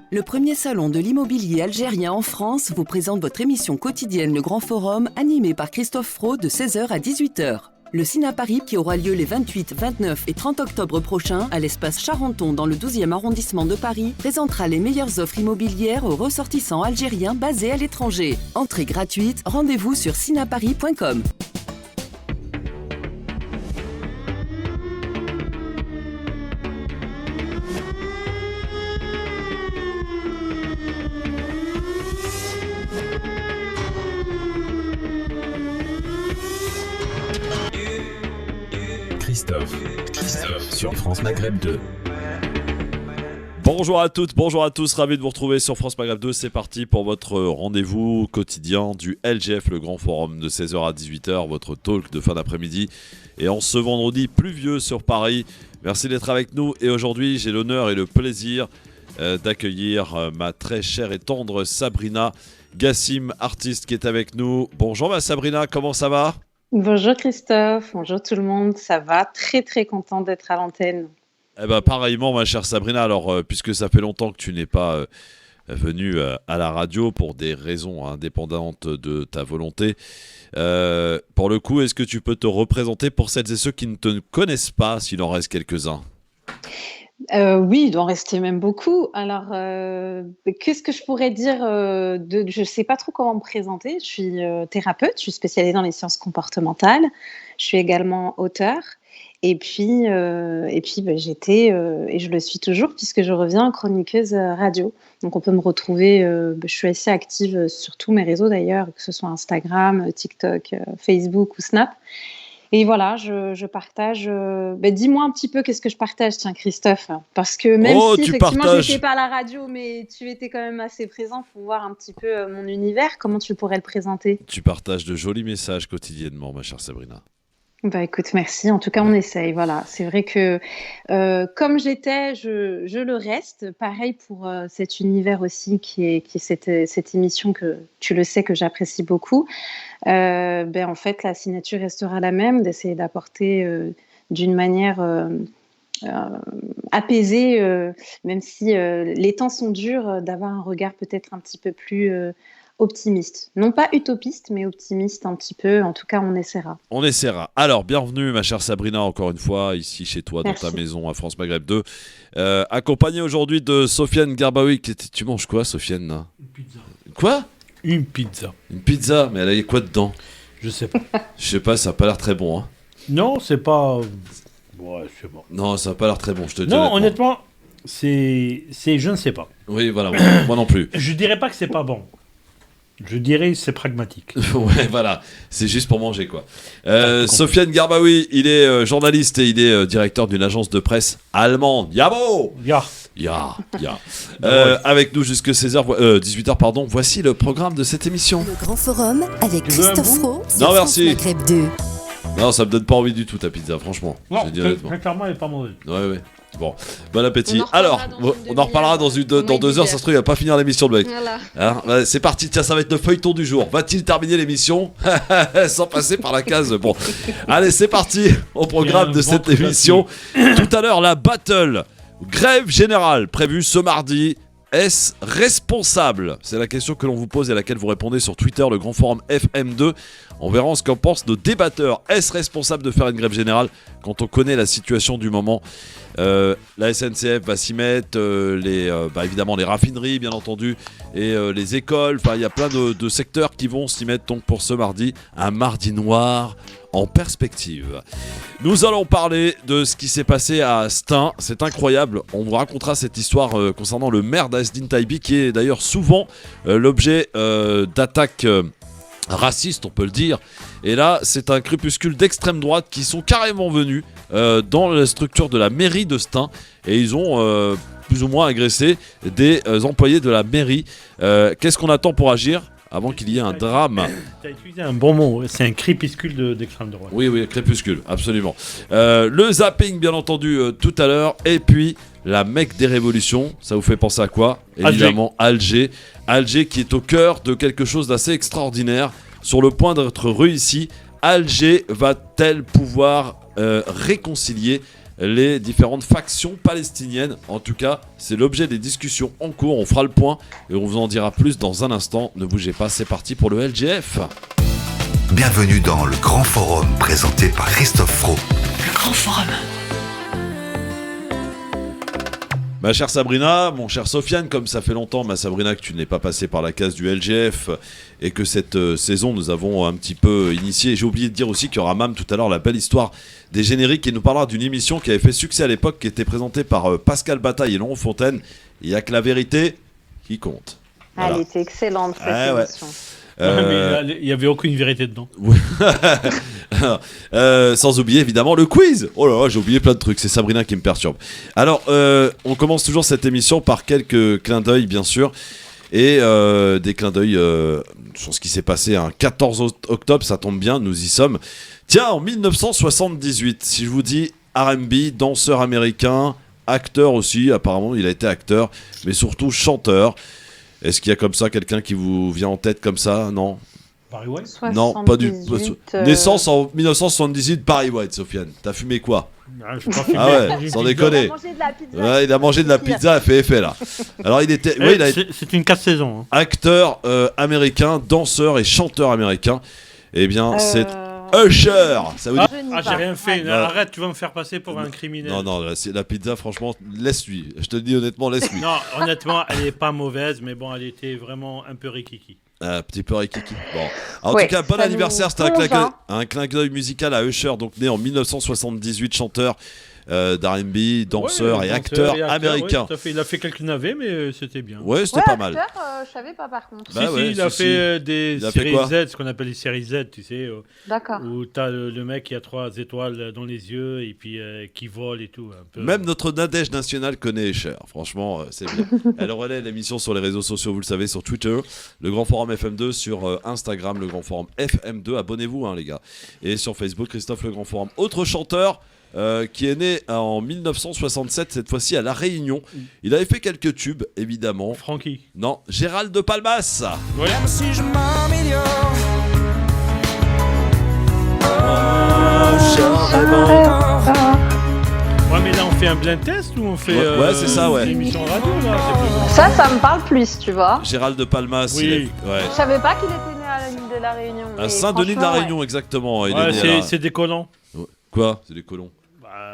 Le premier salon de l'immobilier algérien en France vous présente votre émission quotidienne Le Grand Forum, animée par Christophe Fro de 16h à 18h. Le Cina Paris, qui aura lieu les 28, 29 et 30 octobre prochains à l'espace Charenton dans le 12e arrondissement de Paris, présentera les meilleures offres immobilières aux ressortissants algériens basés à l'étranger. Entrée gratuite, rendez-vous sur cinaparis.com. Christophe sur France Maghreb 2. Bonjour à toutes, bonjour à tous, ravi de vous retrouver sur France Maghreb 2. C'est parti pour votre rendez-vous quotidien du LGF, le grand forum de 16h à 18h, votre talk de fin d'après-midi. Et en ce vendredi pluvieux sur Paris, merci d'être avec nous. Et aujourd'hui, j'ai l'honneur et le plaisir d'accueillir ma très chère et tendre Sabrina Gassim, artiste qui est avec nous. Bonjour ma Sabrina, comment ça va ? Bonjour Christophe, bonjour tout le monde, ça va, très très content d'être à l'antenne. Eh ben, pareillement ma chère Sabrina, alors puisque ça fait longtemps que tu n'es pas venue à la radio pour des raisons indépendantes de ta volonté, pour le coup, est-ce que tu peux te représenter pour celles et ceux qui ne te connaissent pas, s'il en reste quelques-uns ? Oui, il doit en rester même beaucoup. Alors, qu'est-ce que je pourrais dire je ne sais pas trop comment me présenter. Je suis thérapeute, je suis spécialisée dans les sciences comportementales. Je suis également auteure. Et puis j'étais, et je le suis toujours, puisque je reviens chroniqueuse radio. Donc, on peut me retrouver, je suis assez active sur tous mes réseaux d'ailleurs, que ce soit Instagram, TikTok, Facebook ou Snap. Et voilà, je partage. Dis-moi un petit peu qu'est-ce que je partage, tiens, Christophe. Parce que même si effectivement je n'étais pas à la radio, mais tu étais quand même assez présent pour voir un petit peu mon univers, comment tu pourrais le présenter ? Tu partages de jolis messages quotidiennement, ma chère Sabrina. Écoute, merci. En tout cas, on essaye. Voilà, c'est vrai que comme j'étais, je le reste. Pareil pour cet univers aussi qui est cette émission que tu le sais que j'apprécie beaucoup. En fait, la signature restera la même, d'essayer d'apporter d'une manière apaisée, même si les temps sont durs, d'avoir un regard peut-être un petit peu plus optimiste. Non pas utopiste, mais optimiste un petit peu. En tout cas, on essaiera. On essaiera. Alors, bienvenue, ma chère Sabrina, encore une fois, ici chez toi, Merci. dans ta maison à France Maghreb 2. Accompagnée aujourd'hui de Sofiane Garbaoui. Tu manges quoi, Sofiane ? Une pizza. Quoi ? Une pizza. Une pizza, mais elle a quoi dedans ? Je sais pas. Je sais pas, ça a pas l'air très bon. Hein. Non, c'est pas. Ouais, c'est bon. Non, ça a pas l'air très bon, je te dis. Non, honnêtement, c'est. Je ne sais pas. Oui, voilà, moi non plus. Je dirais pas que c'est pas bon. Je dirais que c'est pragmatique. Ouais, voilà, c'est juste pour manger, quoi. Sofiane Garbaoui, il est journaliste et il est directeur d'une agence de presse allemande. Yabo ! Ya. Avec nous jusque 18h, pardon. Voici le programme de cette émission. Le Grand Forum avec Tu veux un Christophe bout ? Fro sur Non, France merci. Maghreb 2. Non, ça me donne pas envie du tout ta pizza, franchement. Non, Je dis honnêtement. très clairement, elle est pas mauvaise. Ouais. Bon appétit. On en Alors, reparlera dans une on en reparlera dans demi-heure. 2 heures, ça se trouve, il va pas finir l'émission, le mec. Voilà. Alors, c'est parti, tiens, ça va être le feuilleton du jour. Va-t-il terminer l'émission sans passer par la case ? Bon, allez, c'est parti au programme de cette émission. Tout à l'heure, la battle, grève générale prévue ce mardi. Est-ce responsable ? C'est la question que l'on vous pose et à laquelle vous répondez sur Twitter, le Grand Forum FM2. On verra ce qu'en pensent nos débatteurs. Est-ce responsable de faire une grève générale quand on connaît la situation du moment ? La SNCF va s'y mettre, évidemment les raffineries bien entendu, et les écoles. Enfin, il y a plein de secteurs qui vont s'y mettre donc pour ce mardi. Un mardi noir en perspective. Nous allons parler de ce qui s'est passé à Stein. C'est incroyable. On vous racontera cette histoire concernant le maire d'Azdin Taibi, qui est d'ailleurs souvent l'objet d'attaques racistes, on peut le dire. Et là, c'est un crépuscule d'extrême droite qui sont carrément venus dans la structure de la mairie de Stein et ils ont plus ou moins agressé des employés de la mairie. Qu'est-ce qu'on attend pour agir avant qu'il y ait un drame? Tu as utilisé un bon mot, c'est un crépuscule d'extrême droite. Oui, crépuscule, absolument. Le zapping, bien entendu, tout à l'heure. Et puis, la Mecque des révolutions, ça vous fait penser à quoi? Évidemment, Alger. Alger qui est au cœur de quelque chose d'assez extraordinaire, sur le point d'être réussi. Alger va-t-elle pouvoir réconcilier les différentes factions palestiniennes. En tout cas, c'est l'objet des discussions en cours. On fera le point et on vous en dira plus dans un instant. Ne bougez pas, c'est parti pour le LGF. Bienvenue dans le Grand Forum présenté par Christophe Fro. Le Grand Forum. Ma chère Sabrina, mon cher Sofiane, comme ça fait longtemps, ma Sabrina, que tu n'es pas passée par la case du LGF et que cette saison nous avons un petit peu initié. J'ai oublié de dire aussi qu'il y aura Mam tout à l'heure la belle histoire des génériques qui nous parlera d'une émission qui avait fait succès à l'époque, qui était présentée par Pascal Bataille et Laurent Fontaine. Il n'y a que la vérité qui compte. Voilà. Elle était excellente cette émission. Mais il n'y avait aucune vérité dedans. Sans oublier évidemment le quiz. Oh là là, j'ai oublié plein de trucs, c'est Sabrina qui me perturbe. Alors, on commence toujours cette émission par quelques clins d'œil bien sûr. Et des clins d'œil sur ce qui s'est passé un 14 octobre, ça tombe bien, nous y sommes. Tiens, en 1978, si je vous dis R&B, danseur américain, acteur aussi, apparemment il a été acteur, mais surtout chanteur. Est-ce qu'il y a comme ça quelqu'un qui vous vient en tête comme ça? Non. Barry White? Non, pas du tout. Naissance en 1978, Barry White, Sofiane. T'as fumé quoi? Ah ouais, sans déconner. Il a mangé de la pizza. Ouais, il a mangé de la pizza, elle fait effet là. Alors il était, oui, c'est une 4 saisons. Hein. Acteur américain, danseur et chanteur américain. Eh bien, c'est Usher. Ça vous dit? J'ai rien fait. Ouais. Arrête, tu vas me faire passer pour un criminel. Non, la pizza, franchement, laisse-lui. Je te le dis honnêtement, laisse-lui. Non, honnêtement, elle est pas mauvaise, mais bon, elle était vraiment un peu rikiki. Un petit peu rikiki. Bon. En tout cas, bon anniversaire. C'était un clin d'œil musical à Usher, donc né en 1978, chanteur d'R&B, danseur et acteur américain. Ouais, tout à fait. Il a fait quelques navets, mais c'était bien. Ouais, c'était pas mal. Je savais pas par contre. Bah il a fait des séries Z, ce qu'on appelle les séries Z, tu sais. D'accord. Où t'as le mec qui a 3 étoiles dans les yeux et puis qui vole et tout. Un peu. Même notre Nadège nationale connaît Usher. Franchement, c'est bien. Elle relaie l'émission sur les réseaux sociaux, vous le savez, sur Twitter, le Grand Forum FM2, sur Instagram, le Grand Forum FM2. Abonnez-vous, hein, les gars. Et sur Facebook, Christophe le Grand Forum. Autre chanteur. Qui est né en 1967, cette fois-ci à La Réunion. Il avait fait quelques tubes, évidemment. Frankie. Non, Gérald de Palmas. Ouais. Même si je m'améliore, Ouais, mais là on fait un blind test ou on fait ouais, c'est ça, ouais. une émission radio là. Ça me parle plus, tu vois. Gérald de Palmas. Oui. Ouais. Je savais pas qu'il était né à la Île de la Réunion. À Saint-Denis de la Réunion, exactement. Il est né C'est des colons. Quoi? C'est des colons.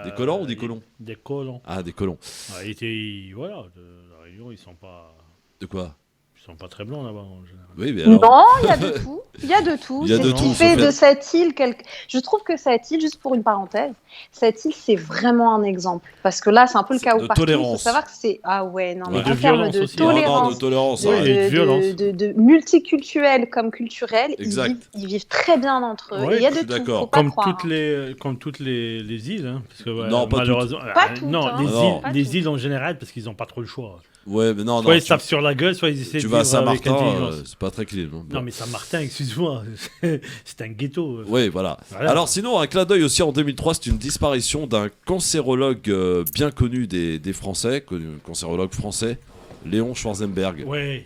Des colons ou des colons? Des colons. Ah, des colons. Voilà, de la Réunion, ils sont pas. De quoi? Ils sont pas très blancs là-bas en général. Oui, mais alors... Non, il y a de tout. Il y a de tout. Il y a de C'est ce qui tout, fait Sophia. de cette île Je trouve que cette île, juste pour une parenthèse, cette île, c'est vraiment un exemple. Parce que là, c'est un peu le cas de où partout. tolérance. Il faut savoir que c'est... Ah ouais, non, mais Ouais. en De termes violence de aussi. tolérance, Non, de tolérance. Oui, ouais. et de violence. de multiculturel comme culturel, Exact. ils vivent très bien entre eux. Ouais, Et il y a je de suis tout, d'accord. faut pas Comme croire. toutes les îles, hein, parce que Non, pas malheureusement, Pas toutes, non, hein. les Non. îles, les îles en général, parce qu'ils n'ont pas trop le choix. Ouais, mais non, Soit non. ils se tapent sur la gueule, soit ils essaient Tu de vas à vivre avec Saint-Martin, intelligence. c'est pas très clean. Bon. Non, mais Saint-Martin, excuse-moi, c'est un ghetto. Oui, voilà. Alors sinon, un clin d'œil aussi en 2003, c'est une disparition d'un cancérologue bien connu des Français, cancérologue français, Léon Schwarzenberg. Ouais.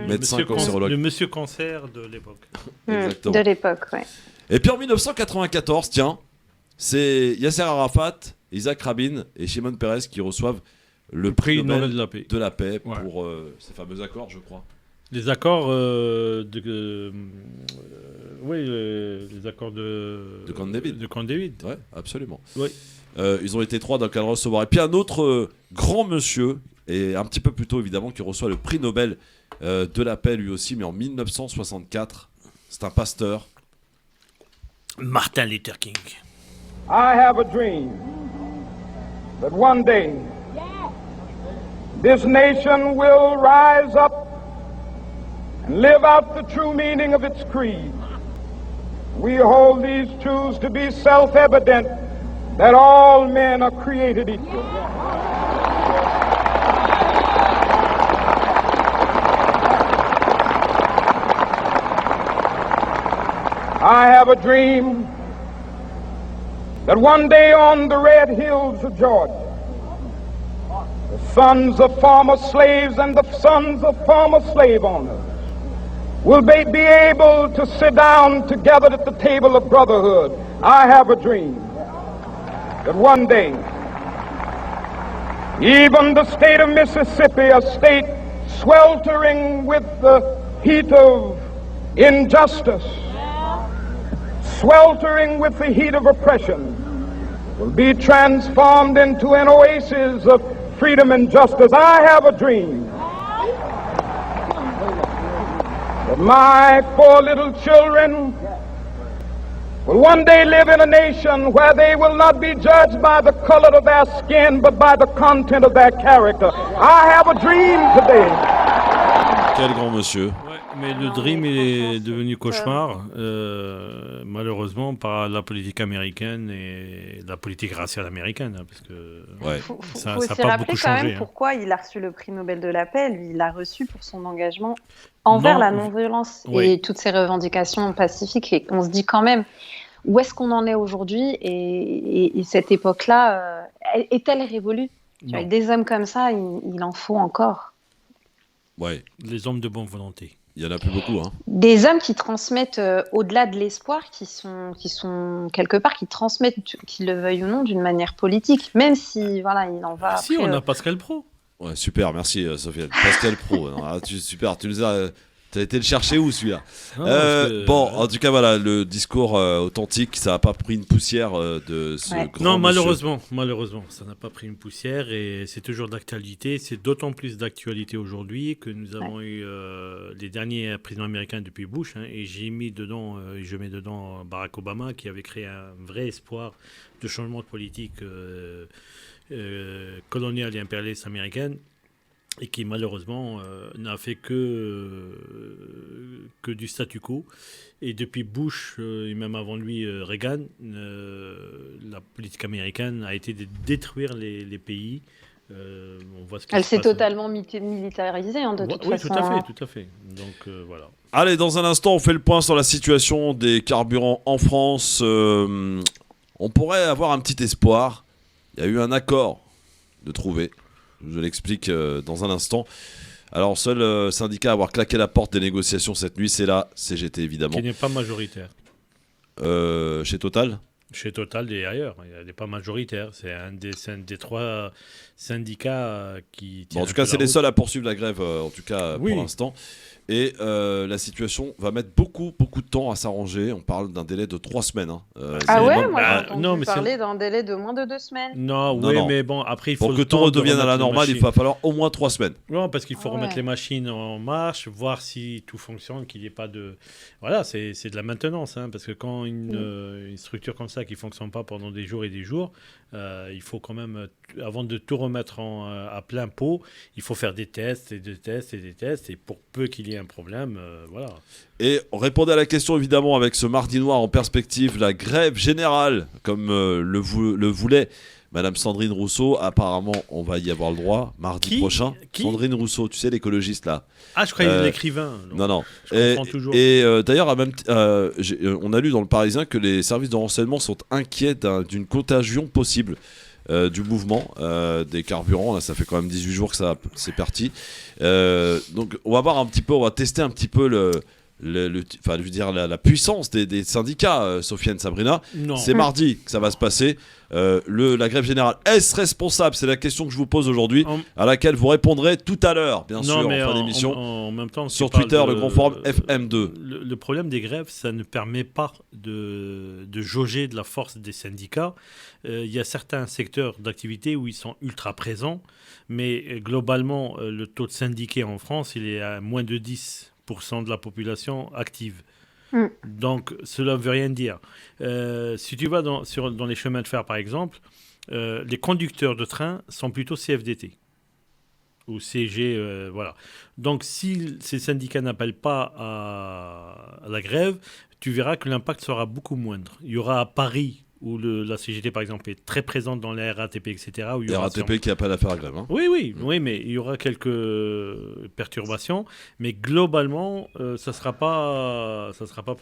Médecin cancérologue. Le monsieur cancer de l'époque. Exactement. De l'époque, ouais. Et puis en 1994, tiens, c'est Yasser Arafat, Isaac Rabin et Shimon Peres qui reçoivent le prix Nobel de la paix. pour ces fameux accords, je crois. Les accords les accords De Camp David. De Camp David. Ouais, absolument. Oui. Ils ont été 3 dans le cadre recevoir. Et puis un autre grand monsieur, et un petit peu plus tôt évidemment, qui reçoit le prix Nobel de la paix lui aussi, mais en 1964. C'est un pasteur. Martin Luther King. I have a dream that one day this nation will rise up and live out the true meaning of its creed. We hold these truths to be self-evident that all men are created equal. I have a dream that one day on the red hills of Georgia, the sons of former slaves and the sons of former slave owners will be able to sit down together at the table of brotherhood. I have a dream that one day Even the state of Mississippi, a state sweltering with the heat of injustice, sweltering with the heat of oppression, will be transformed into an oasis of freedom and justice. I have a dream that my 4 little children will one day live in a nation where they will not be judged by the color of their skin, but by the content of their character. I have a dream today. Quel grand monsieur. Ouais, mais le dream est devenu cauchemar, malheureusement, par la politique américaine et la politique raciale américaine, hein, parce que Ouais. Faut ça aussi n'a pas rappeler beaucoup quand changé. même pourquoi il a reçu le prix Nobel de la paix. Lui, il l'a reçu pour son engagement envers Non, la non-violence oui. et toutes ses revendications pacifiques. Et on se dit quand même, où est-ce qu'on en est aujourd'hui et cette époque-là, est-elle révolue? Tu vois, Non. des hommes comme ça, il en faut encore. Ouais, Les hommes de bonne volonté. il y en a plus beaucoup. Hein. Des hommes qui transmettent, au-delà de l'espoir, qui sont quelque part, qui transmettent, qu'ils le veuillent ou non, d'une manière politique, même si, voilà, il en va Si, après, on a Pascal Pro. Ouais, super, merci Sofiane. Pascal Pro. Super, tu nous as. T'as été le chercher où celui-là? Non, parce que- Bon, en tout cas, voilà, le discours authentique, ça n'a pas pris une poussière de ce Ouais. grand Non, monsieur. malheureusement, ça n'a pas pris une poussière et c'est toujours d'actualité. C'est d'autant plus d'actualité aujourd'hui que nous avons eu les derniers présidents américains depuis Bush, hein, et je mets dedans Barack Obama qui avait créé un vrai espoir de changement de politique coloniale et impérialiste américaine. Et qui malheureusement n'a fait que du statu quo. Et depuis Bush, et même avant lui Reagan, la politique américaine a été de détruire les pays. On voit ce qui Elle se s'est passe. totalement militarisée, hein, de toute Oui, façon. tout à fait. Donc voilà. Allez, dans un instant, on fait le point sur la situation des carburants en France. On pourrait avoir un petit espoir. Il y a eu un accord de trouver. Je vous l'explique dans un instant. Alors, seul syndicat à avoir claqué la porte des négociations cette nuit, c'est la CGT, évidemment. Qui n'est pas majoritaire. Chez Total. Chez Total et ailleurs, il n'est pas majoritaire. C'est un des 3 syndicats qui. Bon, en tiennent tout un cas, peu c'est la les route. seuls à poursuivre la grève, en tout cas Oui. pour l'instant. Et la situation va mettre beaucoup de temps à s'arranger. On parle d'un délai de 3 semaines. Hein. Ah C'est ouais, énorme. moi j'ai Bah, entendu non, mais c'est- parler d'un délai de moins de 2 semaines. Non, Non, oui, non. mais bon, après, il faut Pour que le tout temps de redevienne à la remettre les normale, il machines. va falloir au moins 3 semaines. Non, parce qu'il faut Ah remettre ouais. les machines en marche, voir si tout fonctionne, qu'il n'y ait pas de... Voilà, c'est de la maintenance, hein, parce que quand une structure comme ça qui ne fonctionne pas pendant des jours et des jours, il faut quand même, avant de tout remettre à plein pot, il faut faire des tests et des tests et des tests, et pour peu qu'il y ait un problème, voilà. Et on répondait à la question évidemment avec ce mardi noir en perspective, la grève générale, comme le voulait Madame Sandrine Rousseau. Apparemment, on va y avoir le droit mardi Qui prochain. Qui Sandrine Rousseau, tu sais, l'écologiste là. Ah, je croyais Euh, l'écrivain. Non. Je comprends toujours. Et d'ailleurs, on a lu dans le Parisien que les services de renseignement sont inquiets d'une contagion possible. Du mouvement des carburants. Là, ça fait quand même 18 jours que c'est parti. Donc, on va voir un petit peu, on va tester un petit peu enfin, je veux dire, la puissance des syndicats, Sofiane, Sabrina. Non. C'est mardi que ça va se passer. La grève générale, est-ce responsable? C'est la question que je vous pose aujourd'hui, En- à laquelle vous répondrez tout à l'heure, bien Non, sûr, mais en fin d'émission. en même temps, Sur tu parles Twitter, de- le grand forum FM2. Le problème des grèves, ça ne permet pas de jauger de la force des syndicats. Il y a certains secteurs d'activité où ils sont ultra présents, mais globalement, le taux de syndiqués en France, il est à moins de 10% de la population active. Mm. Donc, cela ne veut rien dire. Si tu vas dans les chemins de fer, par exemple, les conducteurs de train sont plutôt CFDT ou CG, voilà. Donc, si ces syndicats n'appellent pas à la grève, tu verras que l'impact sera beaucoup moindre. Il y aura à Paris, où la CGT, par exemple, est très présente dans la RATP, etc. Où il y aura RATP qui appelle à faire la grève. Hein. oui, mais il y aura quelques perturbations, mais globalement, ça sera pas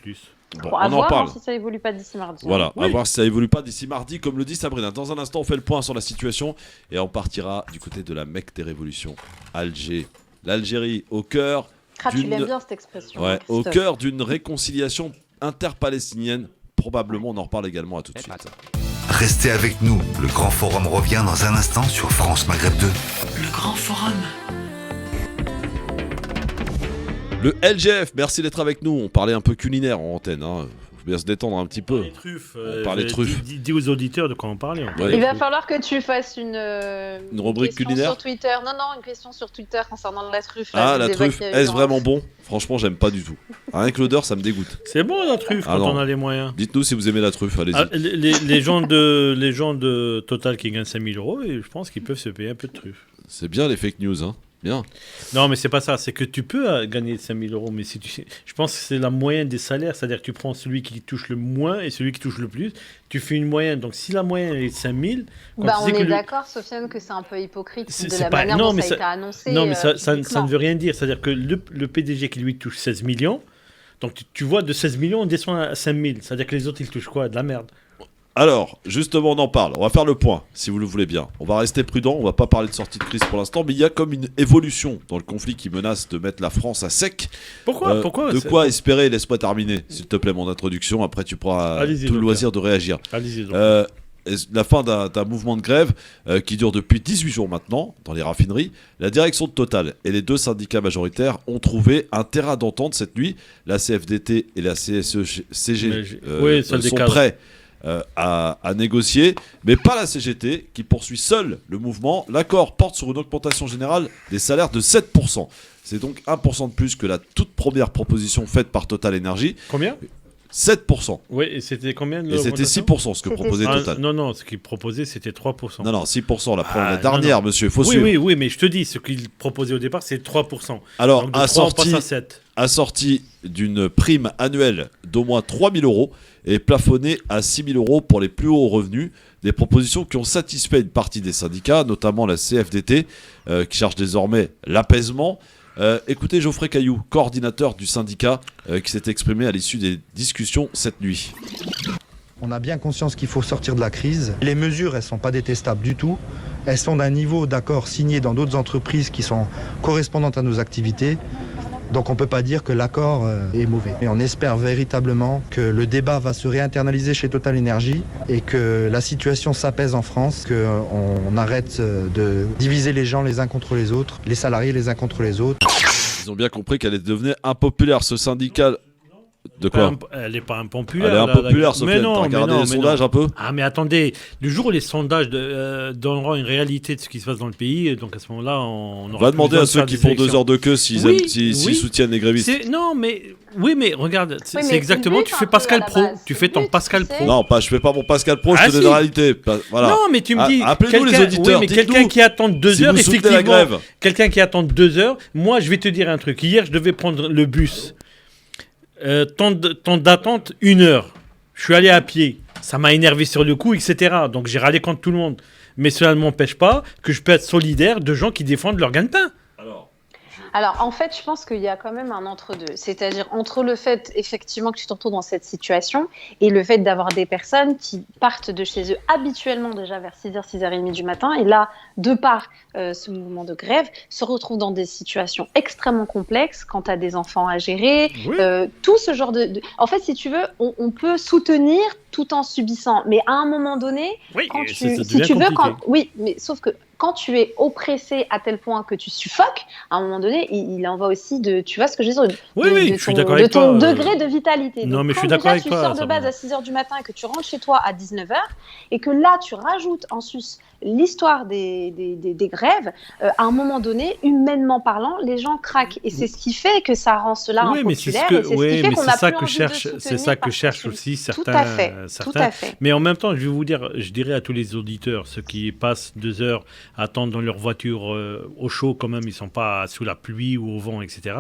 plus. Bon, À on en voir, parle. hein, si ça évolue pas d'ici mardi. Voilà, Oui. à voir si ça évolue pas d'ici mardi, comme le dit Sabrina. Dans un instant, on fait le point sur la situation et on partira du côté de la Mecque des révolutions, Alger. L'Algérie au cœur, Ah, tu d'une- l'aimes bien cette expression. ouais, hein, au Christophe. cœur d'une réconciliation interpalestinienne. Probablement, on en reparle également à tout de suite. Restez avec nous, le Grand Forum revient dans un instant sur France Maghreb 2. Le Grand Forum. Le LGF, merci d'être avec nous. On parlait un peu culinaire en antenne. Faut bien se détendre un petit peu. Les truffes. On parlait truffes. Dis aux auditeurs de quoi on parlait. Ouais. Il va falloir que tu fasses une rubrique question culinaire sur Twitter. Non, une question sur Twitter concernant la truffe. La truffe, est-ce vraiment bon? Franchement, j'aime pas du tout. Rien que l'odeur, ça me dégoûte. C'est bon la truffe quand on a les moyens. Dites-nous si vous aimez la truffe, allez-y. Les gens de Total qui gagnent 5 000 €, et je pense qu'ils peuvent se payer un peu de truffe. C'est bien les fake news, hein. Bien. Non, mais c'est pas ça. C'est que tu peux gagner 5 000 €, mais je pense que c'est la moyenne des salaires. C'est-à-dire que tu prends celui qui touche le moins et celui qui touche le plus. Tu fais une moyenne. Donc, si la moyenne est de 5 000... on est d'accord, Sofiane, que c'est un peu hypocrite de la manière dont ça a été annoncé. Non, mais ça ne veut rien dire. C'est-à-dire que le PDG qui, lui, touche 16 millions, donc tu vois, de 16 millions, on descend à 5 000. C'est-à-dire que les autres, ils touchent quoi? De la merde. Alors, justement, on en parle. On va faire le point, si vous le voulez bien. On va rester prudent, on va pas parler de sortie de crise pour l'instant, mais il y a comme une évolution dans le conflit qui menace de mettre la France à sec. Pourquoi De quoi espérer? Laisse-moi terminer, s'il te plaît, mon introduction. Après, tu pourras tout le loisir de réagir. Allez-y, la fin d'un mouvement de grève qui dure depuis 18 jours maintenant dans les raffineries. La direction de Total et les deux syndicats majoritaires ont trouvé un terrain d'entente cette nuit. La CFDT et la CSE-CG sont prêts à négocier, mais pas la CGT qui poursuit seule le mouvement. L'accord porte sur une augmentation générale des salaires de 7%. C'est donc 1% de plus que la toute première proposition faite par Total Energy. Combien ? 7%. Oui, et c'était combien? Et c'était 6% ce que proposait Total. Non, ce qu'il proposait c'était 3%. Non, 6%, la dernière, monsieur, il faut suivre. Oui, mais je te dis, ce qu'il proposait au départ, c'est 3%. Alors, donc de 3, on passe à 7. Assorti d'une prime annuelle d'au moins 3 000 € et plafonné à 6 000 € pour les plus hauts revenus. Des propositions qui ont satisfait une partie des syndicats, notamment la CFDT, qui cherche désormais l'apaisement. Écoutez Geoffrey Caillou, coordinateur du syndicat, qui s'est exprimé à l'issue des discussions cette nuit. On a bien conscience qu'il faut sortir de la crise. Les mesures, elles ne sont pas détestables du tout. Elles sont d'un niveau d'accord signé dans d'autres entreprises qui sont correspondantes à nos activités. Donc on ne peut pas dire que l'accord est mauvais. Et on espère véritablement que le débat va se réinternaliser chez Total Energy et que la situation s'apaise en France, qu'on arrête de diviser les gens les uns contre les autres, les salariés les uns contre les autres. Ils ont bien compris qu'elle devenait impopulaire, ce syndicat. De quoi? Elle n'est pas impopulaire. Elle est impopulaire, Sofiane. T'as regardé les sondages un peu? Ah, mais attendez, le jour où les sondages donneront une réalité de ce qui se passe dans le pays, donc à ce moment-là, on aura. Va demander à ceux qui font 2 heures de queue s'ils soutiennent les grévistes. Oui, mais regarde, c'est exactement. Tu fais Pascal Pro. Tu fais ton Pascal Pro. Non, je fais pas mon Pascal Pro, je te donne la réalité. Voilà. Non, mais tu me dis. Appelez-nous les auditeurs. Oui, mais quelqu'un qui attend 2 heures, effectivement. Quelqu'un qui attend 2 heures, moi, je vais te dire un truc. Hier, je devais prendre le bus. Temps d'attente, 1 heure. Je suis allé à pied. Ça m'a énervé sur le coup, etc. Donc j'ai râlé contre tout le monde. Mais cela ne m'empêche pas que je peux être solidaire de gens qui défendent leur gagne-pain. Alors, en fait, je pense qu'il y a quand même un entre-deux. C'est-à-dire entre le fait, effectivement, que tu te retrouves dans cette situation et le fait d'avoir des personnes qui partent de chez eux habituellement déjà vers 6h, 6h30 du matin et là, de par ce mouvement de grève, se retrouvent dans des situations extrêmement complexes quand tu as des enfants à gérer, tout ce genre de... En fait, si tu veux, on peut soutenir tout en subissant. Mais à un moment donné, mais sauf que quand tu es oppressé à tel point que tu suffoques, à un moment donné, il en va aussi de, tu vois ce que je veux dire, de ton degré de vitalité. Non, donc, mais je suis d'accord avec toi. Quand tu sors de base à 6h du matin et que tu rentres chez toi à 19h, et que là, tu rajoutes en sus l'histoire des grèves, à un moment donné, humainement parlant, les gens craquent. Et c'est ce qui fait que ça rend cela impopulaire. C'est ça que cherchent aussi certains. Tout à fait. Mais en même temps, je dirais à tous les auditeurs, ceux qui passent 2 heures à attendre dans leur voiture au chaud, quand même, ils ne sont pas sous la pluie ou au vent, etc.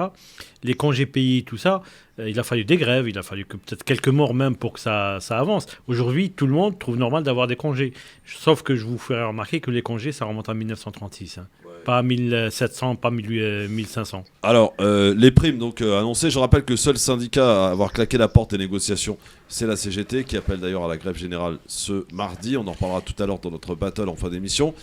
Les congés payés, tout ça, il a fallu des grèves, il a fallu peut-être quelques morts même pour que ça avance. Aujourd'hui, tout le monde trouve normal d'avoir des congés. Sauf que je vous ferai remarquer que les congés, ça remonte à 1936. Pas 1700, pas 1500. Alors, les primes donc annoncées, je rappelle que le seul syndicat à avoir claqué la porte des négociations, c'est la CGT, qui appelle d'ailleurs à la grève générale ce mardi. On en reparlera tout à l'heure dans notre battle en fin d'émission.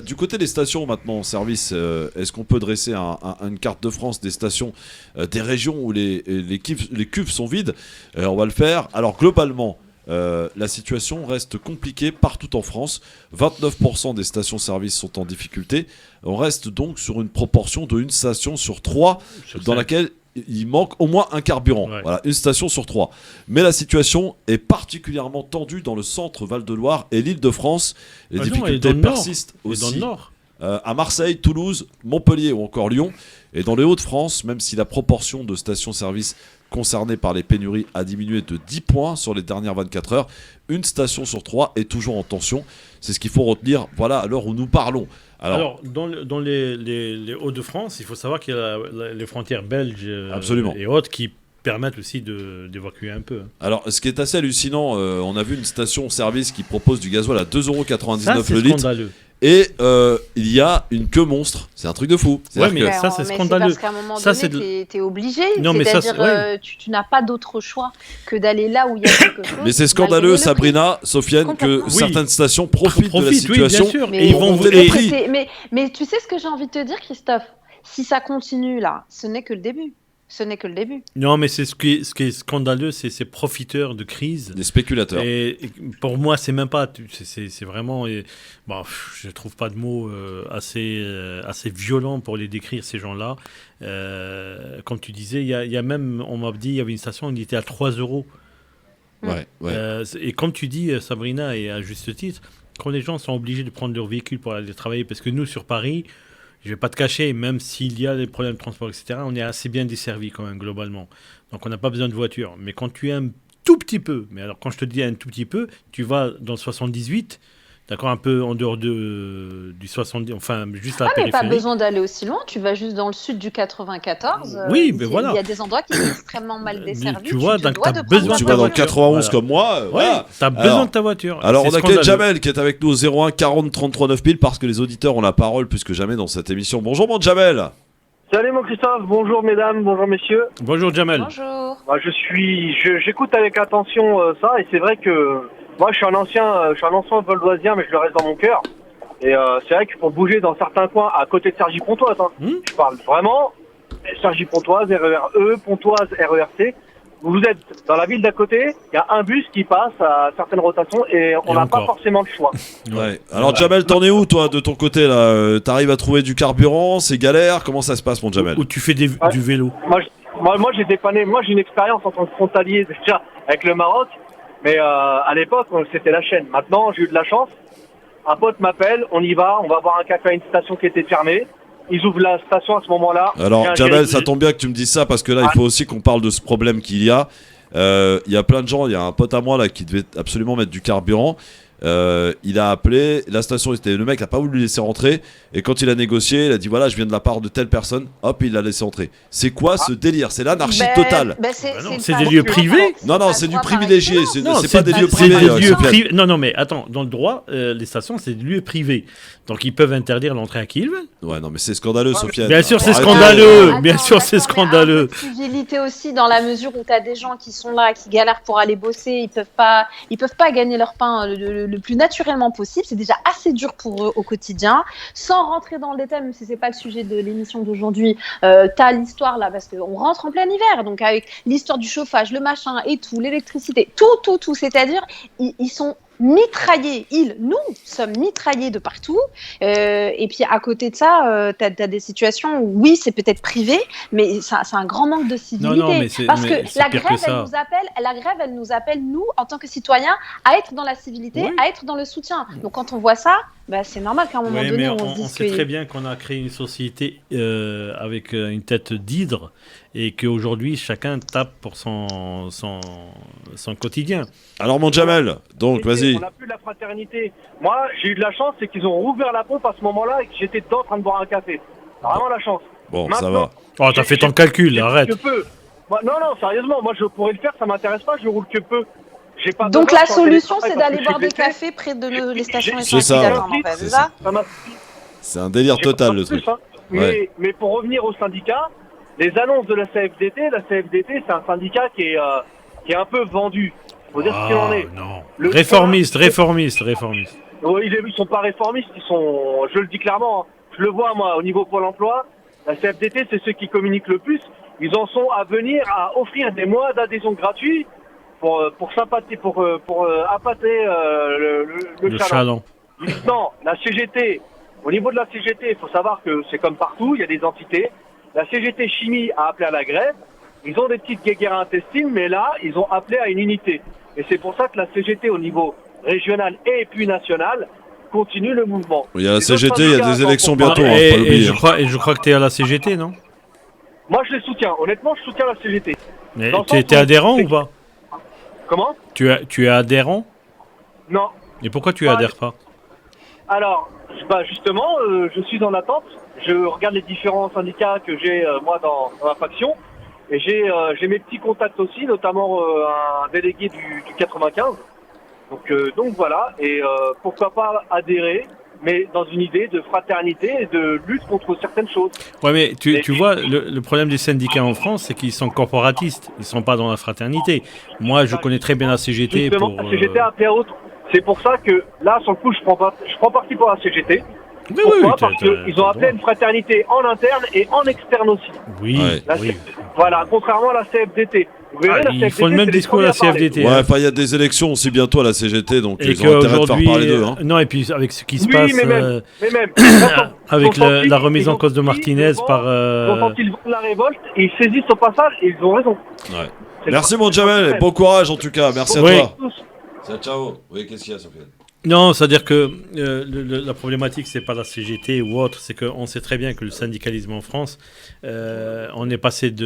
Du côté des stations maintenant en service, est-ce qu'on peut dresser une carte de France des stations des régions où les cuves sont vides? On va le faire. Alors globalement, la situation reste compliquée partout en France. 29% des stations-service sont en difficulté. On reste donc sur une proportion de 1 station sur 3 dans laquelle il manque au moins un carburant. Ouais. Voilà, 1 station sur 3. Mais la situation est particulièrement tendue dans le centre Val-de-Loire et l'Île-de-France. Les difficultés persistent aussi. Dans le nord. À Marseille, Toulouse, Montpellier ou encore Lyon. Et dans les Hauts-de-France, même si la proportion de stations-service concernées par les pénuries a diminué de 10 points sur les dernières 24 heures, 1 station sur 3 est toujours en tension. C'est ce qu'il faut retenir, voilà, à l'heure où nous parlons. Alors dans les Hauts-de-France, il faut savoir qu'il y a les frontières belges et autres qui permettent aussi d'évacuer un peu. Alors, ce qui est assez hallucinant, on a vu une station-service qui propose du gasoil à 2,99€ le litre. Scandaleux. Et il y a une queue monstre. C'est un truc de fou. Ouais, mais ça, c'est scandaleux. Parce qu'à un moment donné, t'es obligé. Non, mais c'est-à-dire, tu n'as pas d'autre choix que d'aller là où il y a quelque chose. Mais c'est scandaleux, Sabrina, Sofiane, que certaines stations profitent de la situation. Oui, bien sûr. Mais, ils vont mais tu sais ce que j'ai envie de te dire, Christophe? Si ça continue là, ce n'est que le début. Ce n'est que le début. Non, mais ce qui est scandaleux, c'est ces profiteurs de crise. Des spéculateurs. Et pour moi, c'est même pas. C'est vraiment. Je trouve pas de mots assez violents pour les décrire, ces gens-là. Comme tu disais, il y a même. On m'a dit, il y avait une station, on était à 3€. Ouais. Et comme tu dis, Sabrina, et à juste titre, quand les gens sont obligés de prendre leur véhicule pour aller travailler, parce que nous, sur Paris. Je ne vais pas te cacher, même s'il y a des problèmes de transport, etc., on est assez bien desservi quand même, globalement. Donc, on n'a pas besoin de voiture. Mais quand tu es un tout petit peu, mais alors quand je te dis un tout petit peu, tu vas dans le 78, d'accord, un peu en dehors du 70, enfin, juste à la périphérie. Mais pas besoin d'aller aussi loin, tu vas juste dans le sud du 94. Oui, mais voilà. Il y a des endroits qui sont extrêmement mal desservis. Tu vois, donc tu as besoin. Tu vas dans le 91 comme moi. Voilà. Tu as besoin de ta voiture. Alors, on accueille Jamel qui est avec nous au 01 40 33 9000 parce que les auditeurs ont la parole plus que jamais dans cette émission. Bonjour, mon Jamel. Salut mon Christophe, bonjour mesdames, bonjour messieurs. Bonjour Jamel. Bonjour. J'écoute avec attention ça et c'est vrai que moi je suis un ancien Voldoisien mais je le reste dans mon cœur. Et c'est vrai que pour bouger dans certains coins à côté de Cergy-Pontoise, je parle vraiment Cergy-Pontoise, RER-E, Pontoise, RER-C. Vous êtes dans la ville d'à côté, il y a un bus qui passe à certaines rotations et on n'a pas forcément le choix. Ouais. Alors Jamel, t'en es où toi de ton côté là? T'arrives à trouver du carburant? C'est galère? Comment ça se passe mon Jamel? Ou tu fais du vélo? Moi j'ai dépanné, moi j'ai une expérience en tant que frontalier déjà avec le Maroc, mais à l'époque c'était la chaîne. Maintenant j'ai eu de la chance, un pote m'appelle, on y va, on va boire un café à une station qui était fermée. Ils ouvrent la station à ce moment-là. Alors, Jamel, ça tombe bien que tu me dises ça parce que là, il faut aussi qu'on parle de ce problème qu'il y a. Il y a plein de gens, il y a un pote à moi là qui devait absolument mettre du carburant. Il a appelé, la station, le mec n'a pas voulu le laisser rentrer. Et quand il a négocié, il a dit voilà, je viens de la part de telle personne. Hop, il l'a laissé entrer. C'est quoi ce délire? C'est l'anarchie totale. C'est des lieux privés. Non, c'est du privilégié. C'est pas des lieux privés. Non, mais attends, dans le droit, les stations, c'est des lieux privés. Donc ils peuvent interdire l'entrée à qui ils veulent. Ouais, non, mais c'est scandaleux, Sofiane. Bien sûr, c'est scandaleux. Bien sûr, c'est scandaleux. Civilité aussi, dans la mesure où tu as des gens qui sont là, qui galèrent pour aller bosser, ils peuvent pas gagner leur pain le plus naturellement possible. C'est déjà assez dur pour eux au quotidien. Sans rentrer dans le détail, même si c'est pas le sujet de l'émission d'aujourd'hui, t'as l'histoire là, parce qu'on rentre en plein hiver, donc avec l'histoire du chauffage, le machin et tout, l'électricité, tout. C'est-à-dire, ils sont mitraillés. Nous sommes mitraillés de partout. Et puis à côté de ça, t'as des situations où oui, c'est peut-être privé, mais c'est un grand manque de civilité. Parce que la grève, elle nous appelle, nous, en tant que citoyens, à être dans la civilité, à être dans le soutien. Donc quand on voit ça, c'est normal qu'à un moment donné, on sait très bien qu'on a créé une société avec une tête d'hydre et qu'aujourd'hui, chacun tape pour son quotidien. Alors mon Jamel, donc vas-y. On n'a plus de la fraternité. Moi, j'ai eu de la chance, c'est qu'ils ont rouvert la pompe à ce moment-là et que j'étais dedans en train de boire un café. Vraiment la chance. Bon, maintenant, ça va. Oh, t'as fait ton calcul, arrête. Non, sérieusement, moi je pourrais le faire, ça m'intéresse pas, je roule que peu. Donc la solution, c'est d'aller boire des cafés près de les stations essentielles. C'est ça. C'est un délire total le truc. Mais pour revenir au syndicat, les annonces de la CFDT, c'est un syndicat qui est un peu vendu. Faut dire ce qu'il en est. Non. Réformiste. Oui, ils sont pas réformistes, je le dis clairement, je le vois moi au niveau Pôle emploi, la CFDT c'est ceux qui communiquent le plus, ils en sont à venir à offrir des mois d'adhésion gratuits pour appâter le chaland. Ils disent non, la CGT, au niveau de la CGT, il faut savoir que c'est comme partout, il y a des entités. La CGT Chimie a appelé à la grève, ils ont des petites guéguerres intestines, mais là, ils ont appelé à une unité. Et c'est pour ça que la CGT, au niveau régional et puis national, continue le mouvement. Il y a la CGT, il y a des élections bientôt, hein, faut pas l'oublier. Et je crois que tu es à la CGT, non? Moi, je les soutiens. Honnêtement, je soutiens la CGT. Mais tu es adhérent ou pas? Comment? Tu es adhérent? Non. Et pourquoi tu adhères pas? Alors, justement, je suis en attente. Je regarde les différents syndicats que j'ai, moi, dans ma faction. Et j'ai mes petits contacts aussi, notamment un délégué du 95. Donc voilà. Et pourquoi pas adhérer, mais dans une idée de fraternité et de lutte contre certaines choses. Ouais, mais tu vois, le problème des syndicats en France, c'est qu'ils sont corporatistes. Ils sont pas dans la fraternité. Moi, je connais très bien la CGT. Justement, la CGT a appelé à autre. C'est pour ça que là, sur le coup, je prends parti pour la CGT. Pourquoi? Parce qu'ils ont appelé une fraternité en interne et en externe aussi. Oui, Voilà, contrairement à la CFDT. Vous verrez, la ils CFDT, font le même discours à la CFDT. Ouais, enfin, il y a des élections aussi bientôt à la CGT, donc et ils ont intérêt de faire parler d'eux. Hein. Non, et puis avec ce qui se passe, mais même avec la remise en cause de Martinez par... Quand ils vont la révolte, et ils saisissent au passage, et ils ont raison. Ouais. Merci mon Jamel, bon courage en tout cas, merci à toi. Ciao. Oui, qu'est-ce qu'il y a, Sofiane? Non, c'est-à-dire que la problématique, c'est pas la CGT ou autre, c'est qu'on sait très bien que le syndicalisme en France, on est passé des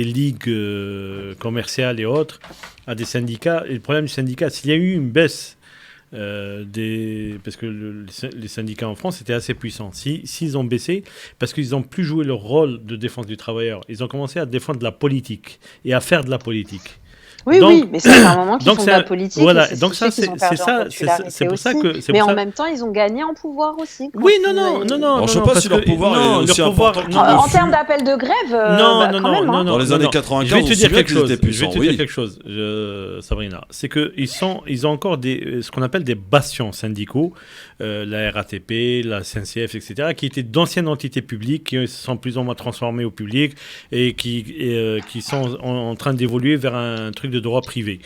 ligues commerciales et autres à des syndicats. Et le problème du syndicat, s'il y a eu une baisse parce que les syndicats en France étaient assez puissants. S'ils ont baissé, parce qu'ils n'ont plus joué leur rôle de défense du travailleur, ils ont commencé à défendre de la politique et à faire de la politique. Oui, mais c'est un moment qu'ils font de la politique. Voilà, et donc ça, c'est pour ça que. Mais en même temps, ils ont gagné en pouvoir aussi. Oui, non. Je ne sais pas si leur pouvoir est aussi important. En termes d'appel de grève, non. Dans les années 95, je vais te dire quelque chose, Sabrina. C'est qu'ils ont encore ce qu'on appelle des bastions syndicaux, la RATP, la SNCF, etc., qui étaient d'anciennes entités publiques, qui se sont plus ou moins transformées au public et qui sont en train d'évoluer vers un truc de droit privé.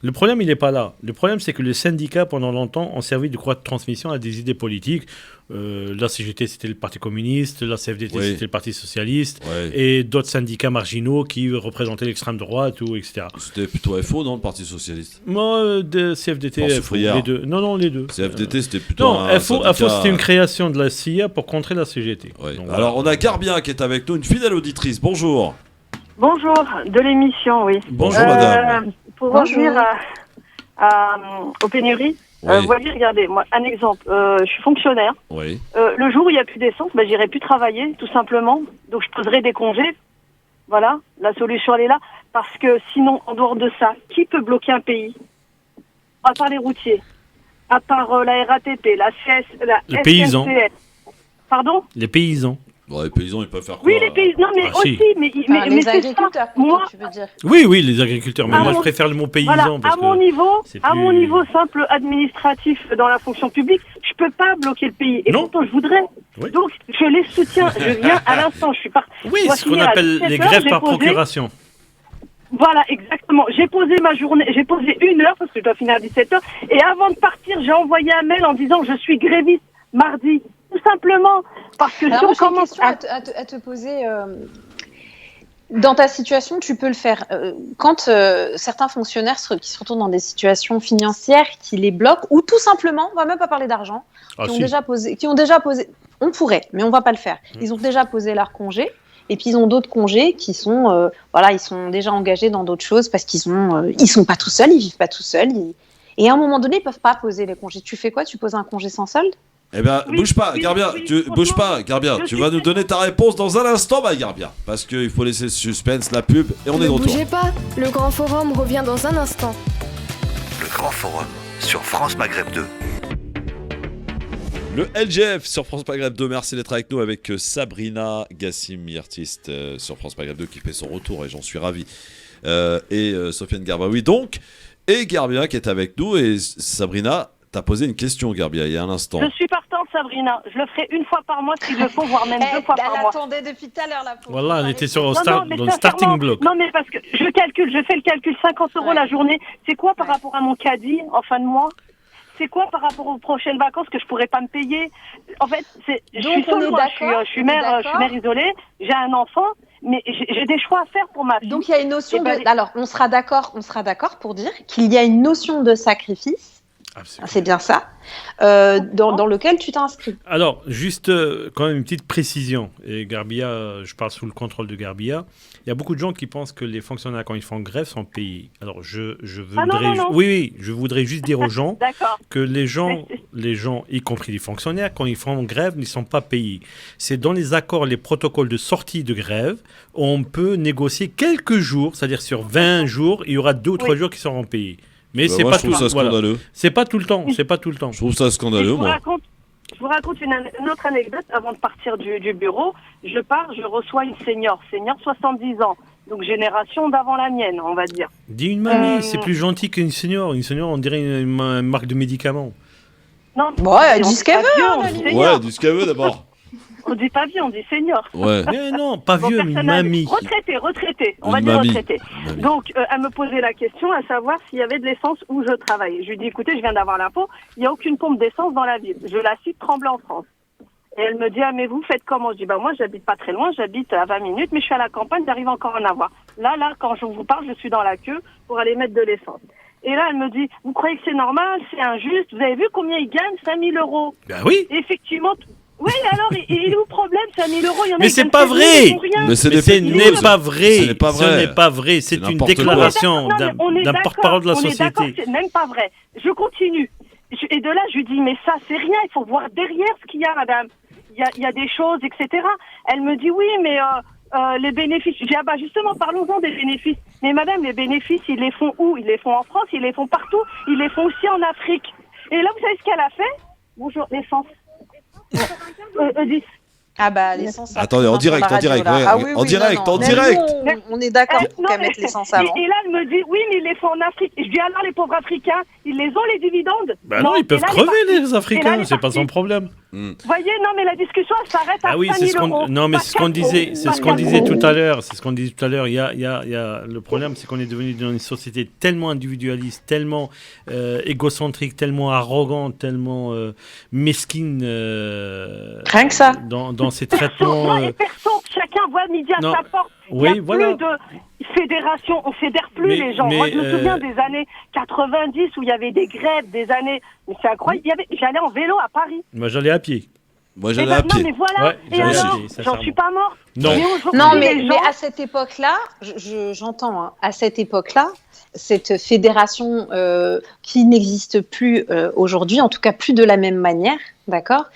Le problème, il n'est pas là. Le problème, c'est que les syndicats, pendant longtemps, ont servi de croix de transmission à des idées politiques. La CGT, c'était le Parti communiste, la CFDT, c'était le Parti socialiste, et d'autres syndicats marginaux qui représentaient l'extrême droite, etc. C'était plutôt FO, non, le Parti socialiste? Moi, CFDT, FO, les deux. Non, les deux. CFDT, c'était plutôt FO, c'était une création de la CIA pour contrer la CGT. Donc, alors, on a Garbien qui est avec nous, une fidèle auditrice. Bonjour. Bonjour, de l'émission, oui. Bonjour, madame. Pour revenir aux pénuries, voyez, regardez, moi, un exemple, je suis fonctionnaire. Oui. Le jour où il n'y a plus d'essence, j'irai plus travailler, tout simplement. Donc, je poserai des congés. Voilà, la solution, elle est là. Parce que sinon, en dehors de ça, qui peut bloquer un pays? À part les routiers, à part la RATP, la les paysans. Pardon? Les paysans. Bon, les paysans, ils peuvent faire quoi? Oui, les paysans, non, mais aussi, mais les agriculteurs, moi, tu veux dire. Oui, les agriculteurs, mais moi je préfère le mot paysan. Voilà, parce à mon niveau simple administratif dans la fonction publique, je peux pas bloquer le pays. Et pourtant, je voudrais. Oui. Donc, je les soutiens. Je viens à l'instant, je suis parti. Oui, ce qu'on appelle les grèves par procuration. Voilà, exactement. J'ai posé ma journée, j'ai posé 1 heure parce que je dois finir à 17h. Et avant de partir, j'ai envoyé un mail en disant je suis gréviste mardi. Tout simplement. Parce que alors, j'ai une question à te poser. Dans ta situation, tu peux le faire. Quand certains fonctionnaires qui se retrouvent dans des situations financières qui les bloquent, ou tout simplement, on va même pas parler d'argent, qui ont déjà posé, on pourrait, mais on va pas le faire. Ils ont déjà posé leur congé. Et puis ils ont d'autres congés qui sont, ils sont déjà engagés dans d'autres choses parce qu'ils sont pas tout seuls, ils vivent pas tout seuls. Et à un moment donné, ils peuvent pas poser les congés. Tu fais quoi? Tu poses un congé sans solde? Eh bien, bouge pas, Garbien, bouge pas, Garbien, tu vas nous donner ta réponse dans un instant, Garbien, parce qu'il faut laisser le suspense, la pub, et on est de retour. Ne bougez pas, le Grand Forum revient dans un instant. Le Grand Forum sur France Maghreb 2. Le LGF sur France Maghreb 2, merci d'être avec nous avec Sabrina Gassimi, artiste sur France Maghreb 2 qui fait son retour et j'en suis ravi. Et Sofiane Garbaoui donc, et Garbien qui est avec nous. Et Sabrina, T'as posé une question, Garbia, il y a un instant. Je suis partante, Sabrina. Je le ferai une fois par mois s'il le faut, voire même 2 fois par mois. Elle attendait depuis tout à l'heure la pauvre. Voilà, on était dans mais le starting block. Non, mais parce que je fais le calcul, 50 € la journée. C'est quoi par rapport à mon caddie en fin de mois? C'est quoi par rapport aux prochaines vacances que je pourrais pas me payer? En fait, je suis seule, moi. Je suis mère isolée. J'ai un enfant, mais j'ai des choix à faire pour ma fille. Donc il y a une notion Alors, on sera d'accord pour dire qu'il y a une notion de sacrifice. C'est bien ça, dans lequel tu t'inscris. Alors, juste quand même une petite précision. Et Garbia, je parle sous le contrôle de Garbia. Il y a beaucoup de gens qui pensent que les fonctionnaires, quand ils font grève, sont payés. Alors, je voudrais, non. oui, je voudrais juste dire aux gens que les gens, y compris les fonctionnaires, quand ils font grève, ne sont pas payés. C'est dans les accords, les protocoles de sortie de grève, on peut négocier quelques jours, c'est-à-dire sur 20 jours, il y aura 2 ou 3 jours qui seront payés. Mais c'est pas tout le temps. Voilà. C'est pas tout le temps. C'est pas tout le temps. Je trouve ça scandaleux, moi. Je vous raconte une autre anecdote avant de partir du bureau. Je reçois une senior 70 ans. Donc génération d'avant la mienne, on va dire. Dis une mamie, c'est plus gentil qu'une senior. Une senior, on dirait une marque de médicaments. Non, elle dit ce qu'elle veut. Ouais, dis ce qu'elle veut d'abord. On dit pas vieux, on dit senior. Ouais. Mais non, pas vieux, mais mamie. Retraité, on va dire retraité. Donc, elle me posait la question à savoir s'il y avait de l'essence où je travaille. Je lui dis, écoutez, je viens d'avoir l'info, il n'y a aucune pompe d'essence dans la ville. Je la cite Tremblay en France. Et elle me dit, ah, mais vous faites comment? Je dis, moi, j'habite pas très loin, j'habite à 20 minutes, mais je suis à la campagne, j'arrive encore à en avoir. Là, quand je vous parle, je suis dans la queue pour aller mettre de l'essence. Et là, elle me dit, vous croyez que c'est normal, c'est injuste? Vous avez vu combien ils gagnent? 5 000 €. Ben oui. Et effectivement, oui, alors, il est où le problème? 5 000 €, il y en a. Mais c'est pas vrai! Mais ce n'est pas vrai! Ce n'est pas vrai! Ce n'est pas vrai! C'est une déclaration d'un porte-parole de la société. C'est même pas vrai. Je continue. Et de là, je lui dis, mais ça, c'est rien. Il faut voir derrière ce qu'il y a, madame. Il y a des choses, etc. Elle me dit, oui, mais les bénéfices. Je dis, ah bah justement, parlons-en des bénéfices. Mais madame, les bénéfices, ils les font où? Ils les font en France, ils les font partout. Ils les font aussi en Afrique. Et là, vous savez ce qu'elle a fait? Bonjour, l'essence. 10. Ah bah l'essence. Attendez, en direct. En direct. On est d'accord pour qu'elle mette l'essence avant. Et là, elle me dit, oui, mais ils les font en Afrique. Je dis, alors les pauvres Africains, ils les ont les dividendes? Bah non, ils peuvent crever les Africains, c'est pas son problème. Vous voyez, non, mais la discussion elle s'arrête à 5 000 €. Non, mais c'est ce qu'on disait, tout à l'heure. C'est ce qu'on disait tout à l'heure. Il y a le problème, c'est qu'on est devenu dans une société tellement individualiste, tellement égocentrique, tellement arrogante, tellement mesquine. Rien que ça. Dans ses traitements. Les personnes, chacun voit midi à sa porte. Oui, il n'y a plus de fédération, on ne fédère plus les gens. Moi, je me souviens des années 90 où il y avait des grèves, des années. Mais c'est incroyable. J'allais en vélo à Paris. Moi, j'allais à pied. Moi, j'allais à pied. Non, mais voilà. Ouais, et alors, j'en suis pas morte. Non, mais à cette époque-là, j'entends, hein, à cette époque-là, cette fédération qui n'existe plus aujourd'hui, en tout cas plus de la même manière, d'accord?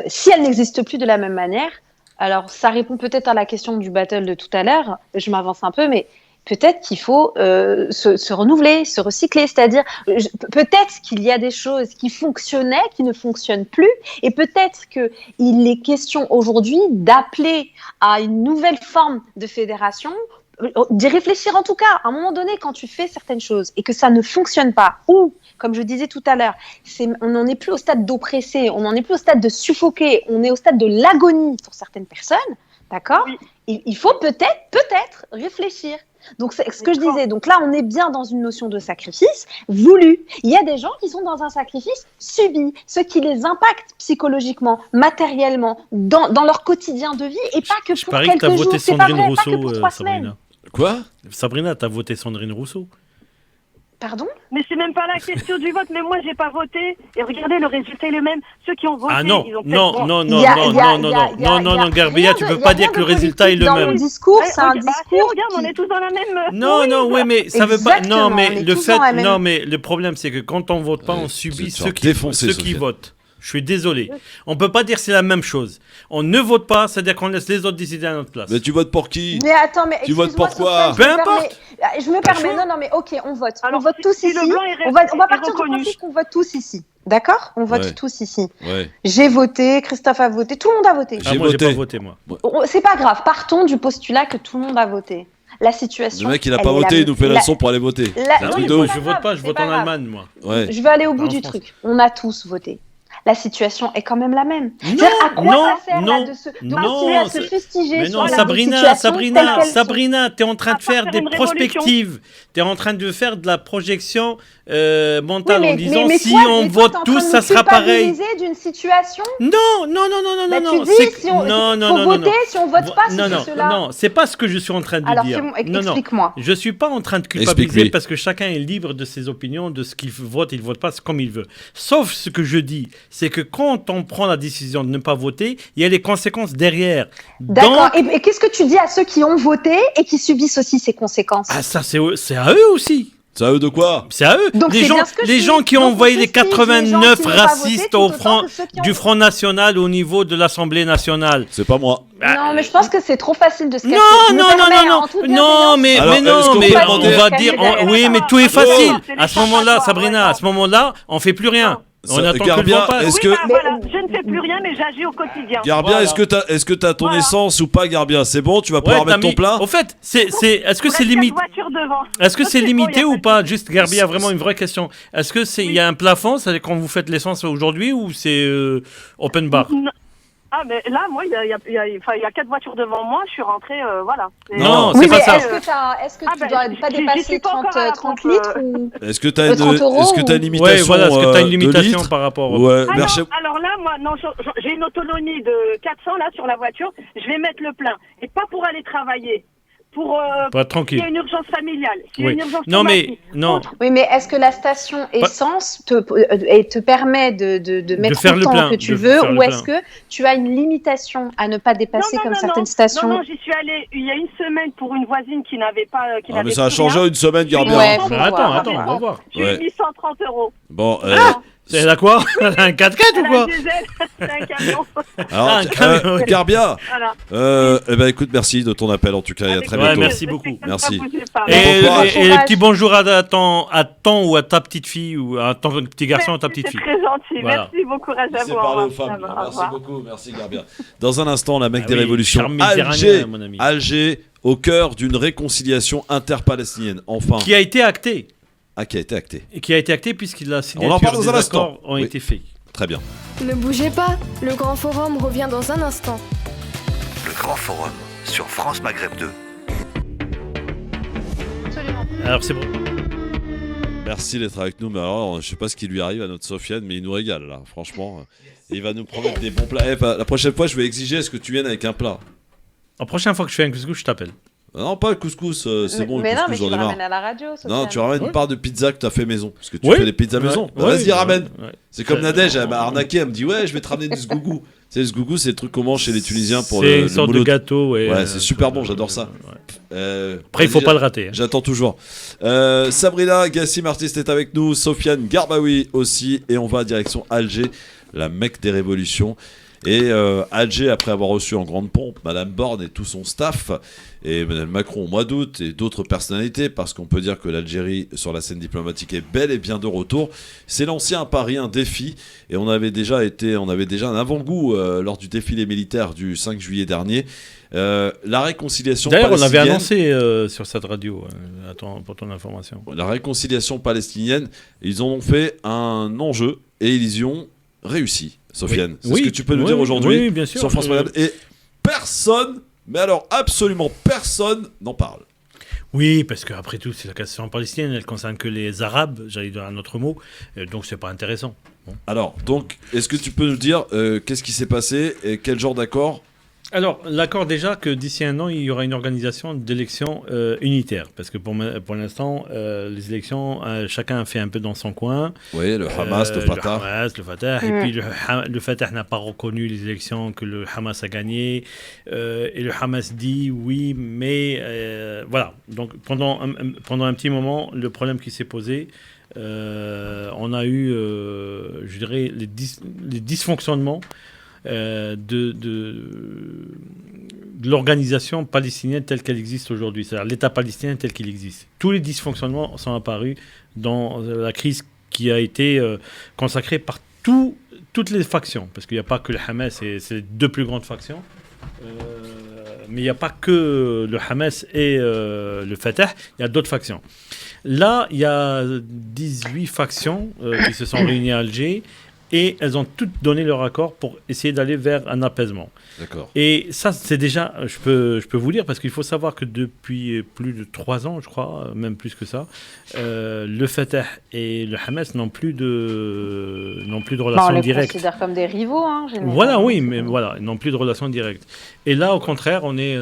Si elle n'existe plus de la même manière, alors ça répond peut-être à la question du battle de tout à l'heure, je m'avance un peu, mais peut-être qu'il faut se renouveler, se recycler, c'est-à-dire peut-être qu'il y a des choses qui fonctionnaient, qui ne fonctionnent plus, et peut-être qu'il est question aujourd'hui d'appeler à une nouvelle forme de fédération, d'y réfléchir en tout cas, à un moment donné, quand tu fais certaines choses et que ça ne fonctionne pas, ou, comme je disais tout à l'heure, on n'en est plus au stade d'oppresser, on n'en est plus au stade de suffoquer, on est au stade de l'agonie pour certaines personnes, d'accord? Oui. Il faut peut-être réfléchir. Donc, c'est ce que je disais. Donc là, on est bien dans une notion de sacrifice voulu. Il y a des gens qui sont dans un sacrifice subi, ce qui les impacte psychologiquement, matériellement, dans leur quotidien de vie, et pas que pour quelques jours. Voté Sandrine Rousseau, Sabrina. Quoi? Sabrina, t'as voté Sandrine Rousseau. Pardon? Mais c'est même pas la question du vote. Mais moi, j'ai pas voté. Et regardez, le résultat est le même. Ceux qui ont voté, ils ont non, Garbia, tu peux pas dire que le résultat est le même. Dans le discours, c'est un discours. Regarde, on est tous dans la même. Non, mais ça veut pas. Non, mais le fait. Non, mais le problème, c'est que quand on vote pas, on subit ceux qui votent. Je suis désolé. On peut pas dire que c'est la même chose. On ne vote pas, c'est-à-dire qu'on laisse les autres décider à notre place. Mais tu votes pour qui? Mais attends, mais tu votes pour quoi? Peu importe. Je me permets. Non, mais ok, on vote. Alors, on vote tous ici. On va partir du principe qu'on vote tous ici. D'accord? On vote tous ici. Ouais. J'ai voté, Christophe a voté, tout le monde a voté. Moi, j'ai pas voté, moi. C'est pas grave. Partons du postulat que tout le monde a voté. La situation. Le mec, il a pas voté, il nous fait la leçon pour aller voter. C'est un truc de ouf. Je vote pas, je vote en Allemagne, moi. Ouais. Je veux aller au bout du truc. On a tous voté. La situation est quand même la même. À quoi ça sert de se fustiger mais sur non, la Sabrina, t'es en train de faire des prospectives. T'es en train de faire de la projection mentale en disant si on vote tous, ça sera pareil. D'une situation. Non. Tu dis si on voter, si on vote pas, non, c'est pas ce que je suis en train de dire. Alors explique-moi. Je suis pas en train de culpabiliser parce que chacun est libre de ses opinions, de ce qu'il vote, il vote pas comme il veut. Sauf ce que je dis, c'est que quand on prend la décision de ne pas voter, il y a les conséquences derrière. D'accord. Et qu'est-ce que tu dis à ceux qui ont voté et qui subissent aussi ces conséquences? Ah, ça, c'est à eux aussi. C'est à eux de quoi? C'est à eux. Donc les gens qui ont envoyé les 89 racistes du Front National au niveau de l'Assemblée nationale. C'est pas moi. Non, mais je pense que c'est trop facile de se casser. Non, mais on va dire, oui, mais tout est facile. À ce moment-là, Sabrina, on fait plus rien. On attend que le vent passe. Je ne fais plus rien, mais j'agis au quotidien. Garbia, est-ce que t'as ton essence ou pas, Garbia? C'est bon, tu vas pouvoir mettre ton plein. Au fait, est-ce que c'est limité? Est-ce que c'est limité ou pas? Juste, Garbia, vraiment une vraie question. Est-ce que il y a un plafond, c'est quand vous faites l'essence aujourd'hui ou c'est open bar? Ah, mais là, moi, il y a 4 voitures devant moi, je suis rentrée, voilà. Non, c'est pas ça. Est-ce que tu dois pas dépasser 30 litres ou... Est-ce que tu as une limitation? Voilà, est-ce que tu as une limitation par rapport au... Alors là, moi, non, j'ai une autonomie de 400 là sur la voiture, je vais mettre le plein. Et pas pour aller travailler. Pour tranquille. Il y a une urgence familiale. Oui, mais est-ce que la station essence te permet de mettre le temps que tu veux, ou est-ce que tu as une limitation à ne pas dépasser certaines stations? Non, j'y suis allée il y a une semaine pour une voisine qui n'avait pas. Mais ça a changé en une semaine, Garbia. Attends, on va voir. J'ai mis 130 €. Bon. C'est là quoi? Un 4x4 ou quoi? C'est un camion. Alors, Garbia, écoute, merci de ton appel en tout cas, il y a très bientôt. Merci beaucoup. Merci. Et le petit bonjour à ton ou à ta petite fille ou à ton petit garçon ou à ta petite fille. C'est très gentil, merci, bon courage à vous. C'est parler aux femmes. Merci beaucoup, merci Garbia. Dans un instant, la mec des révolutions, Alger, au cœur d'une réconciliation interpalestinienne, enfin. Qui a été actée. Qui a été acté. Et qui a été acté puisqu'il a signé. On en parle dans un instant. Ont été faits. Très bien. Ne bougez pas, le Grand Forum revient dans un instant. Le Grand Forum sur France Maghreb 2. Absolument. Alors c'est bon. Merci d'être avec nous. Mais alors, je sais pas ce qui lui arrive à notre Sofiane, mais il nous régale là, franchement. Il va nous promettre des bons plats. La prochaine fois, je vais exiger ce que tu viennes avec un plat. La prochaine fois que je fais un couscous, je t'appelle. Non, pas le couscous, c'est bon. Mais le couscous, mais tu le ramènes à la radio. Non, tu ramènes une part de pizza que tu as fait maison. Parce que tu fais des pizzas maison. Vas-y, ramène. C'est comme Nadège, elle m'a arnaqué. Elle me dit, ouais, je vais te ramener du sgougou. Tu sais, le sgougou, c'est le truc qu'on mange chez les Tunisiens pour le. C'est une sorte de gâteau. Ouais, c'est super bon, j'adore ça. Après, il faut pas le rater. J'attends toujours. Sabrina Gassim, artiste, est avec nous. Sofiane Garbaoui aussi. Et on va direction Alger, la Mecque des révolutions. Et Alger, après avoir reçu en grande pompe Madame Borne et tout son staff, et Madame Macron au mois d'août, et d'autres personnalités, parce qu'on peut dire que l'Algérie, sur la scène diplomatique, est bel et bien de retour, s'est lancé un pari, un défi, et on avait déjà un avant-goût lors du défilé militaire du 5 juillet dernier. La réconciliation palestinienne... D'ailleurs, on l'avait annoncé sur cette radio, pour ton information. La réconciliation palestinienne, ils en ont fait un enjeu, et ils y ont réussi. Sofiane, c'est ce que tu peux nous dire aujourd'hui sur France Maghreb. Et personne, mais alors absolument personne n'en parle. Oui, parce qu'après tout, c'est la question palestinienne, elle ne concerne que les Arabes, j'allais dire un autre mot, donc c'est pas intéressant. Bon. Alors, donc, est-ce que tu peux nous dire qu'est-ce qui s'est passé et quel genre d'accord? Alors, l'accord déjà que d'ici un an, il y aura une organisation d'élections unitaire. Parce que pour l'instant, les élections, chacun fait un peu dans son coin. Oui, le Hamas, le Fatah. Le Fatah. Et puis le Fatah n'a pas reconnu les élections que le Hamas a gagnées. Et le Hamas dit oui, mais voilà. Donc pendant un petit moment, le problème qui s'est posé, on a eu, je dirais, les dysfonctionnements de l'organisation palestinienne telle qu'elle existe aujourd'hui, c'est-à-dire l'État palestinien tel qu'il existe. Tous les dysfonctionnements sont apparus dans la crise qui a été consacrée par toutes les factions, parce qu'il n'y a pas que le Hamas, c'est les deux plus grandes factions. mais il n'y a pas que le Hamas et le Fatah, il y a d'autres factions. Là, il y a 18 factions qui se sont réunies à Alger et elles ont toutes donné leur accord pour essayer d'aller vers un apaisement. D'accord. Et ça, c'est déjà, je peux vous dire, parce qu'il faut savoir que depuis plus de 3 ans, je crois, même plus que ça, le Fatah et le Hamas n'ont plus de relations directes. On les considère comme des rivaux, hein, généralement. Voilà, oui, mais voilà, ils n'ont plus de relations directes. Et là, au contraire, on est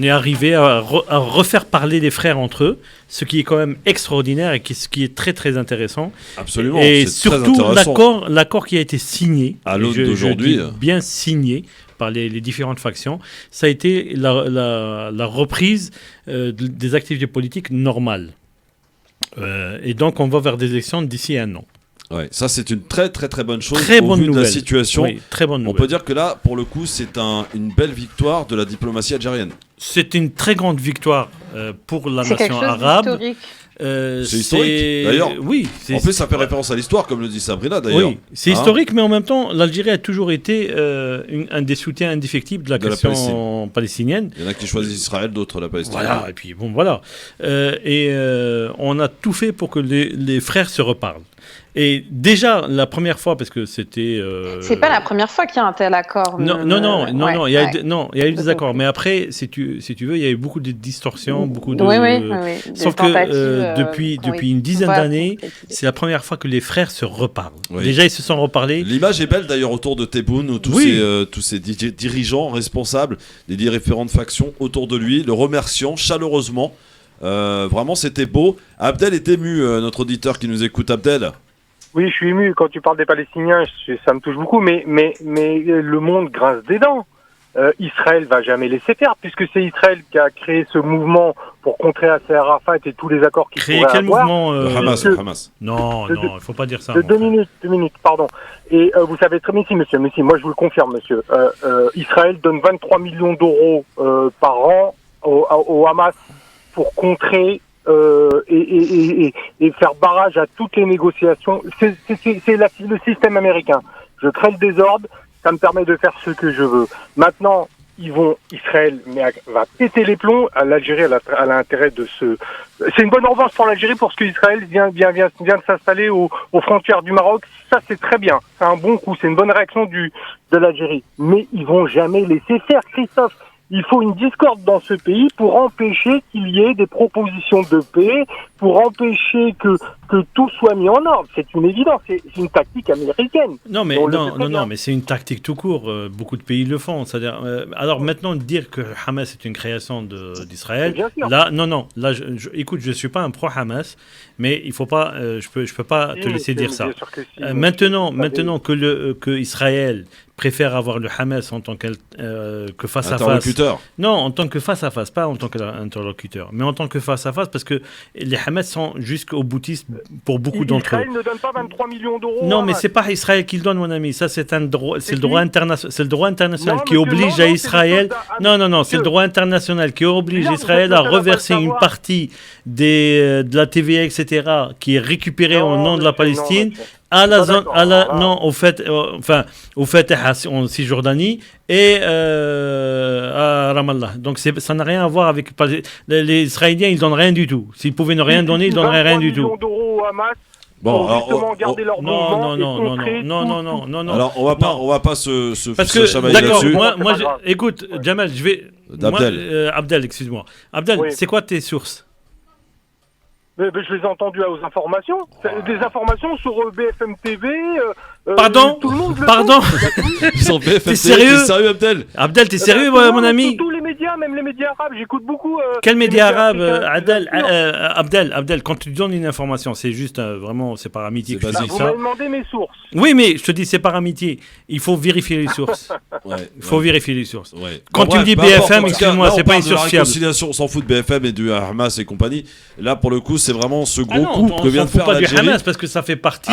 arrivé à refaire parler les frères entre eux, ce qui est quand même extraordinaire et ce qui est très très intéressant. Absolument. Et c'est surtout très intéressant. l'accord qui a été signé, à l'aune d'aujourd'hui, bien signé par les différentes factions, ça a été la reprise des activités politiques normales. Et donc on va vers des élections d'ici 1 an. Ouais, ça c'est une très très très bonne chose très au bonne vu nouvelle. De la situation. Oui, très bonne on nouvelle. peut dire que là, pour le coup, c'est une belle victoire de la diplomatie algérienne. C'est une très grande victoire pour la c'est nation quelque chose arabe. d'historique. C'est historique. D'ailleurs, oui, en plus, ça fait référence à l'histoire, comme le dit Sabrina. D'ailleurs, oui, c'est historique, mais en même temps, l'Algérie a toujours été un des soutiens indéfectibles de la question palestinienne. Il y en a qui choisissent Israël, d'autres la Palestine. Voilà, et puis bon, voilà. On a tout fait pour que les frères se reparlent. Et déjà, la première fois, parce que c'était... C'est pas la première fois qu'il y a un tel accord. Non, il y a eu des accords. Mais après, si tu veux, il y a eu beaucoup de distorsions, beaucoup de... Oui. Sauf que depuis une dizaine d'années, c'est la première fois que les frères se reparlent. Oui. Déjà, ils se sont reparlés. L'image est belle d'ailleurs autour de Tebboune, où tous ces dirigeants responsables, des différentes factions autour de lui, le remerciant chaleureusement. Vraiment, c'était beau. Abdel est ému, notre auditeur qui nous écoute. Abdel. Oui, je suis ému quand tu parles des Palestiniens, ça me touche beaucoup, mais le monde grince des dents. Israël va jamais laisser faire, puisque c'est Israël qui a créé ce mouvement pour contrer Yasser Arafat et tous les accords qu'il pourrait avoir. Créé quel mouvement Hamas. Non, il faut pas dire ça. 2 minutes, pardon. Et vous savez très bien, monsieur, moi je vous le confirme, monsieur, Israël donne 23 millions d'euros par an au Hamas pour contrer et faire barrage à toutes les négociations. C'est le système américain. Je crée le désordre, ça me permet de faire ce que je veux. Maintenant, Israël va péter les plombs. L'Algérie, elle a intérêt de se... C'est une bonne revanche pour l'Algérie parce qu'Israël vient de s'installer aux frontières du Maroc. Ça, c'est très bien. C'est un bon coup. C'est une bonne réaction de l'Algérie. Mais ils vont jamais laisser faire, Christophe. Il faut une discorde dans ce pays pour empêcher qu'il y ait des propositions de paix, pour empêcher que tout soit mis en ordre. C'est une évidence, c'est une tactique américaine. Non, mais c'est une tactique tout court. Beaucoup de pays le font. C'est-à-dire, alors maintenant, dire que Hamas est une création d'Israël, là, là, écoute, je suis pas un pro-Hamas, mais il faut pas, je peux pas te laisser dire ça. Maintenant que Israël préfère avoir le Hamas en tant que face à face. Non, en tant que face à face, pas en tant qu'interlocuteur, mais en tant que face à face, parce que les Hamas sont jusqu'au boutiste pour beaucoup d'entre eux. Israël ne donne pas 23 millions d'euros. Non, mais c'est pas Israël qui le donne, mon ami. Ça, c'est le droit international qui oblige à Israël. Non, c'est le droit international qui oblige Israël à reverser une partie de la TVA, etc., qui est récupérée au nom de la Palestine. Au fait en Cisjordanie et à Ramallah. Donc ça n'a rien à voir avec les Israéliens, ils donnent rien du tout. S'ils pouvaient ne rien donner, ils donneraient rien du tout. Bon, alors, non. Alors on va pas se chamailler d'accord, là-dessus. Moi écoute, Jamal, je vais Abdel, excuse-moi. Abdel, c'est quoi tes sources? Mais je les ai entendus aux informations. Des informations sur BFM TV. Pardon. Tout le monde le Pardon. Ils sont BFM TV. T'es sérieux, Abdel? Abdel, t'es sérieux, mon ami? Tous les médias, même les médias arabes, j'écoute beaucoup. Quels médias arabes, Abdel, quand tu donnes une information, c'est juste vraiment, c'est par amitié que je te dis ça. Vous m'avez demandé mes sources. Oui, mais je te dis, c'est par amitié. Il faut vérifier les sources. Il faut vérifier les sources. Quand tu me dis BFM, excuse-moi, c'est pas une source fiable. On s'en fout de BFM et du Hamas et compagnie. Là, pour le coup, c'est vraiment ce gros coup que vient de faire l'Algérie. On ne s'en fout pas du Hamas parce que ça fait partie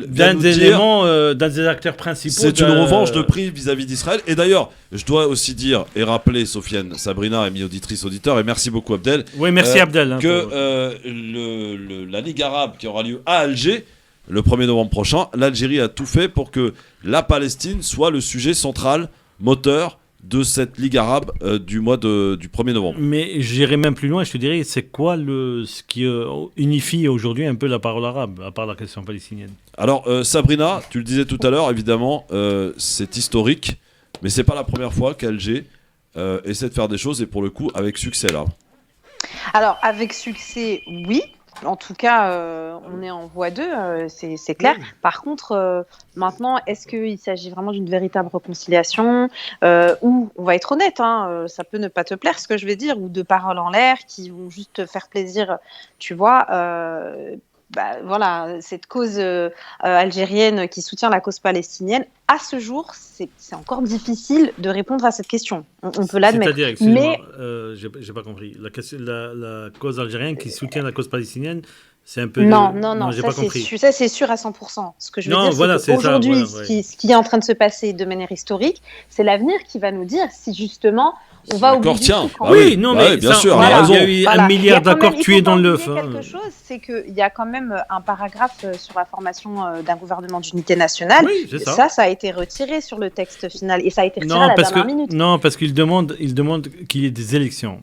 d'un des éléments, d'un des acteurs principaux. C'est une revanche de prix vis-à-vis d'Israël. Et d'ailleurs, je dois aussi dire et rappeler, Sofiane, Sabrina, amis auditrices, auditeurs, et merci beaucoup Abdel. Oui, merci Abdel. Que la Ligue arabe qui aura lieu à Alger le 1er novembre prochain, l'Algérie a tout fait pour que la Palestine soit le sujet central moteur de cette Ligue arabe du 1er novembre. Mais j'irai même plus loin, je te dirais, c'est quoi ce qui unifie aujourd'hui un peu la parole arabe, à part la question palestinienne? Alors, Sabrina, tu le disais tout à l'heure, évidemment, c'est historique, mais c'est pas la première fois qu'Alger essaie de faire des choses, et pour le coup, avec succès là. Alors, avec succès, oui. En tout cas, on est en voie 2, c'est clair. Oui. Par contre, maintenant, est-ce qu'il s'agit vraiment d'une véritable réconciliation ou, on va être honnête, ça peut ne pas te plaire ce que je vais dire, ou de paroles en l'air qui vont juste te faire plaisir, tu vois. Voilà, cette cause algérienne qui soutient la cause palestinienne, à ce jour, c'est encore difficile de répondre à cette question. On peut l'admettre. C'est-à-dire, excusez-moi, j'ai pas compris. La cause algérienne qui soutient la cause palestinienne, c'est un peu... Non, j'ai pas compris. Ça, c'est sûr à 100%. Ce que je veux dire, c'est qu'aujourd'hui, ce qui est en train de se passer de manière historique, c'est l'avenir qui va nous dire si justement... On va au bout du truc. Oui, non, mais bien sûr, il y a eu 1 milliard d'accords tués dans l'œuf. Quelque chose, c'est qu'il y a quand même un paragraphe sur la formation d'un gouvernement d'unité nationale. Oui, c'est ça. Ça a été retiré sur le texte final et ça a été retiré à la dernière minute. Non, parce qu'il demande qu'il y ait des élections.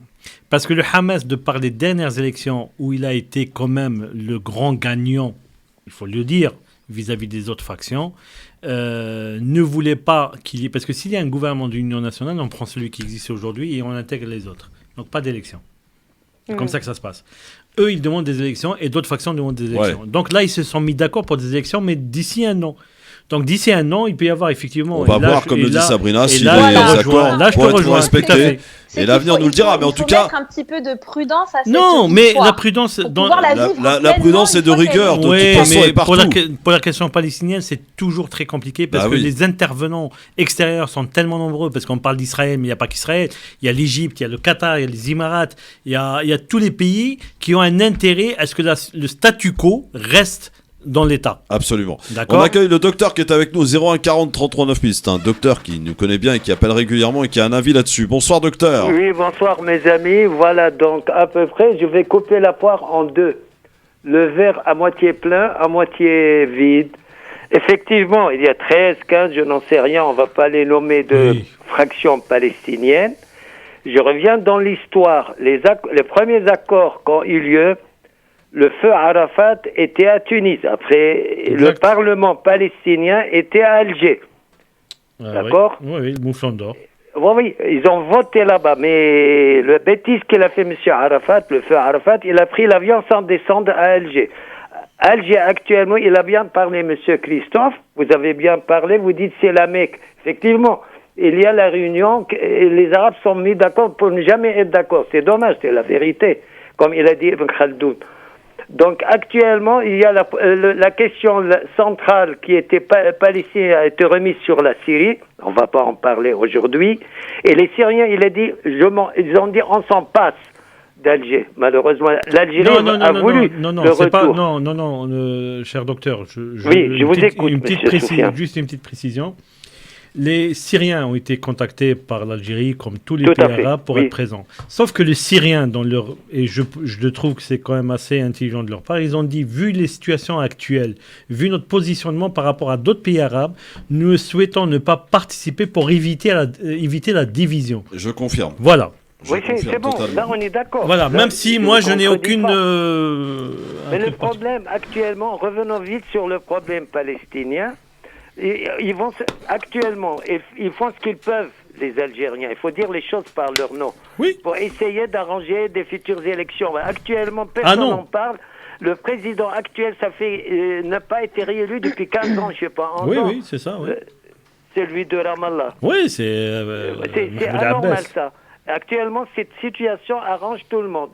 Parce que le Hamas, de par les dernières élections où il a été quand même le grand gagnant, il faut le dire, vis-à-vis des autres factions, ne voulait pas qu'il y ait... Parce que s'il y a un gouvernement d'union nationale, on prend celui qui existe aujourd'hui et on intègre les autres. Donc pas d'élection. C'est comme ça que ça se passe. Eux, ils demandent des élections et d'autres factions demandent des élections. Ouais. Donc là, ils se sont mis d'accord pour des élections, mais d'ici 1 an. Donc d'ici 1 an, il peut y avoir effectivement... On va voir, comme le dit Sabrina, si les accords vont être respectés. Et l'avenir nous le dira, mais en tout cas... Il faut mettre un petit peu de prudence à cette Non, mais la prudence... La prudence est de rigueur, de toute façon, et partout. Pour la question palestinienne, c'est toujours très compliqué, parce que les intervenants extérieurs sont tellement nombreux, parce qu'on parle d'Israël, mais il n'y a pas qu'Israël. Il y a l'Égypte, il y a le Qatar, il y a les Émirats, il y a tous les pays qui ont un intérêt à ce que le statu quo reste dans l'État. Absolument. On accueille le docteur qui est avec nous, 01 40 33 9000. C'est un docteur qui nous connaît bien et qui appelle régulièrement et qui a un avis là-dessus. Bonsoir docteur. Oui, bonsoir mes amis. Voilà, donc à peu près, je vais couper la poire en 2. Le verre à moitié plein, à moitié vide. Effectivement, il y a 13, 15, je n'en sais rien, on ne va pas les nommer de fractions palestiniennes. Je reviens dans l'histoire. Les premiers accords qui ont eu lieu, le feu Arafat était à Tunis. Après, le Parlement palestinien était à Alger. D'accord ? Oui, le mouflon d'or. Oui, ils ont voté là-bas. Mais le bêtise qu'il a fait M. Arafat, le feu Arafat, il a pris l'avion sans descendre à Alger. Alger, actuellement, il a bien parlé, M. Christophe. Vous avez bien parlé, vous dites c'est la Mecque. Effectivement, il y a la réunion, et les Arabes sont mis d'accord pour ne jamais être d'accord. C'est dommage, c'est la vérité, comme il a dit Ibn Khaldoun. Donc actuellement, il y a la question centrale qui était palestinienne a été remise sur la Syrie. On va pas en parler aujourd'hui. Et les Syriens, ils ont dit on s'en passe d'Alger. Malheureusement, l'Algérie a voulu le retour. Non, cher docteur. Je vous écoute, juste une petite précision. Les Syriens ont été contactés par l'Algérie, comme tous les pays arabes, pour être présents. Sauf que les Syriens, et je trouve que c'est quand même assez intelligent de leur part, ils ont dit, vu les situations actuelles, vu notre positionnement par rapport à d'autres pays arabes, nous souhaitons ne pas participer pour éviter la division. Je confirme. Voilà. Oui, c'est bon, là on est d'accord. Voilà, même si moi je n'ai aucune... Mais le problème actuellement, revenons vite sur le problème palestinien. Ils vont actuellement, ils font ce qu'ils peuvent, les Algériens. Il faut dire les choses par leur nom. Oui. Pour essayer d'arranger des futures élections. Actuellement, personne n'en parle. Le président actuel, ça fait n'a pas été réélu depuis 15 ans, je sais pas. Oui, c'est ça. Oui. Celui de Ramallah. Oui, c'est anormal ça. Actuellement, cette situation arrange tout le monde.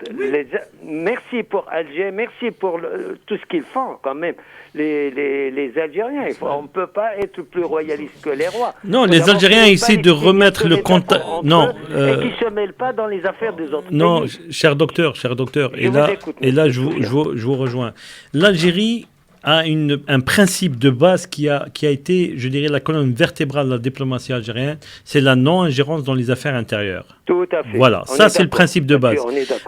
Merci pour Alger, merci pour tout ce qu'ils font quand même. Les Algériens, on ne peut pas être plus royaliste que les rois. Non, les Algériens essaient de remettre le contact. Non. Et qui ne se mêlent pas dans les affaires des autres pays. Cher docteur. Et là, je vous rejoins. L'Algérie a un principe de base qui a été, je dirais, la colonne vertébrale de la diplomatie algérienne, c'est la non-ingérence dans les affaires intérieures. Tout à fait. Voilà, ça c'est le principe de base.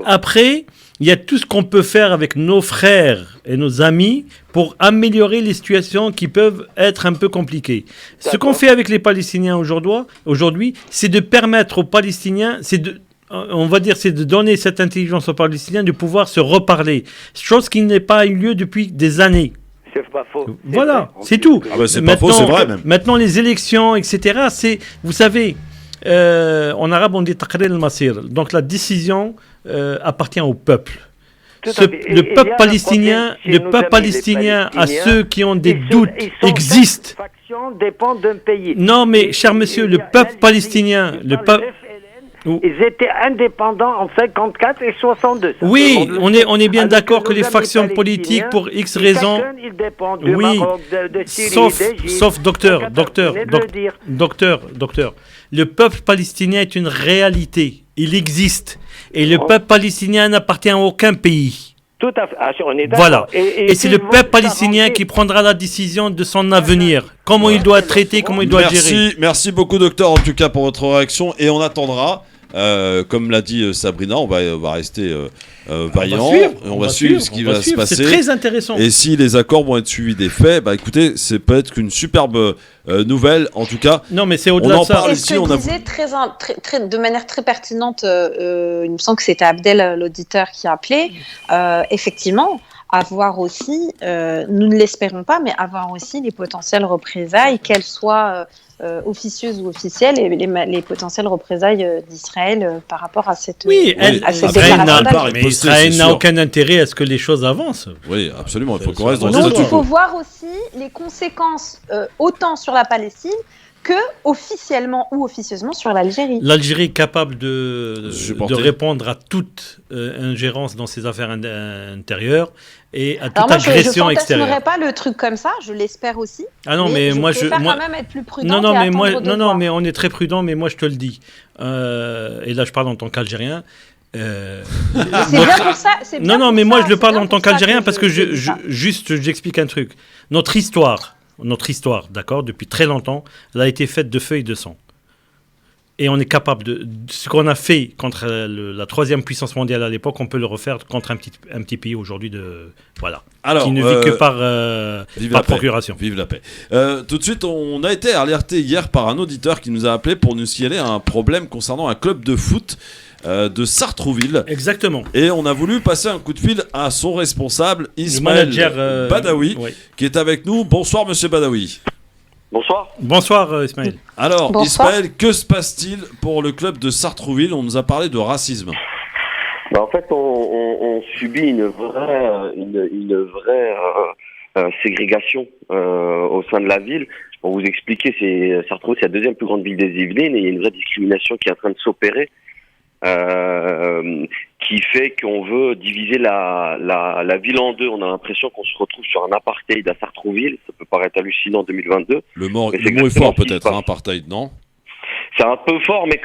Après, il y a tout ce qu'on peut faire avec nos frères et nos amis pour améliorer les situations qui peuvent être un peu compliquées. Ce qu'on fait avec les Palestiniens aujourd'hui, c'est de permettre aux Palestiniens, c'est de donner cette intelligence aux Palestiniens de pouvoir se reparler. Chose qui n'a pas eu lieu depuis des années. C'est pas faux. Voilà, c'est tout. Ah bah c'est pas faux, c'est vrai même. Maintenant, les élections, etc., vous savez, en arabe, on dit taqrir al-masir. Donc la décision appartient au peuple. Le peuple palestinien, à ceux qui ont des doutes, existe. Dépend d'un pays. Non, mais cher monsieur, le peuple palestinien, ils étaient indépendants en 54 et 62. Oui, on est bien d'accord que les factions politiques, pour X raisons... Oui, sauf docteur, le peuple palestinien est une réalité. Il existe. Et le peuple palestinien n'appartient à aucun pays. Tout à fait. On est d'accord. Voilà. Et c'est le peuple palestinien qui prendra la décision de son avenir. Comment il doit être traité, comment il doit gérer. Merci beaucoup, docteur, en tout cas, pour votre réaction. Et on attendra... comme l'a dit Sabrina, on va rester vaillant. On va suivre ce qui va se passer. C'est très intéressant. Et si les accords vont être suivis des faits, écoutez, c'est peut-être qu'une superbe nouvelle, en tout cas. Non, mais c'est au-delà de ça. Et ce que disait de manière très pertinente, il me semble que c'était Abdel, l'auditeur, qui appelait, effectivement, avoir aussi, nous ne l'espérons pas, mais avoir aussi les potentielles représailles, qu'elles soient officieuses ou officielles, et les potentielles représailles d'Israël par rapport à cette Israël n'a aucun intérêt à ce que les choses avancent. Oui, absolument, il faut qu'on reste dans le statu statu quo. Donc il faut voir aussi les conséquences autant sur la Palestine que officiellement ou officieusement sur l'Algérie. L'Algérie est capable de répondre à toute ingérence dans ses affaires intérieures et à toute agression extérieure. Je ne fantasmerais pas le truc comme ça, je l'espère aussi. Ah non, mais moi je préfère quand même être plus prudent. Non, mais on est très prudent, mais moi je te le dis. Et là je parle en tant qu'Algérien. C'est bien pour ça. Non, mais moi je le parle en tant qu'Algérien parce que j'explique un truc. Notre histoire, d'accord, depuis très longtemps, elle a été faite de feu et de sang. Et on est capable de... Ce qu'on a fait contre la troisième puissance mondiale à l'époque, on peut le refaire contre un petit pays aujourd'hui qui ne vit que par procuration. Vive la paix. Tout de suite, on a été alerté hier par un auditeur qui nous a appelé pour nous signaler un problème concernant un club de foot de Sartrouville. Exactement. Et on a voulu passer un coup de fil à son responsable, Ismaël Badawi, qui est avec nous. Bonsoir, monsieur Badawi. Bonsoir. Bonsoir, Ismaël. Alors, Ismaël, que se passe-t-il pour le club de Sartrouville ? On nous a parlé de racisme. En fait, on subit une vraie ségrégation au sein de la ville. Pour vous expliquer, Sartrouville, c'est la deuxième plus grande ville des Yvelines et il y a une vraie discrimination qui est en train de s'opérer. Qui fait qu'on veut diviser la ville en deux. On a l'impression qu'on se retrouve sur un apartheid à Sartrouville. Ça peut paraître hallucinant en 2022. Le mot est fort peut-être, apartheid, non ? C'est un peu fort, mais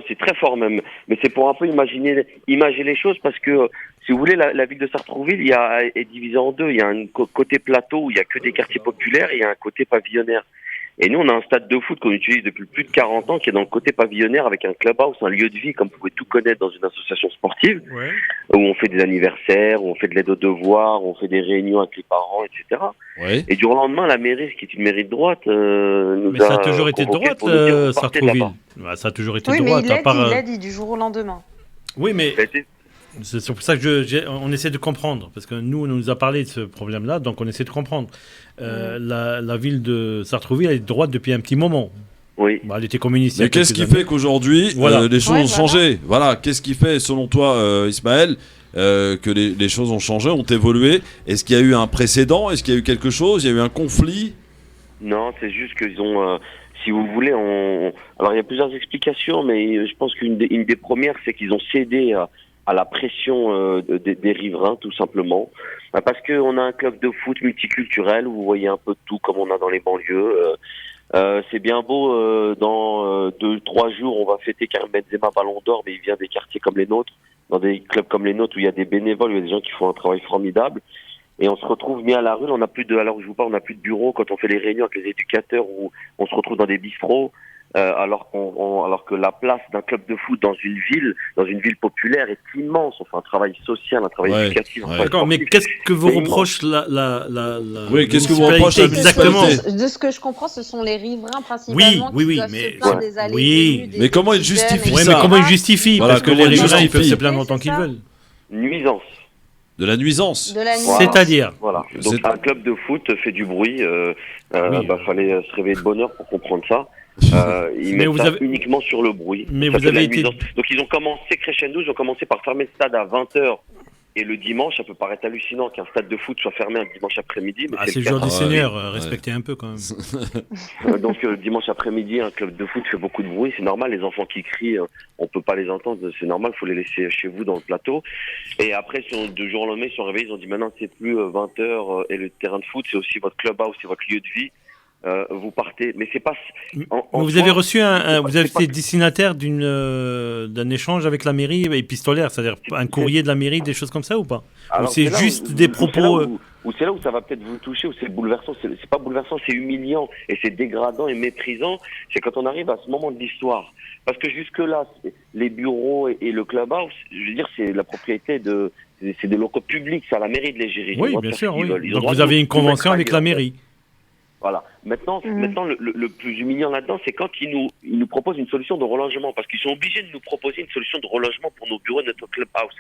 c'est très fort même. Mais c'est pour un peu imager les choses parce que, si vous voulez, la ville de Sartrouville est divisée en deux. Il y a un côté plateau où il y a que des quartiers populaires et il y a un côté pavillonnaire. Et nous, on a un stade de foot qu'on utilise depuis plus de 40 ans qui est dans le côté pavillonnaire avec un clubhouse, un lieu de vie comme vous pouvez tout connaître dans une association sportive, où on fait des anniversaires, où on fait de l'aide aux devoirs, où on fait des réunions avec les parents, etc. Ouais. Et du jour au lendemain, la mairie, qui est une mairie de droite, Mais ça a toujours été de droite, Sartrouville. Ça a toujours été de droite. Il l'a dit du jour au lendemain. Oui, mais... C'est pour ça que on essaie de comprendre, parce que nous, on nous a parlé de ce problème-là, donc on essaie de comprendre. La ville de Sartrouville, elle est de droite depuis un petit moment. Oui. Elle était communiste. Mais qu'est-ce qui fait qu'aujourd'hui, les choses ont changé ? Voilà, qu'est-ce qui fait, selon toi, Ismaël, que les choses ont changé, ont évolué ? Est-ce qu'il y a eu un précédent ? Est-ce qu'il y a eu quelque chose ? Il y a eu un conflit ? Non, c'est juste qu'ils ont... si vous voulez, alors il y a plusieurs explications, mais je pense qu'une des premières, c'est qu'ils ont cédé à la pression des riverains, tout simplement. Parce qu'on a un club de foot multiculturel où vous voyez un peu de tout, comme on a dans les banlieues. C'est bien beau, dans 2-3 jours, on va fêter Karim Benzema Ballon d'Or, mais il vient des quartiers comme les nôtres, dans des clubs comme les nôtres où il y a des bénévoles, où il y a des gens qui font un travail formidable. et on se retrouve mis à la rue. On n'a plus de, alors je vous parle, on n'a plus de bureau quand on fait les réunions avec les éducateurs où on se retrouve dans des bistrots. Alors que la place d'un club de foot dans une ville populaire est immense. On fait un travail social, un travail éducatif. D'accord, mais qu'est-ce que vous reproche Oui, qu'est-ce que vous reproche exactement? De ce que je comprends, ce sont les riverains principalement qui doivent se plaindre des allées et venues, mais comment ils justifient ça? Mais comment ils justifient? Parce que les riverains, ils peuvent se plaindre autant qu'ils veulent. Nuisance. De la nuisance. C'est-à-dire. Voilà. Donc un club de foot fait du bruit. Fallait se réveiller de bonne heure pour comprendre ça. Ils mettent ça uniquement sur le bruit. Mais vous avez été... Donc ils ont commencé crescendo, ils ont commencé par fermer le stade à 20h. Et le dimanche, ça peut paraître hallucinant qu'un stade de foot soit fermé un dimanche après-midi. Mais c'est le jour du Seigneur, respectez un peu quand même. Donc dimanche après-midi, un club de foot fait beaucoup de bruit, c'est normal, les enfants qui crient, on peut pas les entendre, c'est normal, il faut les laisser chez vous dans le plateau. Et après, de jour au lendemain, ils sont réveillés, ils ont dit maintenant c'est plus 20h et le terrain de foot, c'est aussi votre clubhouse, c'est votre lieu de vie. Vous partez, mais c'est pas. Vous avez reçu vous avez été destinataire d'un échange avec la mairie épistolaire, c'est-à-dire un courrier de la mairie, des choses comme ça ou pas? Ou c'est juste des propos. Ou c'est là où ça va peut-être vous toucher, où c'est bouleversant. C'est pas bouleversant, c'est humiliant et c'est dégradant et méprisant. C'est quand on arrive à ce moment de l'histoire, parce que jusque là, les bureaux et le clubhouse, je veux dire, c'est la propriété c'est des locaux publics, c'est à la mairie de les gérer. Oui, bien sûr, oui. Donc vous avez une convention avec la mairie. Voilà. Maintenant, le plus humiliant là-dedans, c'est quand ils nous proposent une solution de relogement, parce qu'ils sont obligés de nous proposer une solution de relogement pour nos bureaux, notre clubhouse.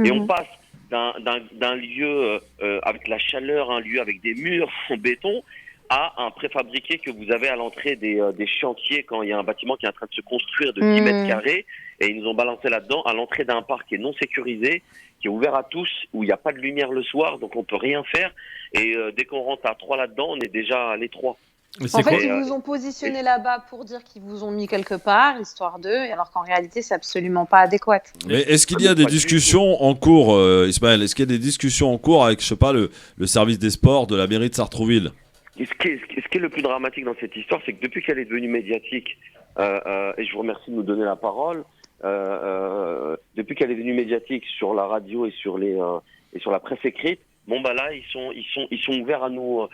Et on passe d'un lieu avec la chaleur, un lieu avec des murs en béton, à un préfabriqué que vous avez à l'entrée des chantiers quand il y a un bâtiment qui est en train de se construire de 10 mètres carrés, et ils nous ont balancé là-dedans à l'entrée d'un parc qui est non sécurisé, qui est ouvert à tous, où il n'y a pas de lumière le soir, donc on peut rien faire. Et dès qu'on rentre à 3 là-dedans, on est déjà à l'étroit. En fait, ils vous ont positionné là-bas pour dire qu'ils vous ont mis quelque part, histoire d'eux, alors qu'en réalité, c'est absolument pas adéquat. Mais est-ce qu'il y a des discussions en cours, Ismaël? Est-ce qu'il y a des discustions en cours avec, je sais pas, le service des sports de la mairie de Sartrouville? Ce qui est le plus dramatique dans cette histoire, c'est que depuis qu'elle est devenue médiatique, et je vous remercie de nous donner la parole, depuis qu'elle est devenue médiatique sur la radio et sur la presse écrite, là ils sont ouverts à nous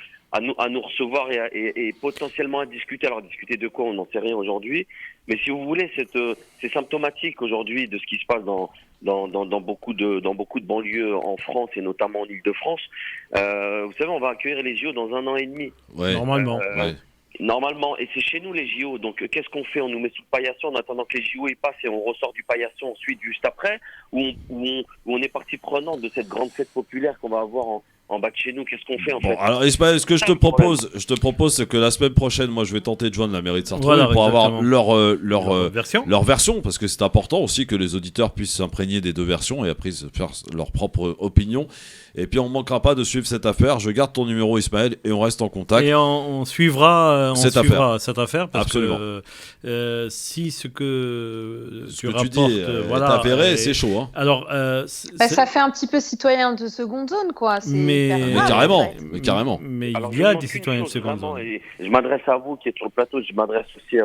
recevoir et potentiellement à discuter. Alors discuter de quoi, on n'en sait rien aujourd'hui, mais si vous voulez, c'est symptomatique aujourd'hui de ce qui se passe dans beaucoup de banlieues en France et notamment en Île-de-France. Vous savez, on va accueillir les JO dans 1 an et demi. Ouais. Normalement. Normalement, et c'est chez nous les JO, donc qu'est-ce qu'on fait? On nous met sous le paillasson en attendant que les JO y passent et on ressort du paillasson ensuite juste après, où on est partie prenante de cette grande fête populaire qu'on va avoir en bas de chez nous. Qu'est-ce qu'on fait en fait? Alors Ismaël, ce que je te propose, c'est que la semaine prochaine, moi je vais tenter de joindre la mairie de Sartrouville pour avoir leur version, parce que c'est important aussi que les auditeurs puissent s'imprégner des deux versions et après faire leur propre opinion. Et puis on ne manquera pas de suivre cette affaire. Je garde ton numéro, Ismaël, et on reste en contact. Et on suivra cette affaire parce absolument. Que si ce que tu rapportes est avéré, c'est chaud. Hein. Alors, ça fait un petit peu citoyen de seconde zone, quoi. Mais carrément. Mais alors, il y a des citoyens de seconde zone. Et je m'adresse à vous qui êtes sur le plateau, je m'adresse aussi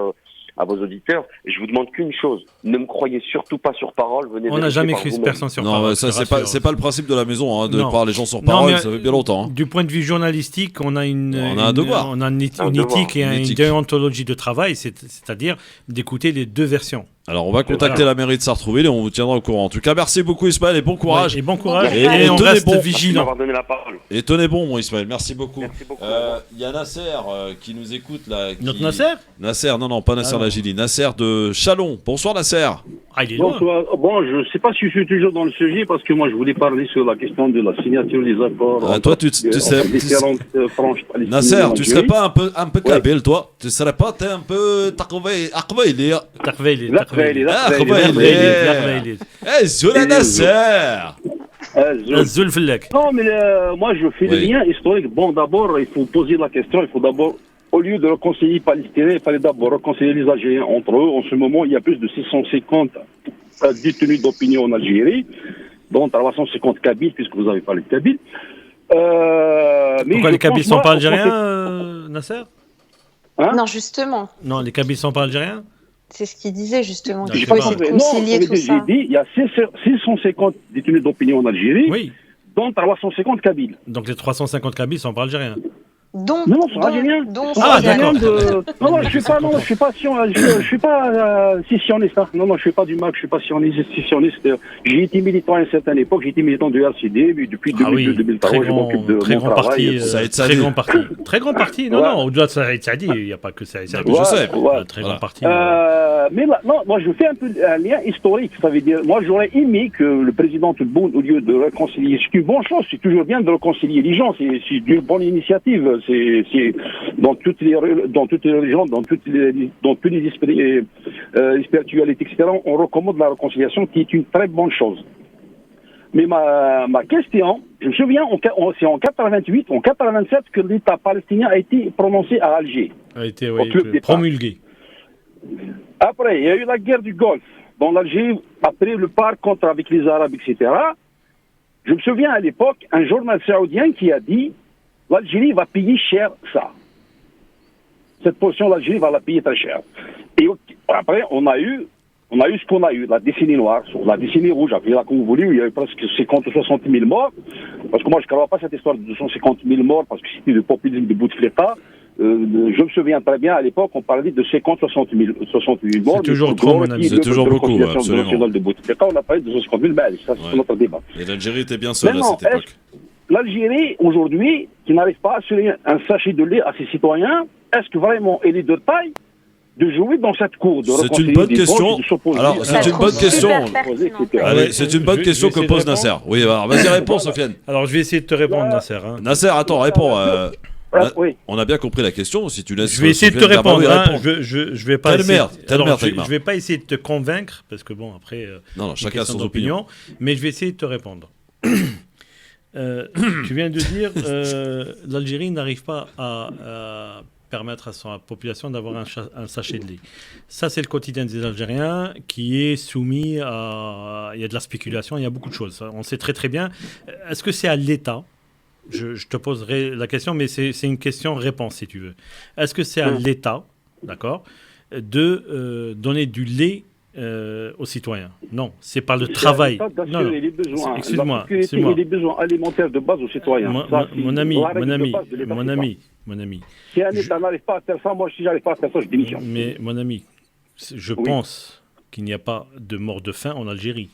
à vos auditeurs, et je vous demande qu'une chose: ne me croyez surtout pas sur parole. On n'a jamais cru personne sur parole. Non, ça c'est pas le principe de la maison, hein, de parler les gens sur parole. Ça fait bien longtemps. Hein. Du point de vue journalistique, on a un devoir. On a une éthique et une déontologie de travail, c'est-à-dire d'écouter les deux versions. Alors on va contacter la mairie de Sartrouville et on vous tiendra au courant. En tout cas, merci beaucoup Ismaël et bon courage. Et bon courage. Et on reste vigilant. Et tenez bon, mon Ismaël. Merci beaucoup. Il y a Nasser qui nous écoute là. Notre Nasser, non, pas Nasser Lagili. Nasser de Chalon. Bonsoir Nasser. Bonsoir. Bon, je ne sais pas si je suis toujours dans le sujet parce que moi je voulais parler sur la question de la signature des accords. Toi, tu sais. Différentes franges palestiniennes. Nasser, tu serais pas un peu kabyle, toi? Tu serais pas un peu Taqvayli? Non, mais moi je fais le lien historique. Bon, d'abord, il faut poser la question. Il faut d'abord, au lieu de réconcilier les Palestiniens, il fallait d'abord réconcilier les Algériens entre eux. En ce moment, il y a plus de 650 détenus d'opinion en Algérie, dont 350 Kabyles, puisque vous avez parlé de Kabyles. Pourquoi les Kabyles ne sont pas algériens, Nasser? Non, justement. Non, les Kabyles ne sont pas algériens? C'est ce qu'il disait justement. Il y a 650 détenus d'opinion en Algérie, dont 350 Kabyles. Donc les 350 Kabyles sont pas algériens. Non, c'est algérien. D'accord. Non, je suis pas scissionniste. Hein. Non, je suis pas du MAC, je suis pas scissionniste. J'ai été militant à une certaine époque, j'ai été militant du RCD, mais depuis 2002-2003, je m'occupe de mon travail. Très grand parti. Non, au-delà de Saïd Saadi, il n'y a pas que Saïd Saadi. Je sais. Très grand parti. Mais là, non, moi je fais un peu un lien historique. Ça veut dire, moi j'aurais aimé que le président Tebboune, au lieu de réconcilier, c'est une bonne chose, c'est toujours bien de réconcilier les gens, c'est une bonne initiative. C'est dans toutes les religions, dans toutes les spiritualités, etc. On recommande la réconciliation, qui est une très bonne chose. Mais ma question, je me souviens, c'est en 88, en 87 que l'État palestinien a été prononcé à Alger. A été promulgué. Après, il y a eu la guerre du Golfe, dans l'Algérie, après le par contre avec les Arabes, etc. Je me souviens à l'époque, un journal saoudien qui a dit l'Algérie va payer cher ça. Cette portion, l'Algérie va la payer très cher. Et après, on a eu ce qu'on a eu, la décennie noire, la décennie rouge, appelez-la comme vous voulez, où il y avait presque 50 ou 60 000 morts. Parce que moi, je ne crois pas cette histoire de 250 000 morts, parce que c'était le populisme de Bouteflika. Je me souviens très bien, à l'époque, on parlait de 50-60 000 morts. C'est toujours trop, mon ami. C'est toujours beaucoup, absolument. De Bouteflika, on a parlé de 250 000, mais ça, c'est notre débat. Et l'Algérie était bien seule à cette époque. L'Algérie, aujourd'hui, qui n'arrive pas à assurer un sachet de lait à ses citoyens, est-ce que vraiment elle est de taille de jouer dans cette cour de C'est une bonne question. Alors, c'est une bonne question. Allez, c'est une bonne question que pose Nasser. Oui, alors vas-y, réponds, Sofiane. Alors, je vais essayer de te répondre, Nasser. Nasser, attends, réponds. On a bien compris la question. Si tu laisses. Je vais essayer de te répondre. Je vais pas. Je vais pas essayer de te convaincre parce que bon, après. Non, chacun a son opinion. Mais je vais essayer de te répondre. Tu viens de dire l'Algérie n'arrive pas à permettre à sa population d'avoir un sachet de lait. Ça, c'est le quotidien des Algériens qui est soumis à... Il y a de la spéculation, il y a beaucoup de choses. On sait très très bien. Est-ce que c'est à l'État ? Je te poserai la question, mais c'est une question-réponse, si tu veux. Est-ce que c'est à l'État, d'accord, de donner du lait aux citoyens? Non, c'est par le travail. Non, excuse-moi. Les besoins alimentaires de base aux citoyens. Mon ami. Si un État n'arrive pas à faire ça, moi, si j'arrive pas à faire ça, je démissionne. Mais mon ami, je pense qu'il n'y a pas de mort de faim en Algérie.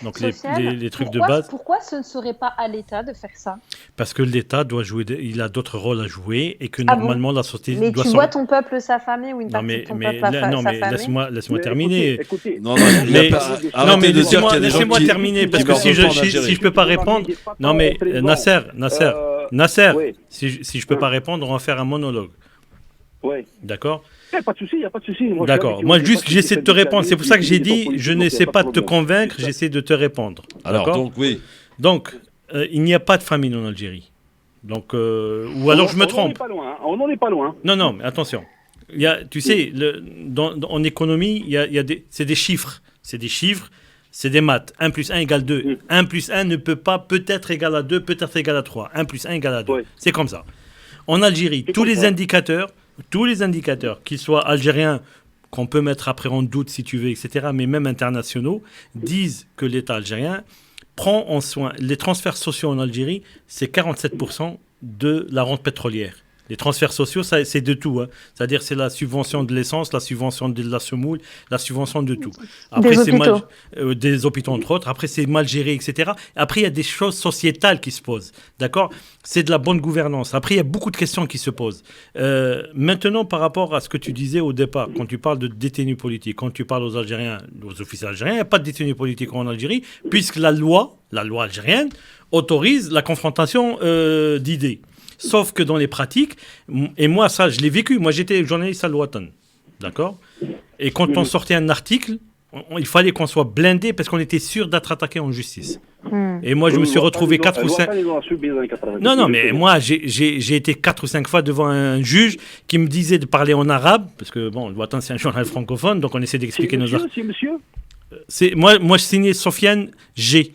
Donc les trucs de base. Pourquoi ce ne serait pas à l'État de faire ça? Parce que l'État doit jouer, il a d'autres rôles à jouer et que normalement la société doit. Mais tu vois ton peuple s'affamer ou une partie de ton peuple s'affamer. Non, mais laisse-moi terminer. Écoutez, mais laissez-moi terminer parce que si je peux pas répondre. Non mais Nasser, si je peux pas répondre, on va faire un monologue. Oui. D'accord. Il n'y a pas de souci. D'accord. Moi, juste, j'essaie de te répondre. C'est pour ça que j'ai dit, je n'essaie pas de te convaincre, j'essaie de te répondre. Alors, donc, oui. Donc, il n'y a pas de famine en Algérie. Donc, ou alors je me trompe. On n'en est pas loin. Non, mais attention. Tu sais, en économie, c'est des chiffres. C'est des chiffres, c'est des maths. 1 plus 1 égale 2. 1 plus 1 ne peut pas peut-être égal à 2, peut-être égal à 3. 1 plus 1 égale à 2. Oui. C'est comme ça. En Algérie, tous les indicateurs, qu'ils soient algériens, qu'on peut mettre après en doute si tu veux, etc., mais même internationaux, disent que l'État algérien prend en soin les transferts sociaux en Algérie, c'est 47% de la rente pétrolière. Les transferts sociaux, c'est de tout. Hein. C'est-à-dire c'est la subvention de l'essence, la subvention de la semoule, la subvention de tout. Après, des hôpitaux, entre autres. Après, c'est mal géré, etc. Après, il y a des choses sociétales qui se posent. D'accord ? C'est de la bonne gouvernance. Après, il y a beaucoup de questions qui se posent. Maintenant, par rapport à ce que tu disais au départ, quand tu parles de détenus politiques, quand tu parles aux Algériens, aux officiers algériens, il n'y a pas de détenus politiques en Algérie, puisque la loi algérienne, autorise la confrontation d'idées. Sauf que dans les pratiques, et moi ça je l'ai vécu, moi j'étais journaliste à l'Ouatan, d'accord ? Et quand on sortait un article, il fallait qu'on soit blindé parce qu'on était sûr d'être attaqué en justice. Et moi je me suis retrouvé 4 ou 5... Non, mais moi j'ai été 4 ou 5 fois devant un juge qui me disait de parler en arabe, parce que bon, l'Ouatan c'est un journal francophone, donc on essaie d'expliquer nos articles. C'est monsieur ? Moi je signais Sofiane G.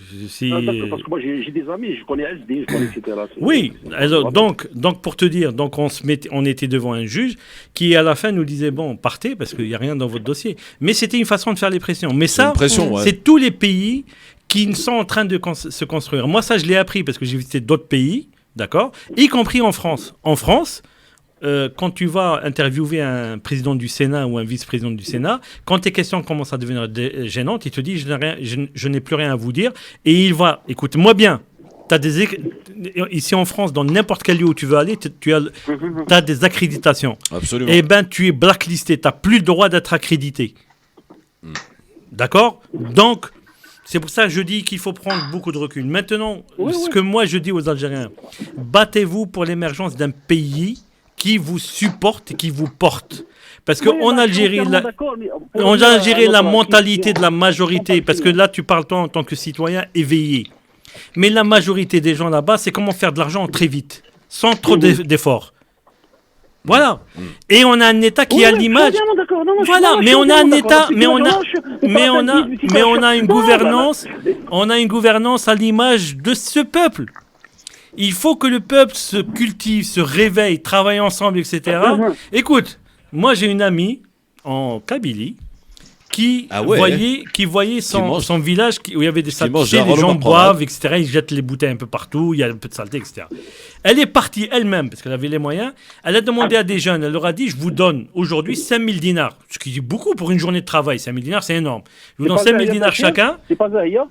Parce que moi j'ai des amis, je connais SD, je connais etc. Oui, alors, donc pour te dire, donc on était devant un juge qui à la fin nous disait bon, partez parce qu'il n'y a rien dans votre dossier. Mais c'était une façon de faire les pressions. Mais ça, c'est tous les pays qui sont en train de se construire. Moi, ça, je l'ai appris parce que j'ai visité d'autres pays, d'accord, y compris en France. En France, quand tu vas interviewer un président du Sénat ou un vice-président du Sénat, quand tes questions commencent à devenir gênantes, il te dit je n'ai plus rien à vous dire. Et il va, écoute-moi bien, ici en France, dans n'importe quel lieu où tu veux aller, tu as des accréditations. Absolument. Eh bien, tu es blacklisté, tu n'as plus le droit d'être accrédité. D'accord ? Donc, c'est pour ça que je dis qu'il faut prendre beaucoup de recul. Maintenant, ce que moi je dis aux Algériens, battez-vous pour l'émergence d'un pays qui vous supporte et qui vous porte. Parce qu'en Algérie, la mentalité de la majorité, parce que là, tu parles toi en tant que citoyen éveillé. Mais la majorité des gens là-bas, c'est comment faire de l'argent très vite, sans trop d'efforts. Voilà. Et on a un État qui a l'image. Voilà, mais on a un État, mais on a une gouvernance. On a une gouvernance à l'image de ce peuple. Il faut que le peuple se cultive, se réveille, travaille ensemble, etc. Écoute, moi j'ai une amie en Kabylie qui voyait son village où il y avait des saletés, les gens boivent, etc. Ils jettent les bouteilles un peu partout, il y a un peu de saleté, etc. Elle est partie elle-même, parce qu'elle avait les moyens. Elle a demandé à des jeunes, elle leur a dit, je vous donne aujourd'hui 5000 dinars. Ce qui est beaucoup pour une journée de travail. 5000 dinars, c'est énorme. Je vous donne 5000 dinars chacun. C'est pas Zahia?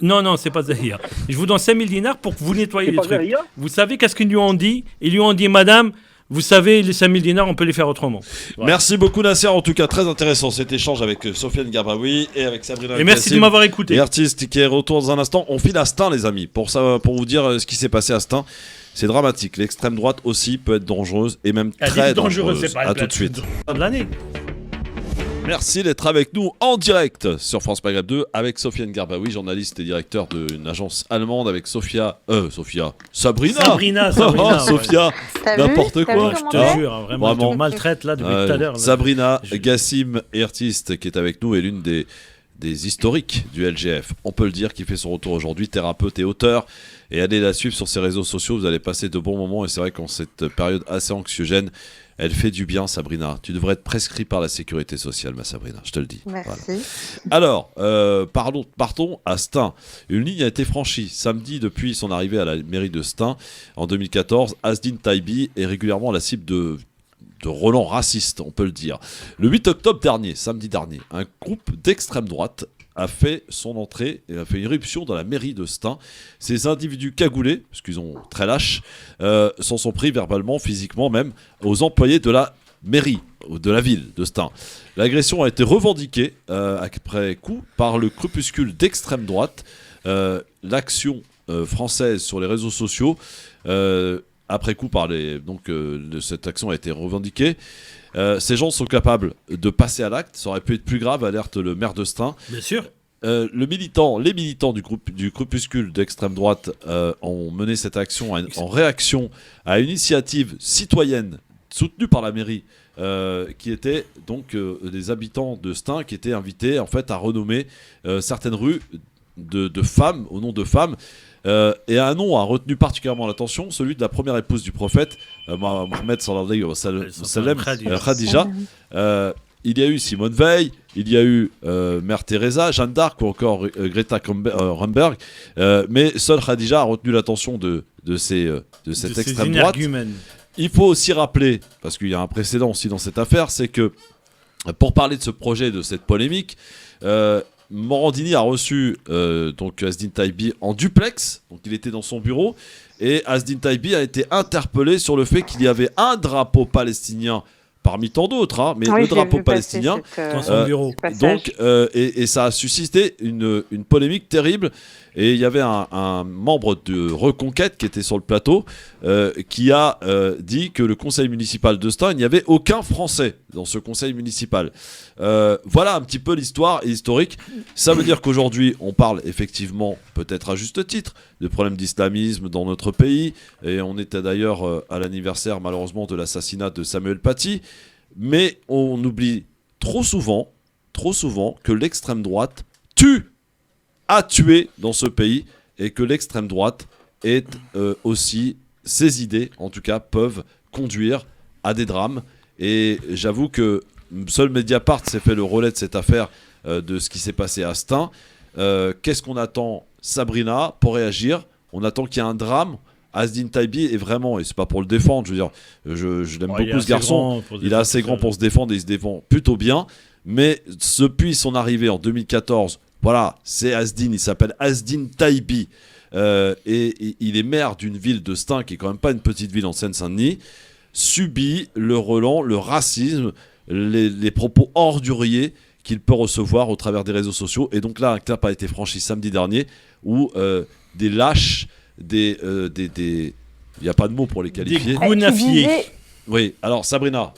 Non, c'est pas Zahia. Je vous donne 5000 dinars pour que vous nettoyiez les trucs. Zahia? Vous savez qu'est-ce qu'ils lui ont dit? Ils lui ont dit, madame, vous savez, les 5000 dinars, on peut les faire autrement. Voilà. Merci beaucoup Nasser, en tout cas très intéressant cet échange avec Sofiane Garbaoui et avec Sabrina. Et merci de m'avoir écouté. Et artiste qui est retour dans un instant. On file à Stein les amis, pour vous dire ce qui s'est passé à Stein. C'est dramatique, l'extrême droite aussi peut être dangereuse et même très dangereuse. À tout de suite. De l'année. Merci d'être avec nous en direct sur France Maghreb 2 avec Sofiane Garbaoui, journaliste et directeur d'une agence allemande avec Sabrina. Sophia, n'importe quoi. Je te jure, vraiment, tu me maltraites là depuis tout à l'heure. Sabrina Gassim, artiste qui est avec nous, est l'une des historiques du LGF. On peut le dire, qui fait son retour aujourd'hui, thérapeute et auteur. Et allez la suivre sur ses réseaux sociaux, vous allez passer de bons moments. Et c'est vrai qu'en cette période assez anxiogène, elle fait du bien, Sabrina. Tu devrais être prescrit par la sécurité sociale, ma Sabrina, je te le dis. Merci. Voilà. Alors, partons à Stein. Une ligne a été franchie samedi depuis son arrivée à la mairie de Stein en 2014. Asdine Taibi est régulièrement la cible de relents racistes, on peut le dire. Le 8 octobre dernier, samedi dernier, un groupe d'extrême droite a fait son entrée et a fait une éruption dans la mairie de Stein. Ces individus cagoulés, parce qu'ils sont très lâches, s'en sont pris verbalement, physiquement même, aux employés de la mairie, de la ville de Stein. L'agression a été revendiquée après coup par le crépuscule d'extrême droite, l'action française sur les réseaux sociaux, après coup cette action a été revendiquée. Ces gens sont capables de passer à l'acte. Ça aurait pu être plus grave, alerte le maire de Stein. Bien sûr. Les militants du crépuscule d'extrême droite ont mené cette action en réaction à une initiative citoyenne soutenue par la mairie, qui était donc des habitants de Stein qui étaient invités en fait à renommer certaines rues de femmes, au nom de femmes. Et un nom a retenu particulièrement l'attention, celui de la première épouse du prophète, Mohamed sallallahu alayhi wa sallam, Khadija. Il y a eu Simone Veil, il y a eu Mère Teresa, Jeanne d'Arc ou encore Greta Thunberg, mais seule Khadija a retenu l'attention de cette extrême droite. Il faut aussi rappeler, parce qu'il y a un précédent aussi dans cette affaire, c'est que pour parler de ce projet, de cette polémique, Morandini a reçu donc Asdine Taibi en duplex, donc il était dans son bureau, et Asdine Taibi a été interpellé sur le fait qu'il y avait un drapeau palestinien parmi tant d'autres, mais le drapeau palestinien dans son bureau. Donc, et ça a suscité une polémique terrible. Et il y avait un membre de Reconquête qui était sur le plateau qui a dit que le conseil municipal de Stein, il n'y avait aucun Français dans ce conseil municipal. Voilà un petit peu l'histoire et historique. Ça veut dire qu'aujourd'hui, on parle effectivement, peut-être à juste titre, de problèmes d'islamisme dans notre pays. Et on était d'ailleurs à l'anniversaire, malheureusement, de l'assassinat de Samuel Paty. Mais on oublie trop souvent que l'extrême droite a tué dans ce pays, et que l'extrême droite est aussi, ses idées en tout cas, peuvent conduire à des drames. Et j'avoue que seul Mediapart s'est fait le relais de cette affaire, de ce qui s'est passé à Stein. Qu'est-ce qu'on attend, Sabrina, pour réagir? On attend qu'il y ait un drame. Azdine Taibi est vraiment, et c'est pas pour le défendre, je veux dire, je l'aime beaucoup ce garçon, il est assez grand pour se défendre et il se défend plutôt bien, mais depuis son arrivée en 2014, voilà, c'est Azdine, il s'appelle Azdine Taibi, et il est maire d'une ville de Stein, qui est quand même pas une petite ville en Seine-Saint-Denis, subit le relent, le racisme, les propos orduriers qu'il peut recevoir au travers des réseaux sociaux, et donc là, un cap a été franchi samedi dernier, où des lâches, il n'y a pas de mots pour les qualifier. Des gounafiers. Oui, alors Sabrina.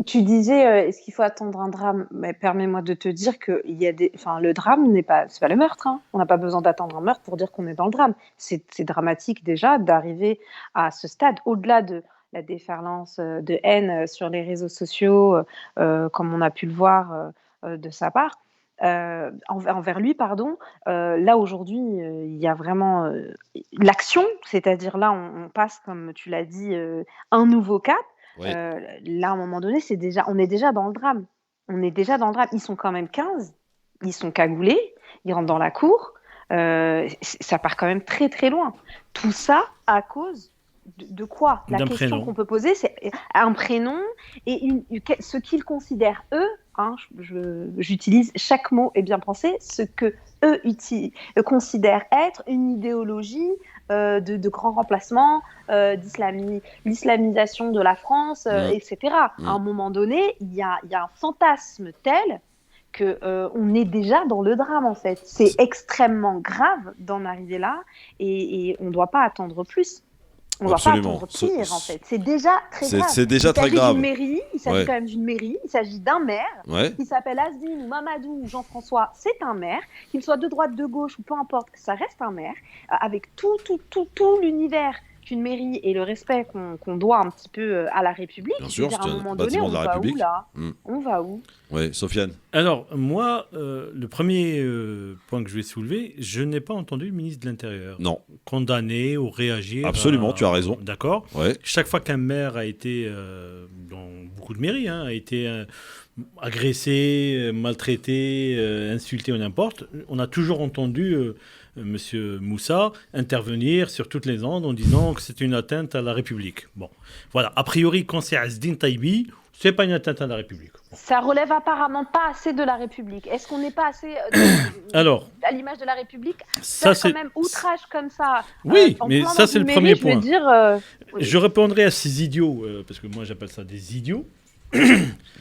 Tu disais, est-ce qu'il faut attendre un drame? Mais permets-moi de te dire que le drame c'est pas le meurtre. Hein. On n'a pas besoin d'attendre un meurtre pour dire qu'on est dans le drame. C'est dramatique déjà d'arriver à ce stade, au-delà de la déferlance de haine sur les réseaux sociaux, comme on a pu le voir de sa part. Envers lui, pardon. Là aujourd'hui, il y a vraiment l'action, c'est-à-dire là, on passe, comme tu l'as dit, un nouveau cap. Oui. Là, à un moment donné, on est déjà dans le drame. Ils sont quand même 15, ils sont cagoulés, ils rentrent dans la cour. Ça part quand même très très loin. Tout ça à cause de quoi? La question qu'on peut poser, c'est un prénom et ce qu'ils considèrent eux. Hein, j'utilise chaque mot est bien pensé, ce que eux considèrent être une idéologie de grand remplacement, l'islamisation de la France, etc. À un moment donné, il y a un fantasme tel qu'on est déjà dans le drame, en fait. C'est extrêmement grave d'en arriver là et on ne doit pas attendre plus. On ne va pas attendre pire, en fait. C'est déjà très grave. C'est déjà très grave. Il s'agit quand même d'une mairie. Il s'agit d'un maire qui s'appelle Azdine ou Mamadou ou Jean-François. C'est un maire. Qu'il soit de droite, de gauche ou peu importe, ça reste un maire. Avec tout l'univers qu'une mairie et le respect qu'on doit un petit peu à la République. Bien sûr, c'est un bâtiment de la République. On va où? Oui, Sofiane. Alors, moi, le premier point que je vais soulever, je n'ai pas entendu le ministre de l'Intérieur condamner ou réagir. Absolument, tu as raison. D'accord. Ouais. Chaque fois qu'un maire a été, dans beaucoup de mairies, a été agressé, maltraité, insulté ou n'importe, on a toujours entendu Monsieur Moussa intervenir sur toutes les ondes en disant que c'est une atteinte à la République. Bon, voilà. A priori, quand c'est Azdine Taibi, c'est pas une atteinte à la République. Bon. Ça relève apparemment pas assez de la République. Est-ce qu'on n'est pas assez Alors, à l'image de la République? Ça, c'est quand même outrage comme ça. Oui, mais ça c'est le premier point. Je répondrai à ces idiots parce que moi j'appelle ça des idiots.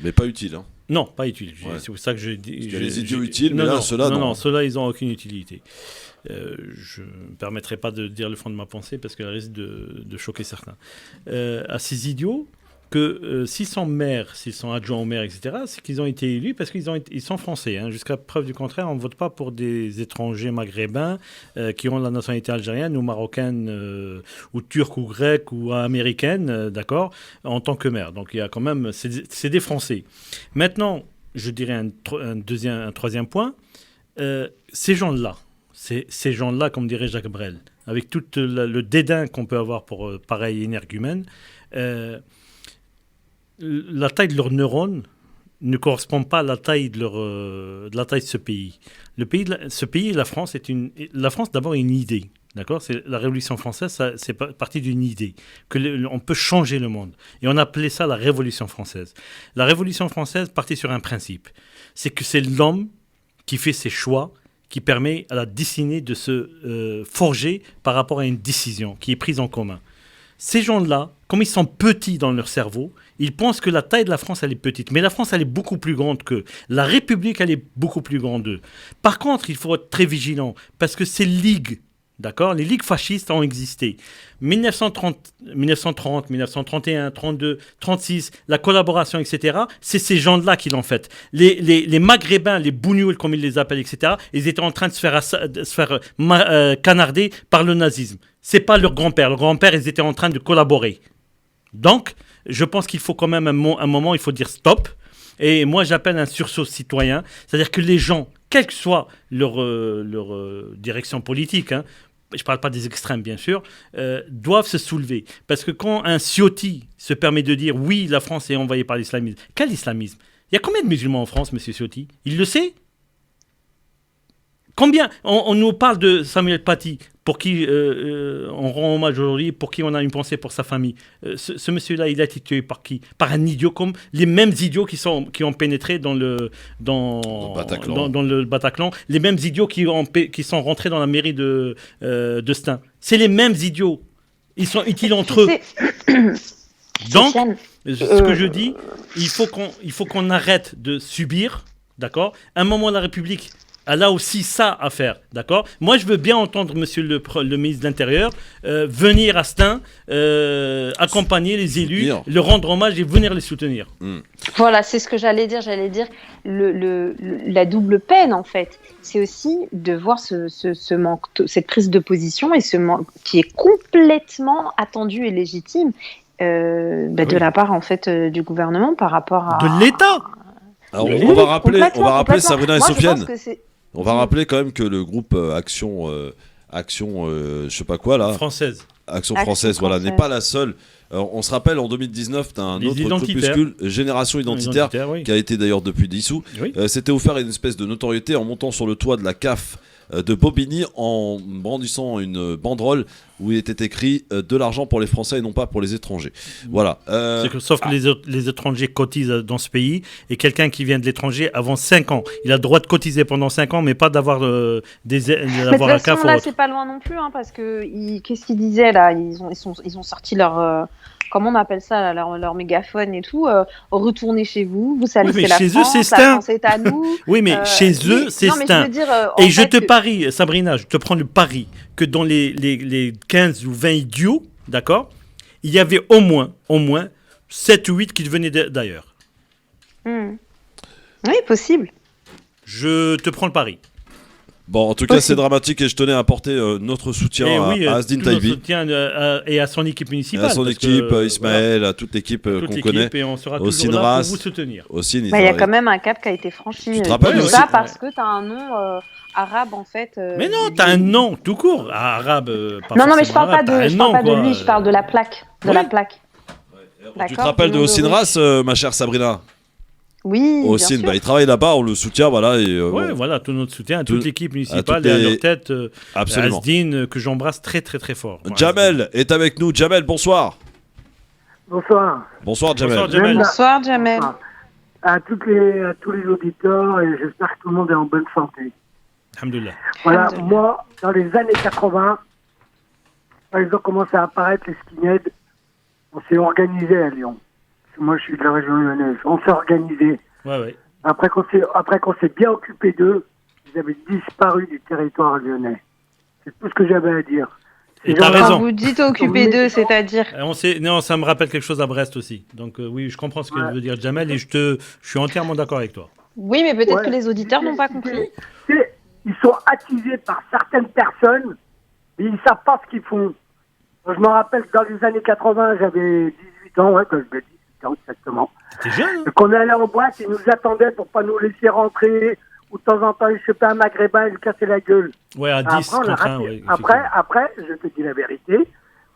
Mais pas utile, hein. Non, pas utile. C'est pour ça que je dis. Il y a les idiots utiles, mais là, ceux-là, non. Non, ceux-là, ils n'ont aucune utilité. Je ne me permettrai pas de dire le fond de ma pensée parce qu'elle risque de choquer certains. À ces idiots, que s'ils sont maires, s'ils sont adjoints au maire, etc., c'est qu'ils ont été élus parce qu'ils sont français. Hein. Jusqu'à preuve du contraire, on ne vote pas pour des étrangers maghrébins qui ont la nationalité algérienne ou marocaine ou turque ou grecque ou américaine, d'accord, en tant que maire. Donc il y a quand même, c'est des Français. Maintenant, je dirais un troisième point. Ces gens-là, comme dirait Jacques Brel, avec tout le dédain qu'on peut avoir pour pareil énergumène, la taille de leurs neurones ne correspond pas à la taille de ce pays. Ce pays, la France, la France d'abord est une idée. D'accord, c'est la Révolution française, c'est parti d'une idée on peut changer le monde. Et on appelait ça la Révolution française. La Révolution française partait sur un principe, c'est que c'est l'homme qui fait ses choix, qui permet à la destinée de se forger par rapport à une décision qui est prise en commun. Ces gens-là, comme ils sont petits dans leur cerveau, ils pensent que la taille de la France, elle est petite. Mais la France, elle est beaucoup plus grande qu'eux. La République, elle est beaucoup plus grande d'eux. Par contre, il faut être très vigilant, parce que ces ligues, d'accord, les ligues fascistes ont existé. 1930, 1931, 32, 36, la collaboration, etc., c'est ces gens-là qui l'ont fait. Les Maghrébins, les Bougnouls, comme ils les appellent, etc., ils étaient en train de se faire canarder par le nazisme. C'est pas leur grand-père. Leur grand-père, ils étaient en train de collaborer. Donc, je pense qu'il faut quand même un moment, il faut dire stop. Et moi, j'appelle un sursaut citoyen. C'est-à-dire que les gens, quelle que soit leur direction politique, je ne parle pas des extrêmes, bien sûr, doivent se soulever. Parce que quand un Ciotti se permet de dire « Oui, la France est envahie par l'islamisme », quel islamisme? Il y a combien de musulmans en France, monsieur Ciotti? Il le sait? Combien on nous parle de Samuel Paty, pour qui on rend hommage aujourd'hui, pour qui on a une pensée pour sa famille. Ce monsieur-là, il a été tué par qui? Par un idiot comme les mêmes idiots qui ont pénétré dans le Bataclan, les mêmes idiots qui sont rentrés dans la mairie de Stein. C'est les mêmes idiots. Ils sont utiles entre eux. Donc, ce que je dis, il faut qu'on arrête de subir, d'accord? À un moment, la République, elle a aussi ça à faire, d'accord? Moi, je veux bien entendre monsieur le ministre de l'Intérieur venir à Stein, accompagner les élus, leur rendre hommage et venir les soutenir. Voilà, c'est ce que j'allais dire. La double peine, en fait, c'est aussi de voir ce manque, cette prise de position et ce manque qui est complètement attendu et légitime de la part, en fait, du gouvernement par rapport à... De l'État. Alors, on va rappeler Sabrina et Sofiane. On va rappeler quand même que le groupe Action, je sais pas quoi là. Action française, voilà, n'est pas la seule. On se rappelle en 2019 d'un autre groupuscule, Génération Identitaire, qui a été d'ailleurs depuis dissous. Oui. S'était offert une espèce de notoriété en montant sur le toit de la CAF de Bobigny en brandissant une banderole où il était écrit de l'argent pour les Français et non pas pour les étrangers. Voilà. Sauf que les étrangers cotisent dans ce pays et quelqu'un qui vient de l'étranger avant 5 ans, il a le droit de cotiser pendant 5 ans mais pas d'avoir un CAF. Là, c'est pas loin non plus, hein, parce que qu'est-ce qu'ils disaient là, ils ont sorti leur... comment on appelle ça, là, leur mégaphone et tout, retournez chez vous, vous salissez la France, la France est à nous. Oui, mais chez eux, c'est Stein. Et je te parie, Sabrina, je te prends le pari que dans les 15 ou 20 idiots, d'accord, il y avait au moins 7 ou 8 qui venaient d'ailleurs. Oui, possible. Je te prends le pari. Bon, en tout cas, c'est dramatique et je tenais à apporter notre soutien à Asdin Taibi. Notre soutien et à son équipe municipale. À son équipe, Ismaël, à toute l'équipe qu'on connaît. Et on sera toujours là pour vous soutenir. Il y a quand même un cap qui a été franchi. Tu te rappelles aussi ça parce que tu as un nom arabe en fait. Mais non, tu as un nom tout court, arabe. Non, mais je parle pas de lui, je parle de la plaque. La plaque. Tu te rappelles de Osinras, ma chère Sabrina? Oui, Ossine, il travaille là-bas, on le soutient, voilà. Voilà, tout notre soutien à toute l'équipe municipale et à leur tête, Asdin, que j'embrasse très très très fort. Jamel est avec nous. Jamel, bonsoir. Bonsoir. Bonsoir, Jamel. Bonsoir, Jamel. À tous les auditeurs, et j'espère que tout le monde est en bonne santé. Alhamdoulilah. Voilà, moi, dans les années 80, quand ils ont commencé à apparaître, les skinheads, on s'est organisé à Lyon. Moi, je suis de la région lyonnaise. On s'est organisé. Ouais. Après qu'on s'est bien occupé d'eux, ils avaient disparu du territoire lyonnais. C'est tout ce que j'avais à dire. Et t'as raison. Quand vous dites occuper d'eux, c'est-à-dire Non, ça me rappelle quelque chose à Brest aussi. Donc oui, je comprends ce que veut dire Jamel et je suis entièrement d'accord avec toi. Oui, mais peut-être que les auditeurs n'ont pas compris. Ils sont attisés par certaines personnes, mais ils ne savent pas ce qu'ils font. Moi, je me rappelle que dans les années 80, j'avais 18 ans, quand je l'ai dit. Exactement. C'était jeune. Qu'on allait en boîte, ils nous attendaient pour pas nous laisser rentrer, ou de temps en temps, ils chopaient un maghrébin et ils cassaient la gueule. Ouais, à 10 contre 1, ouais. Après, je te dis la vérité,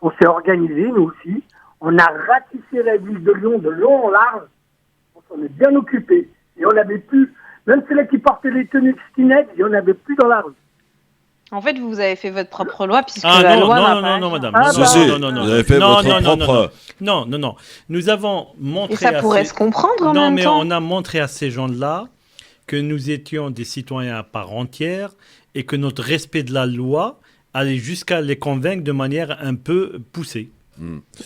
on s'est organisé, nous aussi, on a ratissé la ville de Lyon de long en large, on s'en est bien occupé, et on n'avait plus, même ceux-là qui portaient les tenues de skinhead, il n'y en avait plus dans la rue. En fait, vous avez fait votre propre loi puisque la loi n'a pas... Non, madame. Non. Vous avez fait votre propre... Non. Nous avons montré... Et ça pourrait se comprendre en même temps. Non, mais on a montré à ces gens-là que nous étions des citoyens à part entière et que notre respect de la loi allait jusqu'à les convaincre de manière un peu poussée.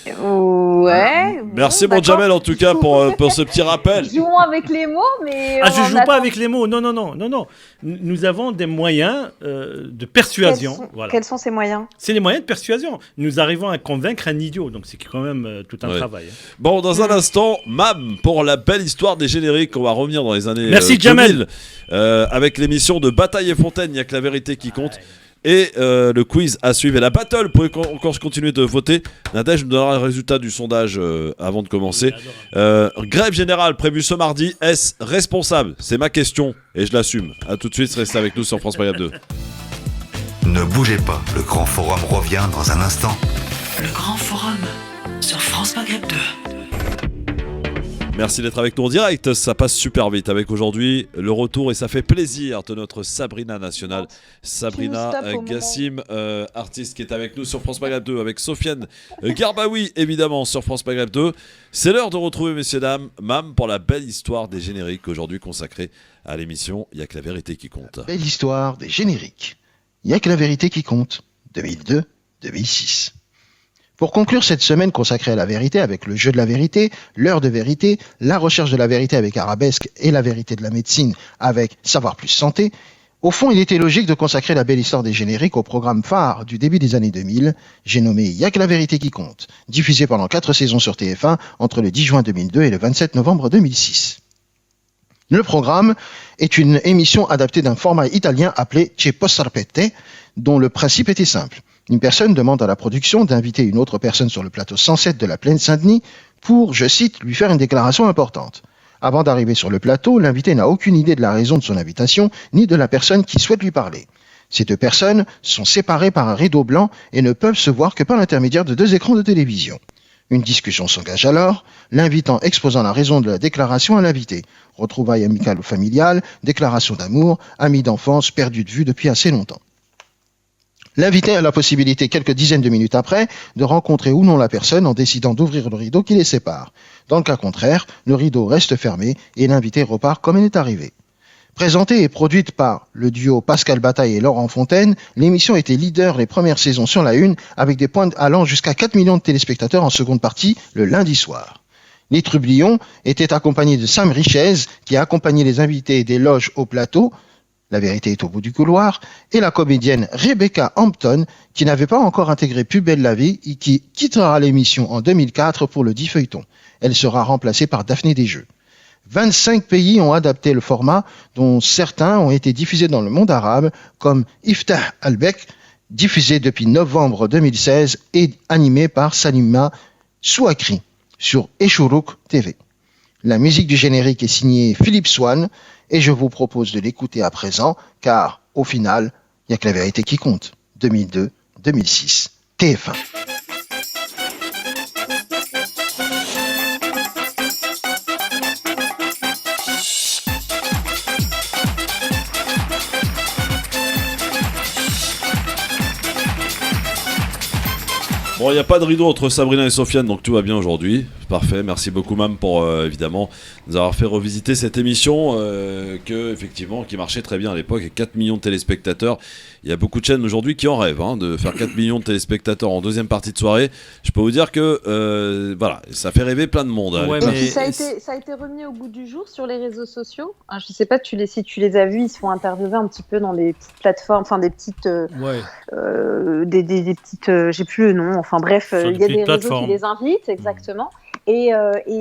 Ouais. Merci mon Jamel en tout cas pour ce petit rappel. Jouons avec les mots, mais... je joue pas avec les mots, non. Nous avons des moyens de persuasion. Quels sont ces moyens? C'est les moyens de persuasion. Nous arrivons à convaincre un idiot, donc c'est quand même tout un travail. Bon, dans un instant, Mam, pour la belle histoire des génériques, on va revenir dans les années Merci, 2000, Jamel. avec l'émission de Bataille et Fontaine, il n'y a que la vérité qui compte. Et le quiz à suivre et la battle. Vous pouvez encore continuer de voter. Nadège nous donnera le résultat du sondage avant de commencer. Grève générale prévue ce mardi. Est-ce responsable? C'est ma question et je l'assume. A tout de suite, restez avec nous sur France Maghreb 2. Ne bougez pas, le Grand Forum revient dans un instant. Le Grand Forum sur France Maghreb 2. Merci d'être avec nous en direct, ça passe super vite avec aujourd'hui le retour et ça fait plaisir de notre Sabrina nationale, Sabrina Gassim, artiste qui est avec nous sur France Maghreb 2 avec Sofiane Garbaoui évidemment sur France Maghreb 2. C'est l'heure de retrouver messieurs dames Mam pour la belle histoire des génériques aujourd'hui consacrée à l'émission Y'a que la vérité qui compte. Belle histoire des génériques. Y'a que la vérité qui compte. 2002-2006. Pour conclure cette semaine consacrée à la vérité avec le jeu de la vérité, l'heure de vérité, la recherche de la vérité avec Arabesque et la vérité de la médecine avec Savoir Plus Santé, au fond il était logique de consacrer la belle histoire des génériques au programme phare du début des années 2000, j'ai nommé Y'a que la vérité qui compte, diffusé pendant 4 saisons sur TF1 entre le 10 juin 2002 et le 27 novembre 2006. Le programme est une émission adaptée d'un format italien appelé Che posso ripete, dont le principe était simple. Une personne demande à la production d'inviter une autre personne sur le plateau 107 de la Plaine Saint-Denis pour, je cite, lui faire une déclaration importante. Avant d'arriver sur le plateau, l'invité n'a aucune idée de la raison de son invitation, ni de la personne qui souhaite lui parler. Ces deux personnes sont séparées par un rideau blanc et ne peuvent se voir que par l'intermédiaire de 2 écrans de télévision. Une discussion s'engage alors, l'invitant exposant la raison de la déclaration à l'invité. Retrouvailles amicales ou familiales, déclaration d'amour, amis d'enfance perdus de vue depuis assez longtemps. L'invité a la possibilité, quelques dizaines de minutes après, de rencontrer ou non la personne en décidant d'ouvrir le rideau qui les sépare. Dans le cas contraire, le rideau reste fermé et l'invité repart comme il est arrivé. Présentée et produite par le duo Pascal Bataille et Laurent Fontaine, l'émission était leader les premières saisons sur la une, avec des points allant jusqu'à 4 millions de téléspectateurs en seconde partie le lundi soir. Les Trublions étaient accompagnés de Sam Richez, qui a accompagné les invités des loges au plateau, La vérité est au bout du couloir, et la comédienne Rebecca Hampton, qui n'avait pas encore intégré Plus belle la vie et qui quittera l'émission en 2004 pour le dit feuilleton. Elle sera remplacée par Daphné Desjeux. 25 pays ont adapté le format, dont certains ont été diffusés dans le monde arabe, comme Iftah Al-Bek, diffusé depuis novembre 2016 et animé par Salima Souakri sur Eshuruk TV. La musique du générique est signée Philippe Swan, et je vous propose de l'écouter à présent, car au final, il n'y a que la vérité qui compte. 2002-2006, TF1. Bon, il n'y a pas de rideau entre Sabrina et Sofiane, donc tout va bien aujourd'hui. Parfait, merci beaucoup Mam pour évidemment nous avoir fait revisiter cette émission qui marchait très bien à l'époque, et 4 millions de téléspectateurs. Il y a beaucoup de chaînes aujourd'hui qui en rêvent de faire 4 millions de téléspectateurs en deuxième partie de soirée. Je peux vous dire que voilà, ça fait rêver plein de monde. Ouais, et puis ça a été remis au bout du jour sur les réseaux sociaux. Je ne sais pas si tu les as vus, ils se font interviewer un petit peu dans des petites plateformes, enfin des petites, des petites, j'ai plus le nom. Enfin bref, il y a des réseaux qui les invitent, exactement. Et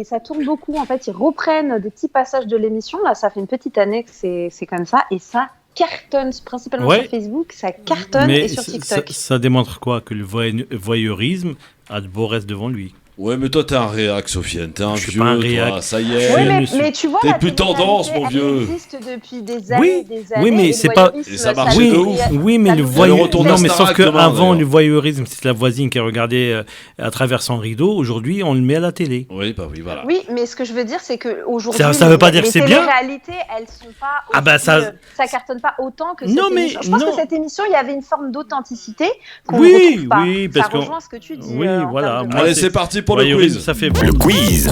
ça tourne beaucoup. En fait, ils reprennent des petits passages de l'émission. Là, ça fait une petite année que c'est comme ça, et ça cartonne, principalement sur Facebook, ça cartonne, et sur TikTok. Ça démontre quoi? Que le voyeurisme a de beaux restes devant lui. Ouais, mais toi, t'es un réac, Sofiane. T'es un vieux, pas un réac. Toi, ça y est. Ouais, mais tu vois, t'es plus tendance, mon vieux. Ça existe depuis des années, Oui, mais c'est pas. Et ça marche de ouf. Oui, mais le voyeurisme. Non, mais sauf qu'avant, le voyeurisme, c'était la voisine qui regardait à travers son rideau. Aujourd'hui, on le met à la télé. Oui, bah oui, voilà. Oui, mais ce que je veux dire, c'est qu'aujourd'hui, ça veut pas dire que c'est bien. Les réalités, elles sont pas. Ça cartonne pas autant que cette émission. Je pense que cette émission, il y avait une forme d'authenticité qu'on ne retrouve pas. Oui, parce que. Ça rejoint ce que tu dis. Oui, voilà. Allez, c'est parti pour le quiz. Ça fait le quiz.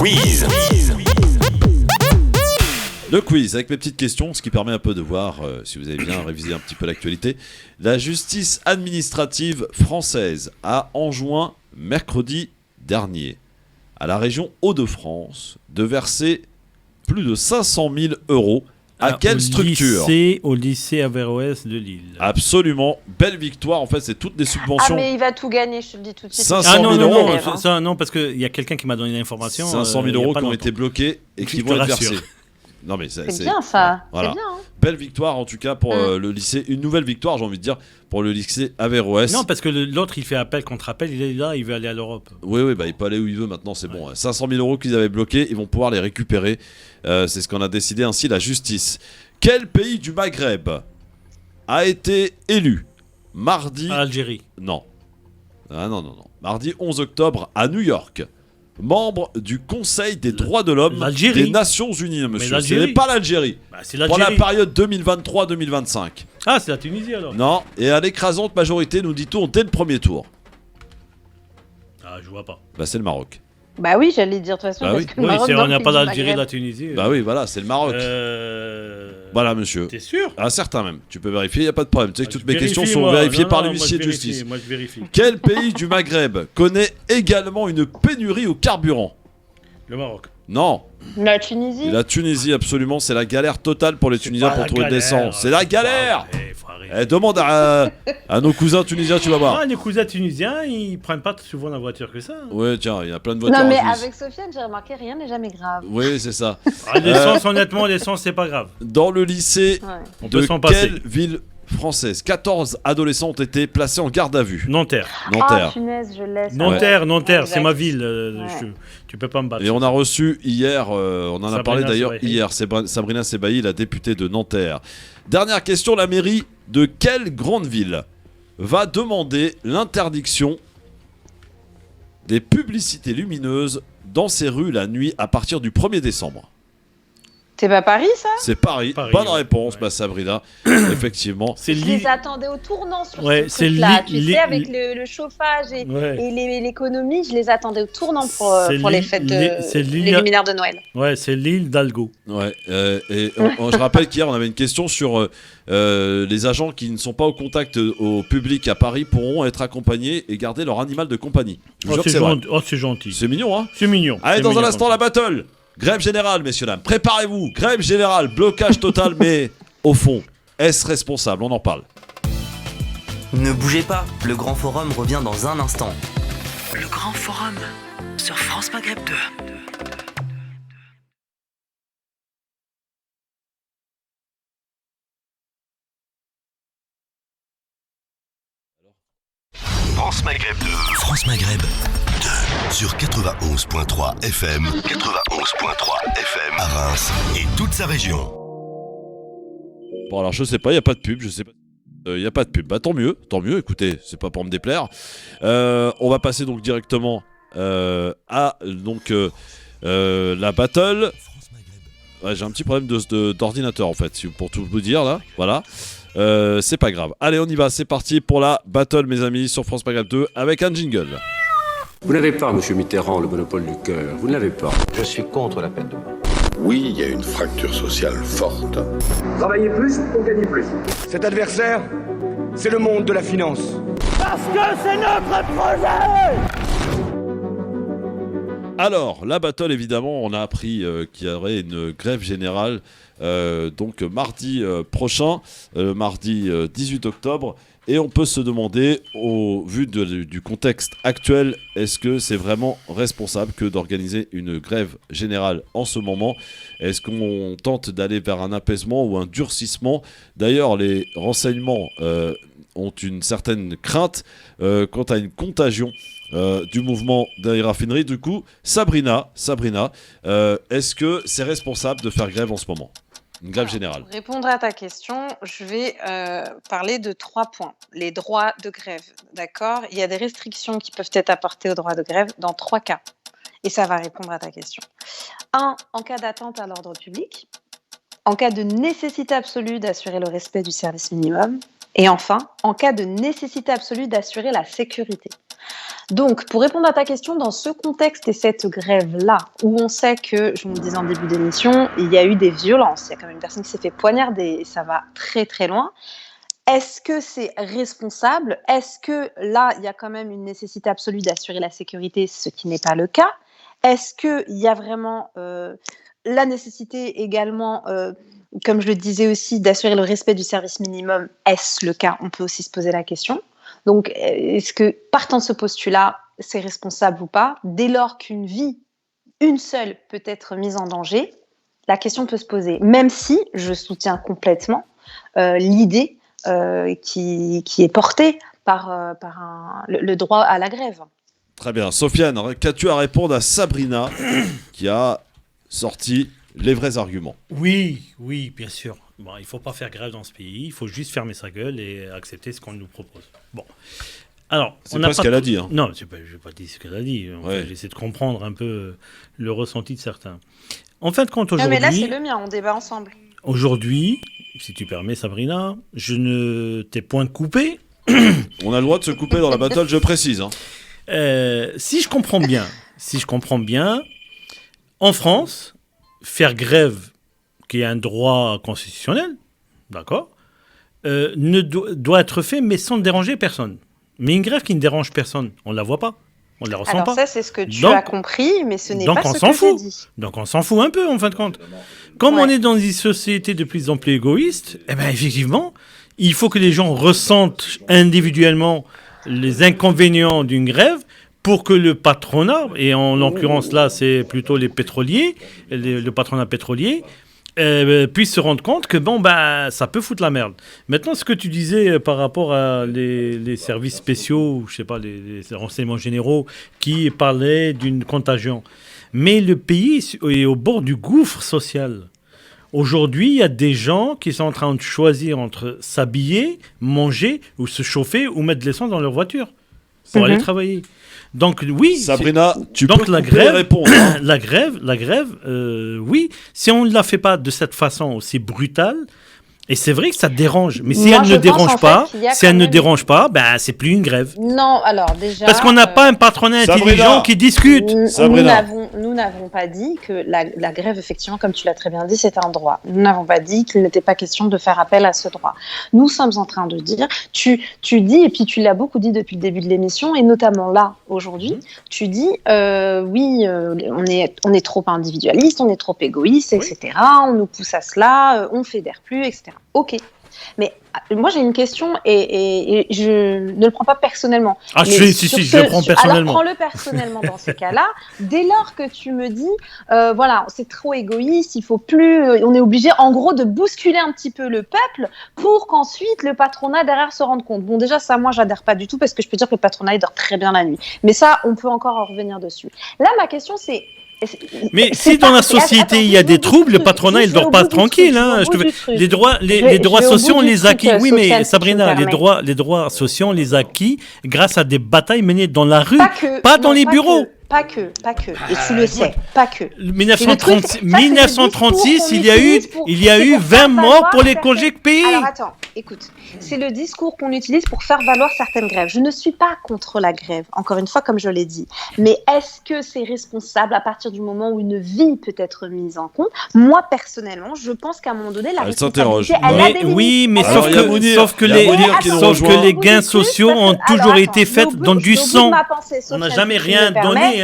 Le quiz avec mes petites questions, ce qui permet un peu de voir si vous avez bien révisé un petit peu l'actualité. La justice administrative française a enjoint mercredi dernier à la région Hauts-de-France de verser plus de 500 000 € à quelle structure? Au lycée Averroès de Lille. Absolument, belle victoire. En fait, c'est toutes les subventions. Ah, mais il va tout gagner, je te le dis tout de suite. 500 000 €. Non, parce qu'il y a quelqu'un qui m'a donné l'information. 500 000 € qui ont été bloqués et qui vont être versés. Non, mais c'est bien ça. Voilà. C'est bien. Hein. Belle victoire en tout cas pour le lycée. Une nouvelle victoire, j'ai envie de dire, pour le lycée Averroès. Non, parce que l'autre, il fait appel contre appel. Il est là, il veut aller à l'Europe. Oui, bah, il peut aller où il veut maintenant, c'est bon. 500 000 € qu'ils avaient bloqués, ils vont pouvoir les récupérer. C'est ce qu'on a décidé ainsi la justice. Quel pays du Maghreb a été élu mardi... Algérie. Non. Ah non. Mardi 11 octobre à New York membre du Conseil des droits de l'homme des Nations Unies, monsieur. Ce n'est pas l'Algérie. C'est l'Algérie. Pour la période 2023-2025. Ah, c'est la Tunisie alors. Non, et à l'écrasante majorité, nous dit-on, dès le premier tour. Ah, je vois pas. Bah, c'est le Maroc. Bah oui, j'allais dire de toute façon. Bah parce oui. que le Maroc, on n'a pas d'Algérie et de la Tunisie. Bah oui, voilà, c'est le Maroc. Voilà, monsieur. T'es sûr? Ah, certain même. Tu peux vérifier, il n'y a pas de problème. Tu sais que toutes mes questions sont vérifiées par l'huissier de justice. Moi, je vérifie. Quel pays du Maghreb connaît également une pénurie au carburant? Le Maroc. Non. La Tunisie. La Tunisie, absolument. C'est la galère totale pour les Tunisiens pour trouver de l'essence. C'est la galère. Demande à nos cousins tunisiens, tu vas voir. Ah, les cousins tunisiens, ils prennent pas souvent la voiture que ça. Ouais, tiens, il y a plein de voitures. Non, mais avec Sofiane, j'ai remarqué, rien n'est jamais grave. Oui, c'est ça. L'essence, honnêtement, l'essence, c'est pas grave. Dans le lycée On peut de s'en passer. quelle ville française 14 adolescents ont été placés en garde à vue. Nanterre. Ah, punaise, je laisse. Nanterre, c'est ma ville. Tu peux pas me battre. Et on a reçu hier, on en a Sabrina parlé d'ailleurs Sebahi. hier, Sabrina Sebahi, la députée de Nanterre. Dernière question, la mairie de quelle grande ville va demander l'interdiction des publicités lumineuses dans ses rues la nuit à partir du 1er décembre? C'est pas Paris, ça? C'est Paris. Bonne réponse, Sabrina. Effectivement. Je les attendais au tournant sur Ouais, ce truc-là. Tu sais, avec le chauffage et l'économie, je les attendais au tournant pour les fêtes les luminaires de Noël. Ouais, c'est l'île d'Algo. Ouais, je rappelle qu'hier, on avait une question sur les agents qui ne sont pas au contact au public à Paris pourront être accompagnés et garder leur animal de compagnie. Je vous jure que c'est vrai. C'est gentil. C'est mignon, hein? C'est mignon. Allez, dans un instant, la battle. Grève générale, messieurs, dames. Préparez-vous. Grève générale, blocage total, mais au fond, est-ce responsable? On en parle. Ne bougez pas, le Grand Forum revient dans un instant. Le Grand Forum sur France Maghreb 2. France Maghreb 2. France Maghreb 2. Sur 91.3 FM. 91.3 FM. À Reims et toute sa région. Bon, alors je sais pas, il n'y a pas de pub, je sais pas. Il n'y a pas de pub. Bah tant mieux, écoutez, c'est pas pour me déplaire. On va passer donc directement à la battle. Ouais, j'ai un petit problème d'ordinateur en fait, pour tout vous dire là. Voilà. C'est pas grave. Allez, on y va, c'est parti pour la battle, mes amis, sur France Maghreb 2 avec un jingle. Vous n'avez pas, monsieur Mitterrand, le monopole du cœur. Vous ne l'avez pas. Je suis contre la peine de mort. Oui, il y a une fracture sociale forte. Travailler plus pour gagner plus. Cet adversaire, c'est le monde de la finance. Parce que c'est notre projet! Alors, la battle, évidemment, on a appris qu'il y aurait une grève générale donc mardi prochain, mardi 18 octobre. Et on peut se demander, au vu du contexte actuel, est-ce que c'est vraiment responsable que d'organiser une grève générale en ce moment? Est-ce qu'on tente d'aller vers un apaisement ou un durcissement? D'ailleurs, les renseignements ont une certaine crainte quant à une contagion du mouvement des raffineries. Du coup, Sabrina, est-ce que c'est responsable de faire grève en ce moment? Une grève générale. Pour répondre à ta question, je vais parler de 3 points. Les droits de grève, d'accord? Il y a des restrictions qui peuvent être apportées aux droits de grève dans 3 cas. Et ça va répondre à ta question. 1. En cas d'atteinte à l'ordre public. En cas de nécessité absolue d'assurer le respect du service minimum. Et enfin, en cas de nécessité absolue d'assurer la sécurité. Donc, pour répondre à ta question, dans ce contexte et cette grève-là, où on sait que, je vous le disais en début d'émission, il y a eu des violences, il y a quand même une personne qui s'est fait poignarder et ça va très très loin, est-ce que c'est responsable? Est-ce que là, il y a quand même une nécessité absolue d'assurer la sécurité, ce qui n'est pas le cas? Est-ce qu'il y a vraiment la nécessité également, comme je le disais aussi, d'assurer le respect du service minimum? Est-ce le cas? On peut aussi se poser la question. Donc, est-ce que, partant de ce postulat, c'est responsable ou pas? Dès lors qu'une vie, une seule, peut être mise en danger, la question peut se poser. Même si je soutiens complètement l'idée qui est portée par le droit à la grève. Très bien. Sofiane, qu'as-tu à répondre à Sabrina qui a sorti les vrais arguments? Oui, bien sûr. Bon, il ne faut pas faire grève dans ce pays, il faut juste fermer sa gueule et accepter ce qu'on nous propose. Bon. Alors, c'est pas ce qu'elle a dit. Hein. Non, je n'ai pas dit ce qu'elle a dit. J'essaie de comprendre un peu le ressenti de certains. En fin de compte, aujourd'hui... mais là, c'est le mien, on débat ensemble. Aujourd'hui, si tu permets, Sabrina, je ne t'ai point coupé. On a le droit de se couper dans la battle, je précise. Hein. Si je comprends bien, en France, faire grève, qui est un droit constitutionnel, d'accord, doit être fait, mais sans déranger personne. Mais une grève qui ne dérange personne, on ne la voit pas. On ne la ressent pas. Alors ça, c'est ce que tu as compris, mais ce n'est pas ce que j'ai dit. Donc on s'en fout un peu, en fin de compte. Comme on est dans une société de plus en plus égoïste, eh ben, effectivement, il faut que les gens ressentent individuellement les inconvénients d'une grève pour que le patronat, et en l'occurrence là, c'est plutôt les pétroliers, le patronat pétrolier, puisse se rendre compte que ça peut foutre la merde. Maintenant, ce que tu disais par rapport à les services spéciaux, je sais pas, les renseignements généraux qui parlaient d'une contagion. Mais le pays est au bord du gouffre social. Aujourd'hui, il y a des gens qui sont en train de choisir entre s'habiller, manger ou se chauffer ou mettre de l'essence dans leur voiture pour aller travailler. Donc oui, Sabrina, tu donc peux répondre. Hein. La grève, oui. Si on ne la fait pas de cette façon aussi brutale, et c'est vrai que ça dérange. Mais si elle ne dérange pas, c'est plus une grève. Non, alors déjà. Parce qu'on n'a pas un patronat intelligent qui discute. Nous n'avons pas dit que la grève, effectivement, comme tu l'as très bien dit, c'est un droit. Nous n'avons pas dit qu'il n'était pas question de faire appel à ce droit. Nous sommes en train de dire, tu dis, et puis tu l'as beaucoup dit depuis le début de l'émission, et notamment là, aujourd'hui, tu dis, oui, on est trop individualiste, on est trop égoïste, etc. On nous pousse à cela, on fédère plus, etc. Ok. Mais moi j'ai une question et je ne le prends pas personnellement. Ah si, je le prends personnellement. Alors prends-le personnellement dans ce cas-là. Dès lors que tu me dis, voilà, c'est trop égoïste, il faut plus, on est obligé en gros de bousculer un petit peu le peuple pour qu'ensuite le patronat derrière se rende compte. Bon déjà ça moi j'adhère pas du tout parce que je peux dire que le patronat il dort très bien la nuit. Mais ça on peut encore en revenir dessus. Là ma question c'est mais si dans la société il y a des troubles, le patronat il dort pas tranquille. Hein. Les droits sociaux on les a acquis. Oui, mais Sabrina, les droits sociaux on les a acquis grâce à des batailles menées dans la rue, pas dans les bureaux. Pas que, et tu le sais, pas que. 1936, il y a eu 20 morts pour les congés payés. Alors attends, écoute, c'est le discours qu'on utilise pour faire valoir certaines grèves. Je ne suis pas contre la grève, encore une fois, comme je l'ai dit. Mais est-ce que c'est responsable à partir du moment où une vie peut être mise en compte ? Moi, personnellement, je pense qu'à un moment donné, la responsabilité, elle a des limites. Oui, mais sauf que les gains sociaux ont toujours été faits dans du sang. On n'a jamais rien donné.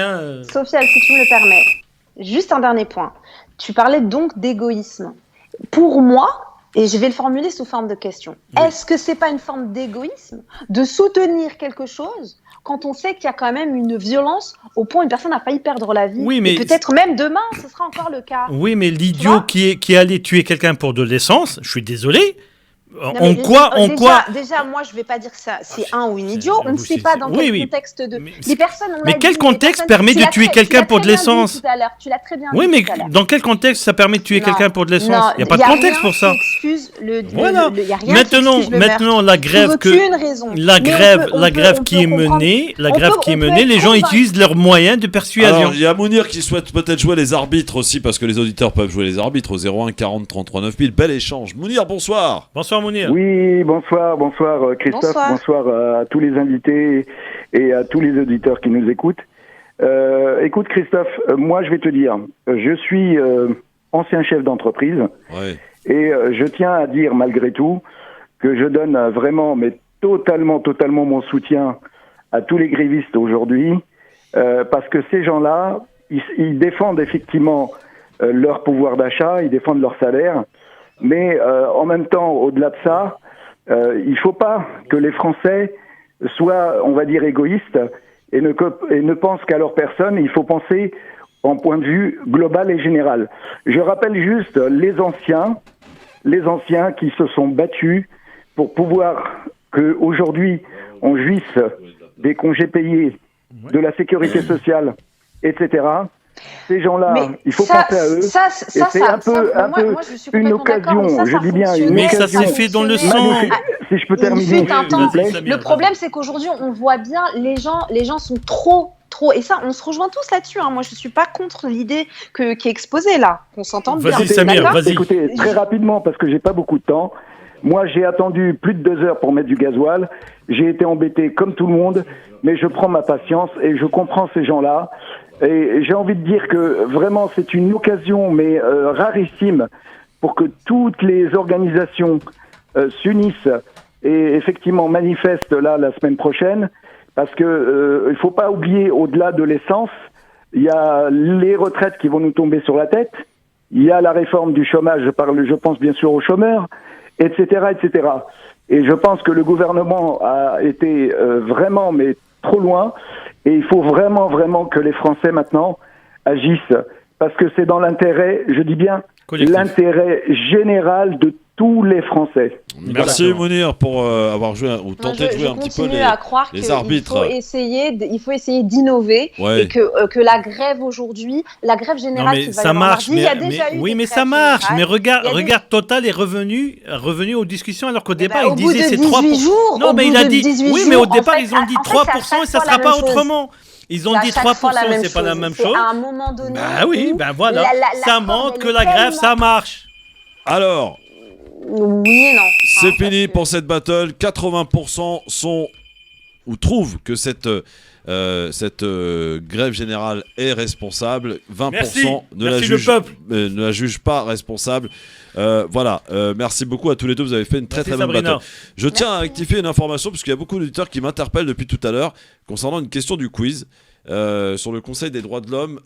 Sofiane, si tu me le permets, juste un dernier point. Tu parlais donc d'égoïsme. Pour moi, et je vais le formuler sous forme de question, est-ce que c'est pas une forme d'égoïsme de soutenir quelque chose quand on sait qu'il y a quand même une violence au point où une personne a failli perdre la vie, et peut-être même demain, ce sera encore le cas. Oui, mais l'idiot qui allait tuer quelqu'un pour de l'essence, je suis désolé. Déjà, moi, je vais pas dire que ça, c'est un ou une idiot. On ne sait pas dans quel contexte de. Les personnes. Mais quel contexte permet de tuer quelqu'un pour de l'essence ? Tu l'as très bien dit. Oui, mais dans quel contexte ça permet de tuer quelqu'un pour de l'essence ? Il n'y a pas de contexte pour ça. Voilà. Maintenant, la grève qui est menée, les gens utilisent leurs moyens de persuasion. Alors, il y a Mounir qui souhaite peut-être jouer les arbitres aussi, parce que les auditeurs peuvent jouer les arbitres au 01 40 33 9000. Bel échange. Mounir, bonsoir. Bonsoir Mounir. Oui, bonsoir Christophe, bonsoir à tous les invités et à tous les auditeurs qui nous écoutent. Écoute Christophe, moi je vais te dire, je suis ancien chef d'entreprise et je tiens à dire malgré tout que je donne vraiment, mais totalement mon soutien à tous les grévistes aujourd'hui parce que ces gens-là, ils défendent effectivement leur pouvoir d'achat, ils défendent leur salaire. Mais en même temps, au-delà de ça, il faut pas que les Français soient, on va dire, égoïstes et ne pensent qu'à leur personne. Il faut penser en point de vue global et général. Je rappelle juste les anciens qui se sont battus pour pouvoir qu'aujourd'hui on jouisse des congés payés, de la sécurité sociale, etc. Ces gens-là, il faut penser à eux. C'est un peu une occasion, je dis bien une occasion. Mais ça s'est fait dans le sang. Si je peux terminer, s'il vous plaît. Le problème, c'est qu'aujourd'hui, on voit bien, les gens sont trop, et ça, on se rejoint tous là-dessus. Moi, je suis pas contre l'idée qui est exposée là, qu'on s'entende bien. Vas-y, Samir, vas-y. Écoutez, très rapidement, parce que j'ai pas beaucoup de temps. Moi, j'ai attendu plus de 2 heures pour mettre du gasoil. J'ai été embêté comme tout le monde, mais je prends ma patience et je comprends ces gens-là. Et j'ai envie de dire que vraiment, c'est une occasion, mais rarissime, pour que toutes les organisations s'unissent et effectivement manifestent là la semaine prochaine, parce que il faut pas oublier, au-delà de l'essence, il y a les retraites qui vont nous tomber sur la tête, il y a la réforme du chômage, je pense bien sûr aux chômeurs, etc., etc. Et je pense que le gouvernement a été vraiment, mais trop loin, et il faut vraiment, vraiment que les Français maintenant agissent, parce que c'est dans l'intérêt, je dis bien, l'intérêt général de tous les Français. Merci Mounir pour avoir joué ou tenté de jouer un petit peu les arbitres. Il faut essayer d'innover et que la grève aujourd'hui, la grève générale qui va y avoir marche, mardi, il y a déjà eu. Oui, mais ça marche. Mais regarde, Total est revenu aux discussions alors qu'au départ il disait c'est 3%. Non, mais il a dit oui, mais au départ ils ont dit 3% et ça sera pas autrement. Ils ont dit 3%, c'est pas la même chose. À un moment donné. Bah oui, ben voilà. Ça montre que la grève, ça marche. Alors. Oui et non. C'est fini pour cette battle. 80% sont ou trouvent que cette grève générale est responsable. 20% ne la jugent pas responsable. Voilà. Merci beaucoup à tous les deux. Vous avez fait une très bonne battle. Je tiens à rectifier une information parce qu'il y a beaucoup d'auditeurs qui m'interpellent depuis tout à l'heure concernant une question du quiz. Sur le Conseil des droits de l'homme.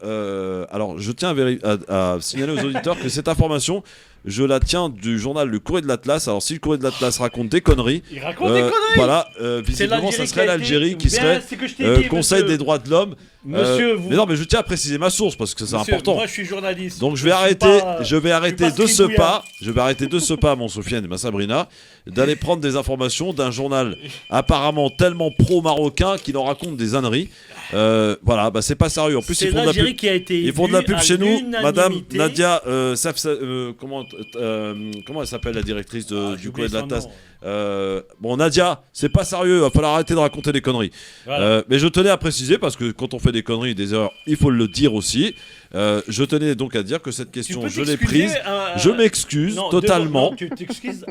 Alors, je tiens à signaler aux auditeurs que cette information, je la tiens du journal Le Courrier de l'Atlas. Alors, si le Courrier de l'Atlas raconte des conneries, il raconte des conneries. Voilà, visiblement, ça serait l'Algérie qui serait Conseil des droits de l'homme. Monsieur, mais non, mais je tiens à préciser ma source parce que c'est important. Moi, je suis journaliste. Donc, je vais arrêter de ce pas, mon Sofiane et ma Sabrina, d'aller prendre des informations d'un journal apparemment tellement pro-marocain qu'il en raconte des ânneries. Voilà, c'est pas sérieux. En plus, ils font de la pub. Ils font de la pub chez nous. Madame Nadia, comment elle s'appelle, la directrice du Courrier de l'Atlas? Bon, Nadia, c'est pas sérieux. Il va falloir arrêter de raconter des conneries. Voilà. Mais je tenais à préciser parce que quand on fait des conneries, des erreurs, il faut le dire aussi. Je tenais donc à dire que cette question, je l'ai prise. Je m'excuse totalement. Tu t'excuses.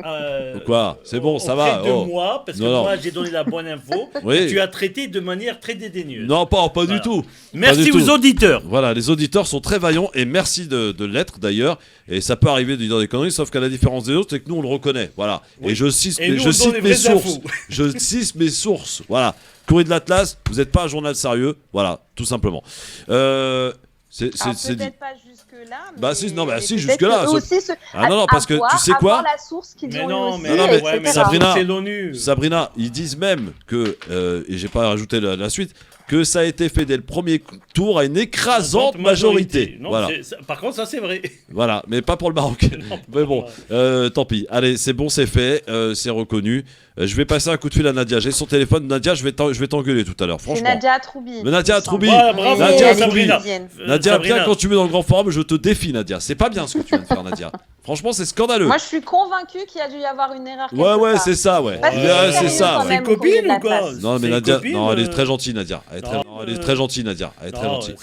Quoi? C'est bon, ça va. Moi, parce que moi, j'ai donné la bonne info. Oui. Tu as traité de manière très dédaigneuse. Non, pas du tout. Merci aux auditeurs. Voilà, les auditeurs sont très vaillants et merci de l'être d'ailleurs. Et ça peut arriver de dire des conneries, sauf qu'à la différence des autres, c'est que nous on le reconnaît. Voilà. Oui. Et je cite mes sources. Je cite mes sources. Voilà. Courrier de l'Atlas, vous n'êtes pas un journal sérieux. Voilà, tout simplement. C'est peut-être pas jusque-là. Si, jusque-là. Non, parce que tu sais quoi, la source qu'ils ont mais Sabrina, ils disent même que, et j'ai pas rajouté la suite, que ça a été fait dès le premier tour à une écrasante majorité. Non, voilà. Par contre, ça c'est vrai. Voilà, mais pas pour le Maroc. Mais bon, tant pis. Allez, c'est bon, c'est fait, c'est reconnu. Je vais passer un coup de fil à Nadia. J'ai son téléphone. Nadia, je vais t'engueuler tout à l'heure. Franchement. C'est Nadia Atroubi. Mais Nadia Atroubi. Bravo, Nadia, bien quand tu mets dans le grand forum, je te défie, Nadia. C'est pas bien ce que tu viens de faire, Nadia. Franchement, c'est scandaleux. Moi, je suis convaincue qu'il y a dû y avoir une erreur. Ouais, c'est ça, ouais. C'est ça. C'est une copine ou quoi? Non, mais Nadia, elle est très gentille, Nadia. Elle est très gentille, Nadia. Elle est très gentille.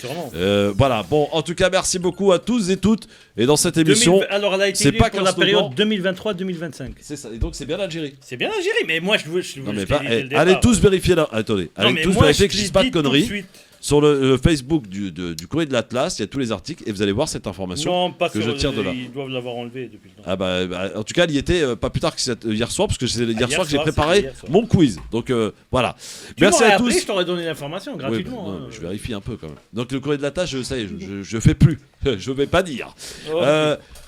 Voilà. Bon, en tout cas, merci beaucoup à tous et toutes. Et dans cette émission, alors elle a été élue pour la période 2023-2025. C'est ça. Et donc, c'est bien l'Algérie. C'est bien l'Algérie, mais moi, je veux. Allez tous vérifier là. Attendez. Allez tous vérifier que je ne dise pas de conneries. Sur le Facebook du Courrier de l'Atlas, il y a tous les articles et vous allez voir cette information que je tire de là. Ils doivent l'avoir enlevé depuis le temps. En tout cas, il y était pas plus tard que hier soir, parce que c'est hier soir que j'ai préparé mon quiz. Donc voilà. Merci à tous. Je t'aurais donné l'information gratuitement. Oui, je vérifie un peu quand même. Donc le Courrier de l'Atlas, je fais plus. Je vais pas dire.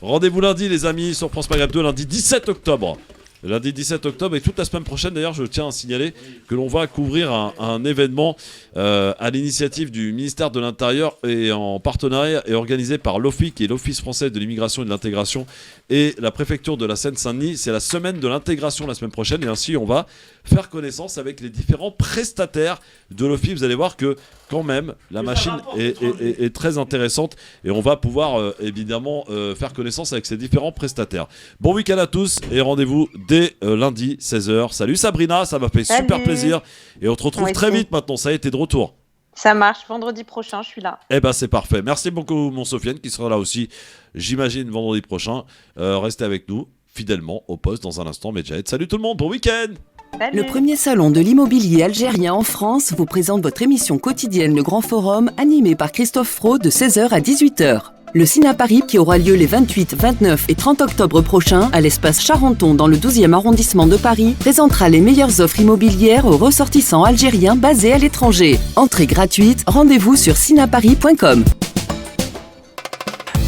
Rendez-vous lundi, les amis, sur France Maghreb 2, lundi 17 octobre. lundi 17 octobre et toute la semaine prochaine. D'ailleurs, je tiens à signaler que l'on va couvrir un événement à l'initiative du ministère de l'Intérieur et en partenariat et organisé par l'OFIC, qui est l'Office français de l'immigration et de l'intégration, et la préfecture de la Seine-Saint-Denis. C'est la semaine de l'intégration la semaine prochaine et ainsi on va faire connaissance avec les différents prestataires de l'OFIC. Vous allez voir que quand même la machine est très intéressante et on va pouvoir évidemment faire connaissance avec ces différents prestataires. Bon week-end à tous et rendez-vous dès lundi 16h. Salut Sabrina, ça m'a fait super plaisir et on te retrouve très vite maintenant. Ça y est, t'es de retour. Ça marche, vendredi prochain, je suis là. Eh ben c'est parfait. Merci beaucoup mon Sofiane qui sera là aussi, j'imagine, vendredi prochain. Restez avec nous fidèlement au poste dans un instant. Medjahid. Salut tout le monde, bon week-end. Salut. Le premier salon de l'immobilier algérien en France vous présente votre émission quotidienne Le Grand Forum, animée par Christophe Fro de 16h à 18h. Le Cina Paris, qui aura lieu les 28, 29 et 30 octobre prochains à l'espace Charenton dans le 12e arrondissement de Paris, présentera les meilleures offres immobilières aux ressortissants algériens basés à l'étranger. Entrée gratuite, rendez-vous sur cinaparis.com.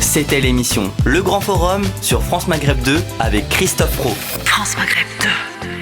C'était l'émission Le Grand Forum sur France Maghreb 2 avec Christophe Fro. France Maghreb 2.